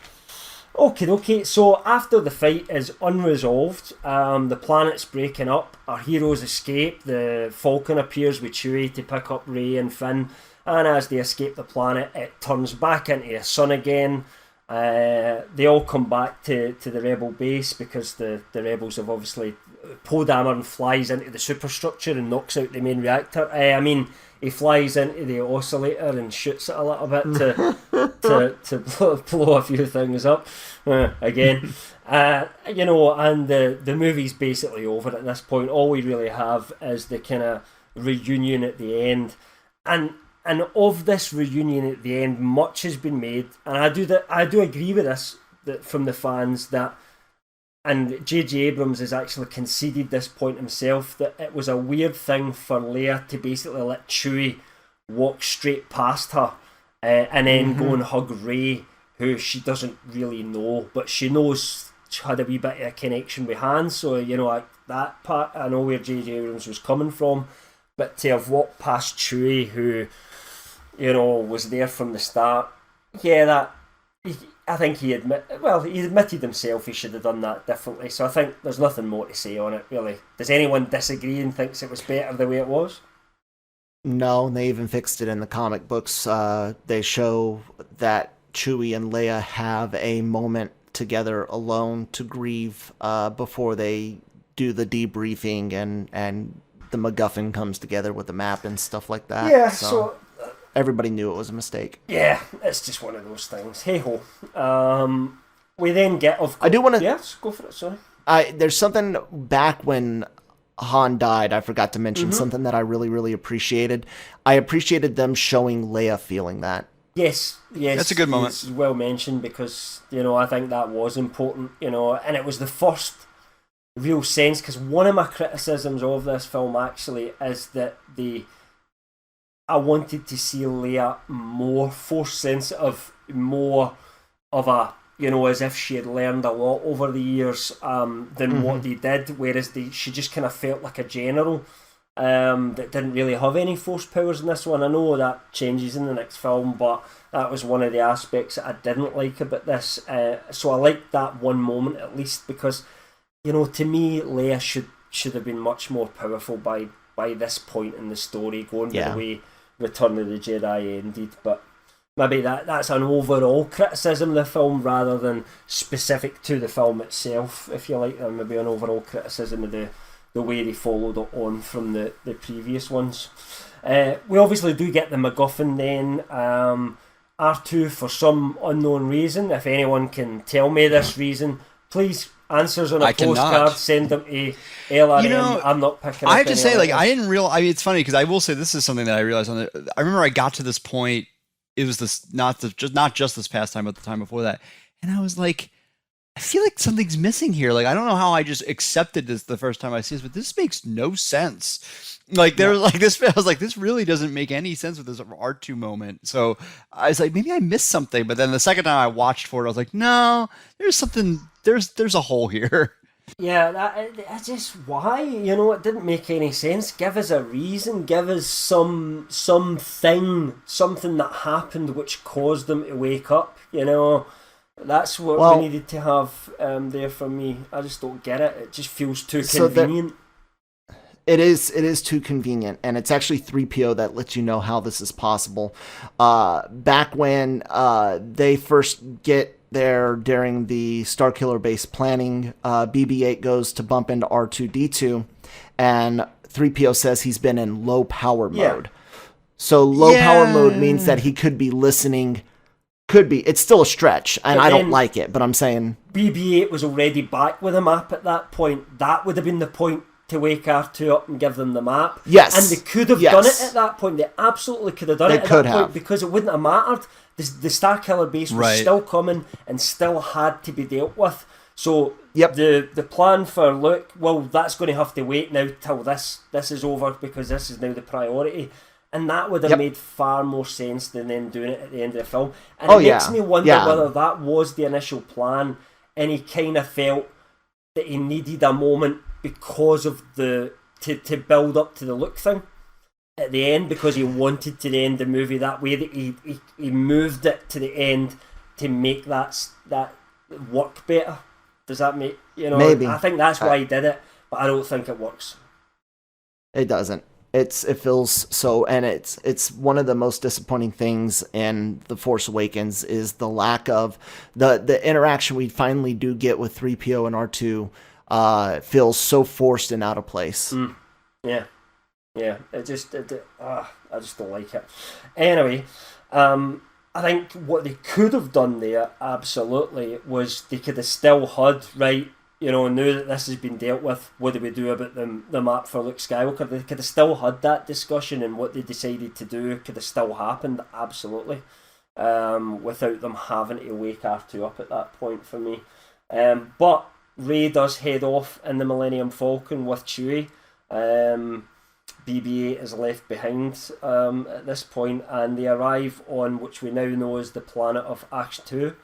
Okay, so after the fight is unresolved, the planet's breaking up, our heroes escape, the Falcon appears with Chewie to pick up Rey and Finn, and as they escape the planet, it turns back into the sun again. They all come back to the Rebel base because the Rebels have obviously... Poe Dameron flies into the superstructure and knocks out the main reactor. He flies into the oscillator and shoots it a little bit to blow a few things up again. And the movie's basically over at this point. All we really have is the kind of reunion at the end, and of this reunion at the end, much has been made, and I do agree with this that from the fans that. And J.J. Abrams has actually conceded this point himself, that it was a weird thing for Leia to basically let Chewie walk straight past her and then go and hug Rey, who she doesn't really know, but she knows she had a wee bit of a connection with Han. So, that part, I know where J.J. Abrams was coming from, but to have walked past Chewie, who, was there from the start, I think he admitted himself he should have done that differently. So I think there's nothing more to say on it, really. Does anyone disagree and thinks it was better the way it was? No, they even fixed it in the comic books. They show that Chewie and Leia have a moment together alone to grieve before they do the debriefing and the MacGuffin comes together with the map and stuff like that. Yeah, so everybody knew it was a mistake. Yeah, it's just one of those things. Hey ho. We then get I do want to. Yes, go for it. Sorry. There's something back when Han died. I forgot to mention something that I really, really appreciated. I appreciated them showing Leia feeling that. Yes, that's a good moment. It's well mentioned because I think that was important. And it was the first real sense, because one of my criticisms of this film actually is that I wanted to see Leia more Force sensitive, more of a, as if she had learned a lot over the years than what they did, whereas she just kind of felt like a general that didn't really have any Force powers in this one. I know that changes in the next film, but that was one of the aspects that I didn't like about this. So I liked that one moment at least, because, to me, Leia should have been much more powerful by this point in the story, going by the way Return of the Jedi ended. But maybe that's an overall criticism of the film rather than specific to the film itself, if you like. Maybe an overall criticism of the the way they followed it on from the previous ones. We obviously do get the MacGuffin then. R2, for some unknown reason, if anyone can tell me this reason, please, answers on a postcard, send them to LRM. I'm not picking up. I have to say, like, I didn't realize. I mean, it's funny because I will say this is something that I realized I remember I got to this point. It was this not just this past time, but the time before that, and I was like, I feel like something's missing here. Like, I don't know how I just accepted this the first time I see this, but this makes no sense. Like, there was like this. I was like, this really doesn't make any sense with this R2 moment. So I was like, maybe I missed something. But then the second time I watched for it, I was like, no, there's something. There's a hole here. Yeah, I just why? It didn't make any sense. Give us a reason. Give us something that happened which caused them to wake up. That's what we needed to have there for me. I just don't get it. It just feels too convenient. It is too convenient, and it's actually 3PO that lets you know how this is possible. Back when they first get there during the Starkiller base planning, BB-8 goes to bump into R2-D2, and 3PO says he's been in low power mode. So low power mode means that he could be listening. Could be. It's still a stretch, and I don't like it, but I'm saying BB-8 was already back with a map at that point. That would have been the point to wake R2 up and give them the map. Yes. And they could have done it at that point. They absolutely could have done it at that point because it wouldn't have mattered. The Starkiller base was still coming and still had to be dealt with. So the plan for Luke, that's going to have to wait now till this is over because this is now the priority. And that would have made far more sense than then doing it at the end of the film. And it makes me wonder whether that was the initial plan and he kind of felt that he needed a moment because of to build up to the Luke thing at the end, because he wanted to end the movie that way, that he moved it to the end to make that work better. Does that make maybe? I think that's why he did it, but I don't think it works. It doesn't. It feels so, and it's one of the most disappointing things in The Force Awakens is the lack of the interaction we finally do get with 3PO and R2. Feels so forced and out of place. Yeah. I just don't like it. Anyway, I think what they could have done there, absolutely, was they could have still had now that this has been dealt with. What do we do about the map for Luke Skywalker? They could have still had that discussion, and what they decided to do could have still happened, absolutely, without them having to wake R2 up at that point for me. But Rey does head off in the Millennium Falcon with Chewie. BB-8 is left behind at this point, and they arrive on which we now know as the planet of Ash 2.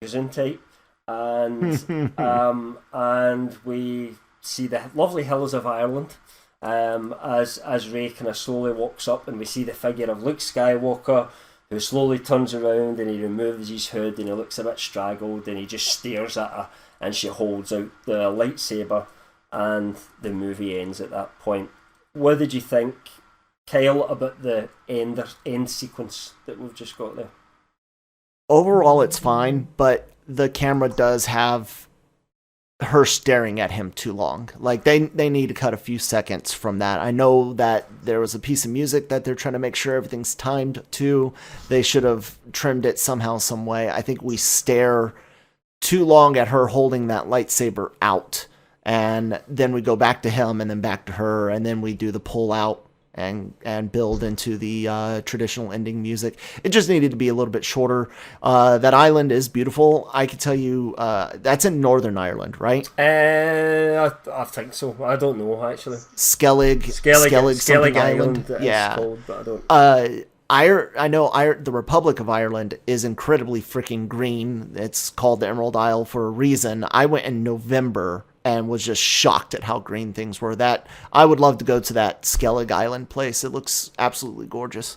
Gesundheit. And we see the lovely hills of Ireland as Rey kind of slowly walks up, and we see the figure of Luke Skywalker, who slowly turns around and he removes his hood and he looks a bit straggled and he just stares at her, and she holds out the lightsaber, and the movie ends at that point. What did you think, Kyle, about the end sequence that we've just got there? Overall, it's fine, but the camera does have her staring at him too long. Like, they need to cut a few seconds from that. I know that there was a piece of music that they're trying to make sure everything's timed to. They should have trimmed it somehow, some way. I think we stare too long at her holding that lightsaber out, and then we go back to him and then back to her, and then we do the pull out and build into the traditional ending music. It just needed to be a little bit shorter. That island is beautiful. I can tell you, that's in Northern Ireland, right? I think so. I don't know, actually. Skellig Island. Yeah. Called, but I don't. I know the Republic of Ireland is incredibly freaking green. It's called the Emerald Isle for a reason. I went in November and was just shocked at how green things were. That I would love to go to that Skellig Island place. It looks absolutely gorgeous.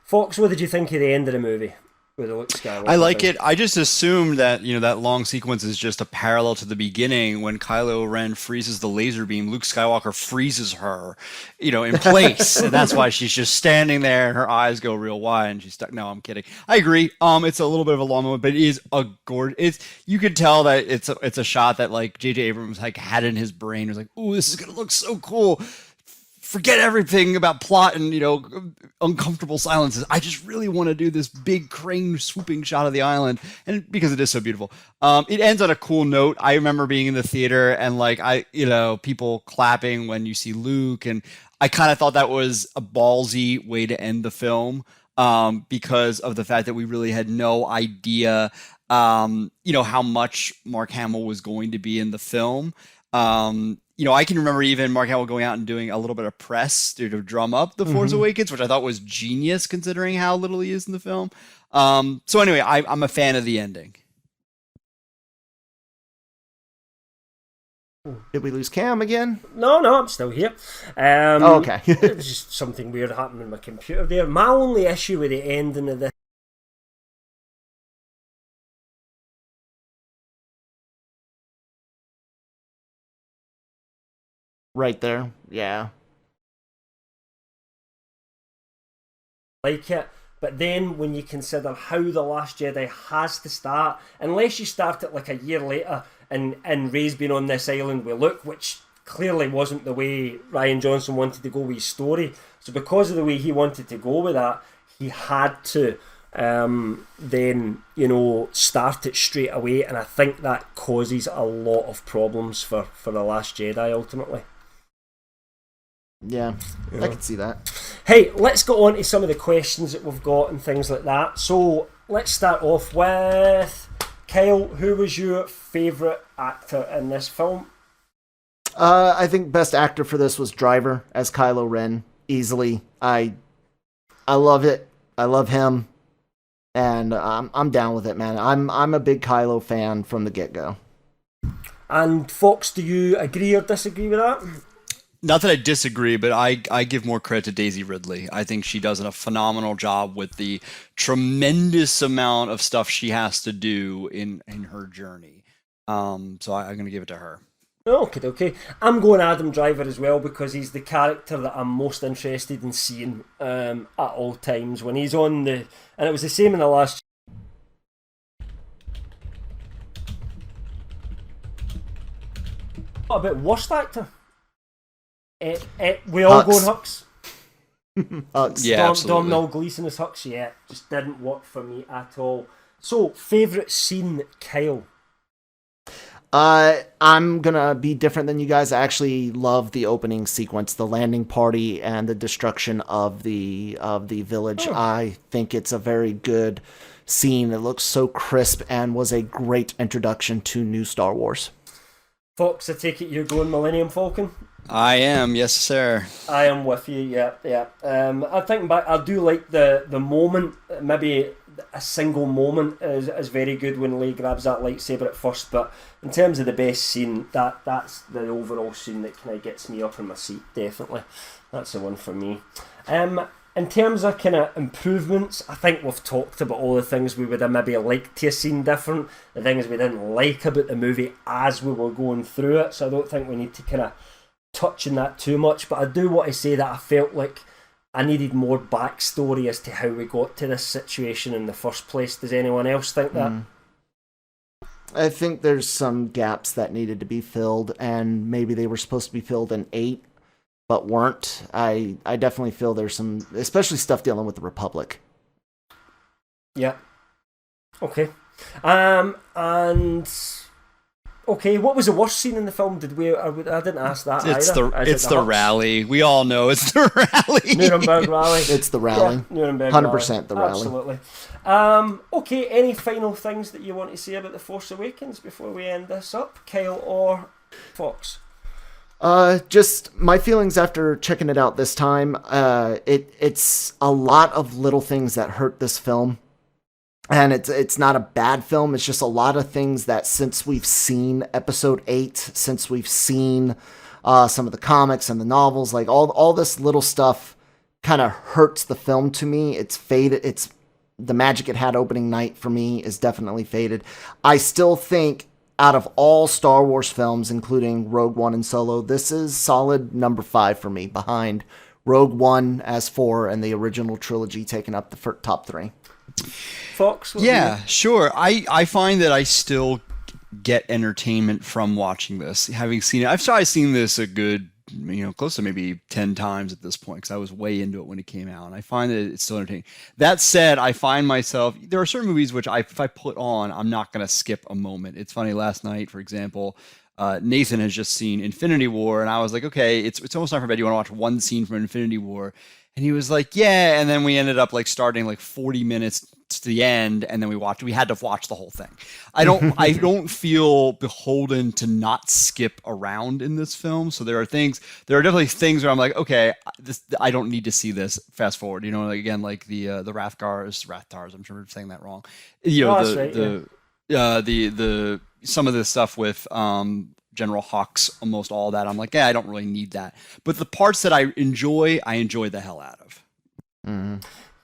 Fox, what did you think of the end of the movie? with Luke Skywalker. I like it. I just assumed that, that long sequence is just a parallel to the beginning when Kylo Ren freezes the laser beam. Luke Skywalker freezes her, in place. And that's why she's just standing there and her eyes go real wide and she's stuck. No, I'm kidding. I agree. It's a little bit of a long moment, but it is a gorgeous. You could tell that it's a shot that like J.J. Abrams had in his brain. It was like, ooh, this is going to look so cool. Forget everything about plot and, uncomfortable silences. I just really want to do this big crane swooping shot of the island. And because it is so beautiful. It ends on a cool note. I remember being in the theater and people clapping when you see Luke. And I kind of thought that was a ballsy way to end the film because of the fact that we really had no idea, how much Mark Hamill was going to be in the film. I can remember even Mark Hamill going out and doing a little bit of press to drum up The Force Awakens, which I thought was genius considering how little he is in the film. So anyway, I'm a fan of the ending. Did we lose Cam again? No, I'm still here. Okay. It was just something weird happened with my computer there. My only issue with the ending of this Right there. Yeah. like it, but then when you consider how The Last Jedi has to start, unless you start it like a year later and Rey's been on this island with Luke, which clearly wasn't the way Rian Johnson wanted to go with his story. So because of the way he wanted to go with that, he had to then, start it straight away, and I think that causes a lot of problems for The Last Jedi ultimately. Yeah, I can see that. Hey, let's go on to some of the questions that we've got and things like that. So let's start off with Kyle. Who was your favourite actor in this film? I think best actor for this was Driver as Kylo Ren, easily. I love it. I love him, and I'm down with it, man. I'm a big Kylo fan from the get-go. And Fox, do you agree or disagree with that? Not that I disagree, but I give more credit to Daisy Ridley. I think she does a phenomenal job with the tremendous amount of stuff she has to do in her journey. So I'm going to give it to her. Okay. I'm going Adam Driver as well because he's the character that I'm most interested in seeing at all times. When he's on and it was the same in The Last. What about worst actor? We all go Hux. Hux. Yeah, absolutely. Domhnall Gleeson as Hux, yeah, just didn't work for me at all. So, favourite scene, Kyle? I'm gonna be different than you guys. I actually love the opening sequence, the landing party and the destruction of the village. Oh. I think it's a very good scene. It looks so crisp and was a great introduction to new Star Wars. Fox, I take it you're going Millennium Falcon? I am, yes, sir. I am with you, yeah. I think back, I do like the moment, maybe a single moment is very good when Leia grabs that lightsaber at first, but in terms of the best scene, that's the overall scene that kind of gets me up in my seat, definitely. That's the one for me. In terms of kind of improvements, I think we've talked about all the things we would have maybe liked to have seen different, the things we didn't like about the movie as we were going through it, so I don't think we need to kind of touch on that too much, but I do want to say that I felt like I needed more backstory as to how we got to this situation in the first place. Does anyone else think that? I think there's some gaps that needed to be filled, and maybe they were supposed to be filled in 8, but weren't. I definitely feel there's some, especially stuff dealing with the Republic. Yeah. Okay. Okay, what was the worst scene in the film? I didn't ask that either. It's the rally. We all know it's the rally. Nuremberg rally. It's the rally. Yeah, Nuremberg 100% rally. the rally. Absolutely. Okay, any final things that you want to say about The Force Awakens before we end this up? Kyle or Fox? Just my feelings after checking it out this time. It's a lot of little things that hurt this film. And it's not a bad film. It's just a lot of things that since we've seen Episode 8, since we've seen some of the comics and the novels, like all this little stuff kind of hurts the film to me. It's faded. It's the magic it had opening night for me is definitely faded. I still think out of all Star Wars films, including Rogue One and Solo, this is solid number 5 for me, behind Rogue One as 4 and the original trilogy taking up the top 3. Fox? Yeah, sure. I find that I still get entertainment from watching this. Having seen it, I've probably seen this a good, close to maybe 10 times at this point, because I was way into it when it came out, and I find that it's still entertaining. That said, I find myself, there are certain movies which if I put on, I'm not going to skip a moment. It's funny, last night, for example, Nathan has just seen Infinity War, and I was like, okay, it's almost time for bed. You want to watch one scene from Infinity War? And he was like, yeah, and then we ended up starting 40 minutes to the end, and then we had to watch the whole thing. I don't feel beholden to not skip around in this film. So there are definitely things where I'm like, okay, I don't need to see this. Fast forward, the Rathars, I'm sure I'm saying that wrong. The some of the stuff with General Hux, almost all that, I'm like, I don't really need that. But the parts that I enjoy the hell out of. Mm-hmm.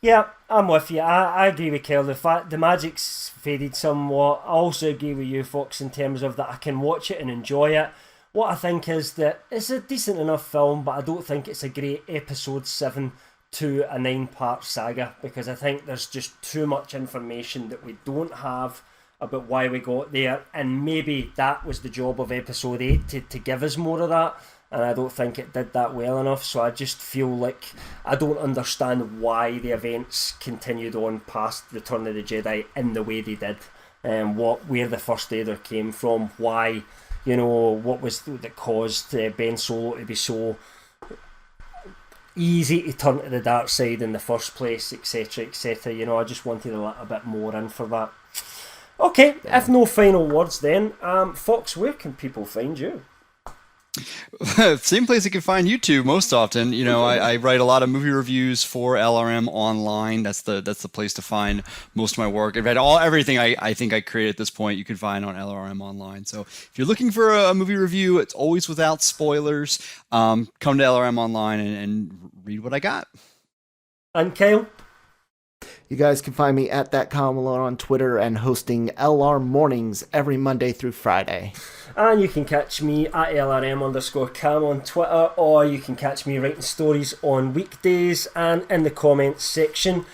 Yeah, I'm with you. I agree with Kel. The fact the magic's faded somewhat. I also agree with you, Fox, in terms of that I can watch it and enjoy it. What I think is that it's a decent enough film, but I don't think it's a great Episode 7 to a 9-part saga, because I think there's just too much information that we don't have about why we got there, and maybe that was the job of Episode 8 to give us more of that, and I don't think it did that well enough. So I just feel like I don't understand why the events continued on past Return of the Jedi in the way they did, and where the First Order came from, why, what was that caused Ben Solo to be so easy to turn to the dark side in the first place, etc., etc. I just wanted a little bit more in for that. Okay, if no final words then, Fox, where can people find you? Same place you can find YouTube most often. I write a lot of movie reviews for LRM Online. That's the place to find most of my work. I've had everything I think I create at this point you can find on LRM Online. So if you're looking for a movie review, it's always without spoilers. Come to LRM Online and read what I got. And Kyle? You guys can find me at that Kyle Malone on Twitter and hosting LR Mornings every Monday through Friday. And you can catch me at LRM_Cam on Twitter, or you can catch me writing stories on weekdays and in the comments section.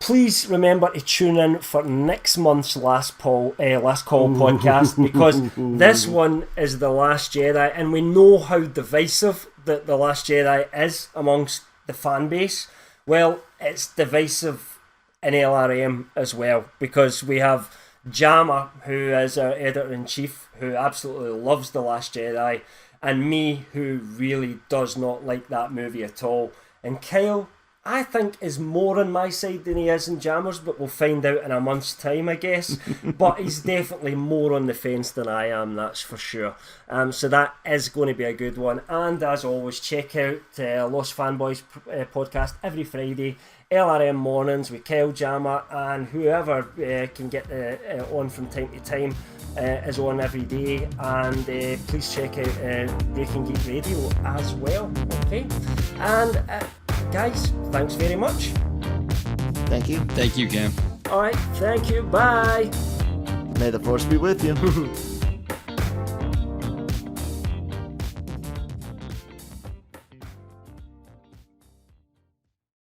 Please remember to tune in for next month's Last Call podcast, because this one is The Last Jedi, and we know how divisive The Last Jedi is amongst the fan base. Well, it's divisive in LRM as well, because we have Jammer, who is our editor-in-chief, who absolutely loves The Last Jedi, and me, who really does not like that movie at all. And Kyle, I think, is more on my side than he is in Jammer's, but we'll find out in a month's time, I guess. But he's definitely more on the fence than I am, that's for sure. So that is going to be a good one. And as always, check out Lost Fanboys podcast every Friday, LRM Mornings with Kyle, Jammer, and whoever can get on from time to time is on every day. And please check out Breaking Geek Radio as well. Okay, and guys, thanks very much. Thank you. Thank you, Cam. All right, thank you. Bye. May the Force be with you.